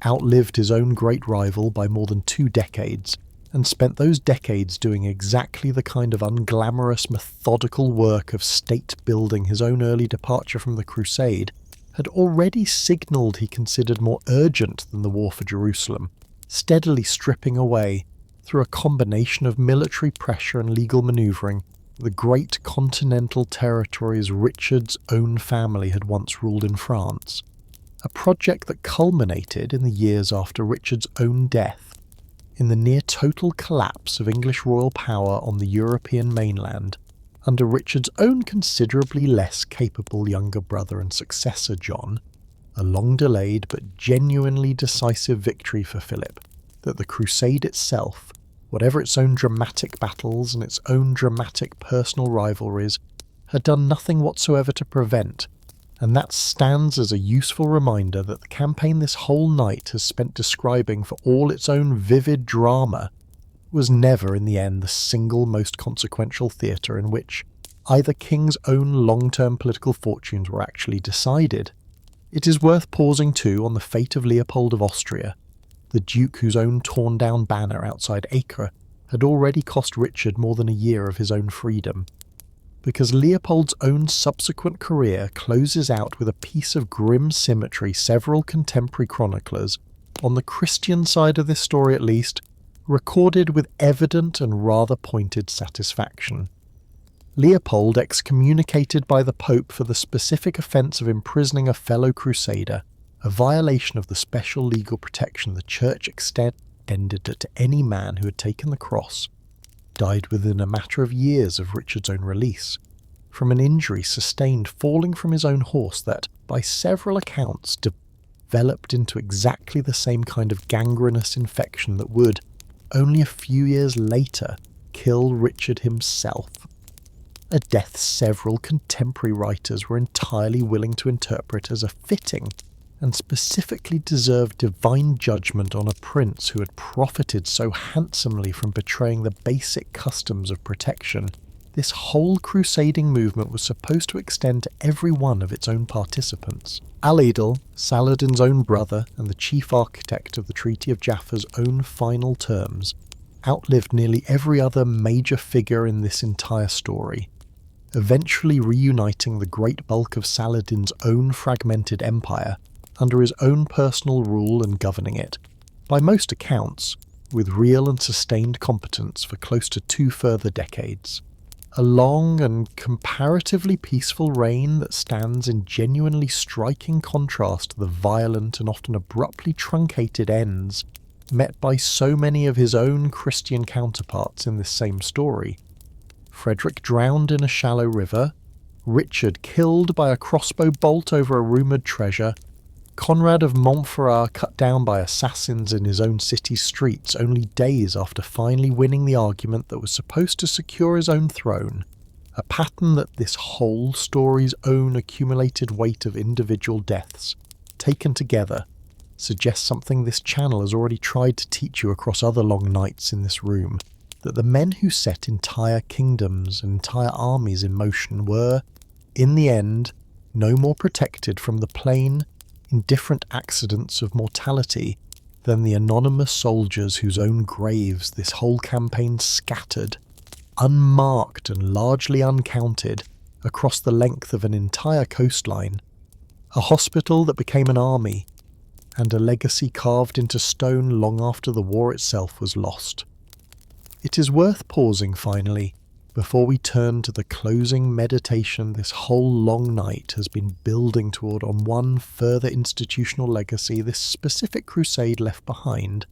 outlived his own great rival by more than 2 decades, and spent those decades doing exactly the kind of unglamorous, methodical work of state-building his own early departure from the Crusade, had already signalled he considered more urgent than the war for Jerusalem, steadily stripping away, through a combination of military pressure and legal manoeuvring, the great continental territories Richard's own family had once ruled in France, a project that culminated in the years after Richard's own death, in the near-total collapse of English royal power on the European mainland, under Richard's own considerably less capable younger brother and successor John, a long-delayed but genuinely decisive victory for Philip, that the Crusade itself, whatever its own dramatic battles and its own dramatic personal rivalries, had done nothing whatsoever to prevent, and that stands as a useful reminder that the campaign this whole night has spent describing for all its own vivid drama was never in the end the single most consequential theatre in which either king's own long-term political fortunes were actually decided. It is worth pausing too on the fate of Leopold of Austria, the duke whose own torn-down banner outside Acre had already cost Richard more than a year of his own freedom, because Leopold's own subsequent career closes out with a piece of grim symmetry several contemporary chroniclers, on the Christian side of this story at least, recorded with evident and rather pointed satisfaction. Leopold excommunicated by the Pope for the specific offence of imprisoning a fellow crusader, a violation of the special legal protection the Church extended to any man who had taken the cross, died within a matter of years of Richard's own release, from an injury sustained falling from his own horse that, by several accounts, developed into exactly the same kind of gangrenous infection that would, only a few years later, kill Richard himself. A death several contemporary writers were entirely willing to interpret as a fitting and specifically deserved divine judgment on a prince who had profited so handsomely from betraying the basic customs of protection This whole crusading movement was supposed to extend to every one of its own participants. Al-Adil, Saladin's own brother and the chief architect of the Treaty of Jaffa's own final terms, outlived nearly every other major figure in this entire story, eventually reuniting the great bulk of Saladin's own fragmented empire under his own personal rule and governing it, by most accounts, with real and sustained competence for close to 2 further decades. A long and comparatively peaceful reign that stands in genuinely striking contrast to the violent and often abruptly truncated ends met by so many of his own Christian counterparts in this same story. Frederick drowned in a shallow river, Richard killed by a crossbow bolt over a rumoured treasure, Conrad of Montferrat cut down by assassins in his own city's streets only days after finally winning the argument that was supposed to secure his own throne, a pattern that this whole story's own accumulated weight of individual deaths, taken together, suggests something this channel has already tried to teach you across other long nights in this room, that the men who set entire kingdoms and entire armies in motion were, in the end, no more protected from the plain, indifferent accidents of mortality than the anonymous soldiers whose own graves this whole campaign scattered, unmarked and largely uncounted, across the length of an entire coastline, a hospital that became an army, and a legacy carved into stone long after the war itself was lost. It is worth pausing finally, before we turn to the closing meditation this whole long night has been building toward on one further institutional legacy this specific crusade left behind,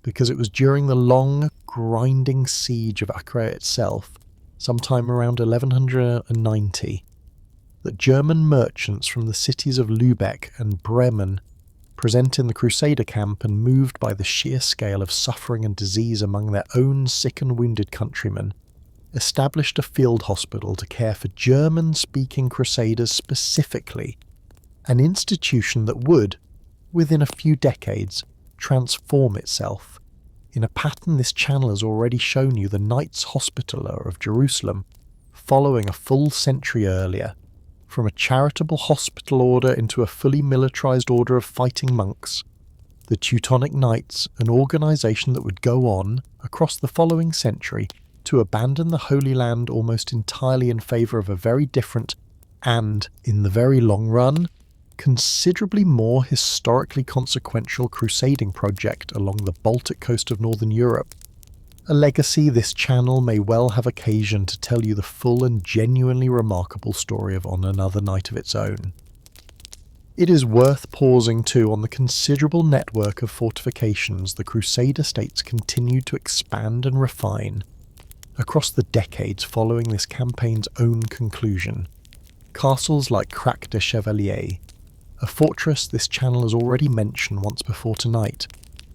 because it was during the long, grinding siege of Acre itself, sometime around 1190, that German merchants from the cities of Lübeck and Bremen, present in the Crusader camp and moved by the sheer scale of suffering and disease among their own sick and wounded countrymen, established a field hospital to care for German-speaking Crusaders specifically, an institution that would, within a few decades, transform itself, in a pattern this channel has already shown you the Knights Hospitaller of Jerusalem, following a full century earlier, from a charitable hospital order into a fully militarized order of fighting monks. The Teutonic Knights, an organization that would go on, across the following century, to abandon the Holy Land almost entirely in favour of a very different and, in the very long run, considerably more historically consequential crusading project along the Baltic coast of northern Europe, a legacy this channel may well have occasion to tell you the full and genuinely remarkable story of on another night of its own. It is worth pausing too on the considerable network of fortifications the Crusader states continued to expand and refine across the decades following this campaign's own conclusion. Castles like Crac de Chevalier, a fortress this channel has already mentioned once before tonight,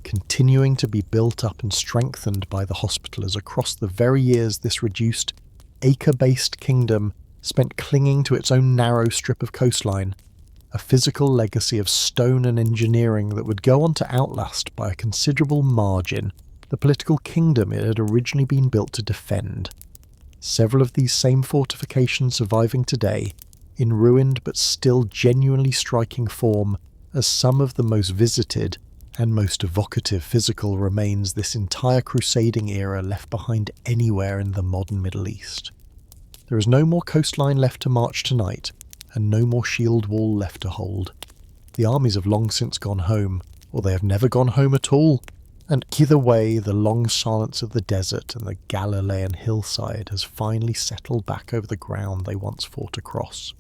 continuing to be built up and strengthened by the Hospitallers across the very years this reduced, Acre-based kingdom spent clinging to its own narrow strip of coastline, a physical legacy of stone and engineering that would go on to outlast by a considerable margin the political kingdom it had originally been built to defend. Several of these same fortifications surviving today, in ruined but still genuinely striking form, as some of the most visited and most evocative physical remains this entire crusading era left behind anywhere in the modern Middle East. There is no more coastline left to march tonight, and no more shield wall left to hold. The armies have long since gone home, or they have never gone home at all, and either way the long silence of the desert and the Galilean hillside has finally settled back over the ground they once fought across.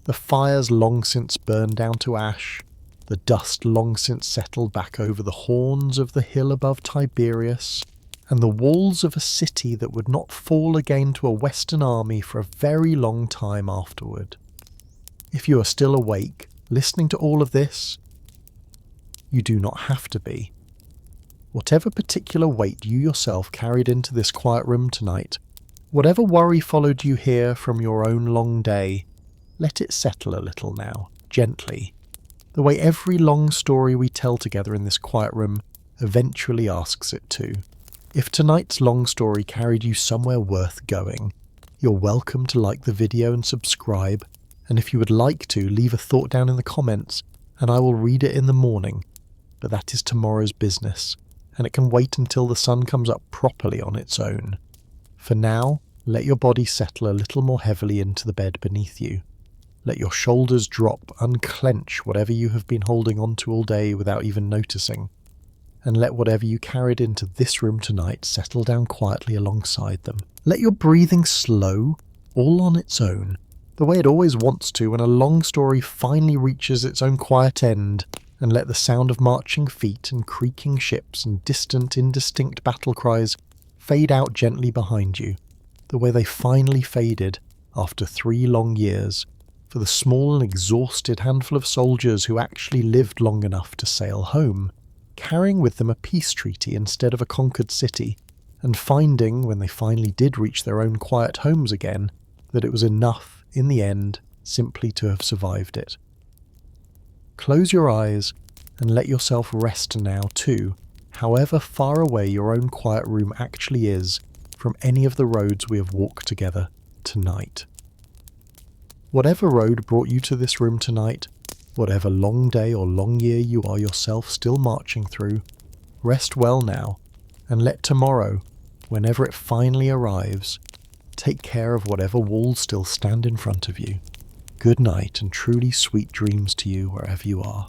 The fires long since burned down to ash, the dust long since settled back over the horns of the hill above Tiberias, and the walls of a city that would not fall again to a Western army for a very long time afterward. If you are still awake, listening to all of this, you do not have to be. Whatever particular weight you yourself carried into this quiet room tonight, whatever worry followed you here from your own long day, let it settle a little now, gently, the way every long story we tell together in this quiet room eventually asks it to. If tonight's long story carried you somewhere worth going, You're welcome to like the video and subscribe, and if you would like to, leave a thought down in the comments, and I will read it in the morning. But that is tomorrow's business, and it can wait until the sun comes up properly on its own. For now, let your body settle a little more heavily into the bed beneath you. Let your shoulders drop, unclench whatever you have been holding on to all day without even noticing, and let whatever you carried into this room tonight settle down quietly alongside them. Let your breathing slow, all on its own, the way it always wants to when a long story finally reaches its own quiet end, and let the sound of marching feet and creaking ships and distant, indistinct battle cries fade out gently behind you, the way they finally faded after 3 long years, for the small and exhausted handful of soldiers who actually lived long enough to sail home, carrying with them a peace treaty instead of a conquered city, and finding, when they finally did reach their own quiet homes again, that it was enough, in the end, simply to have survived it. Close your eyes and let yourself rest now too, however far away your own quiet room actually is from any of the roads we have walked together tonight. Whatever road brought you to this room tonight, whatever long day or long year you are yourself still marching through, rest well now, and let tomorrow, whenever it finally arrives, take care of whatever walls still stand in front of you. Good night and truly sweet dreams to you wherever you are.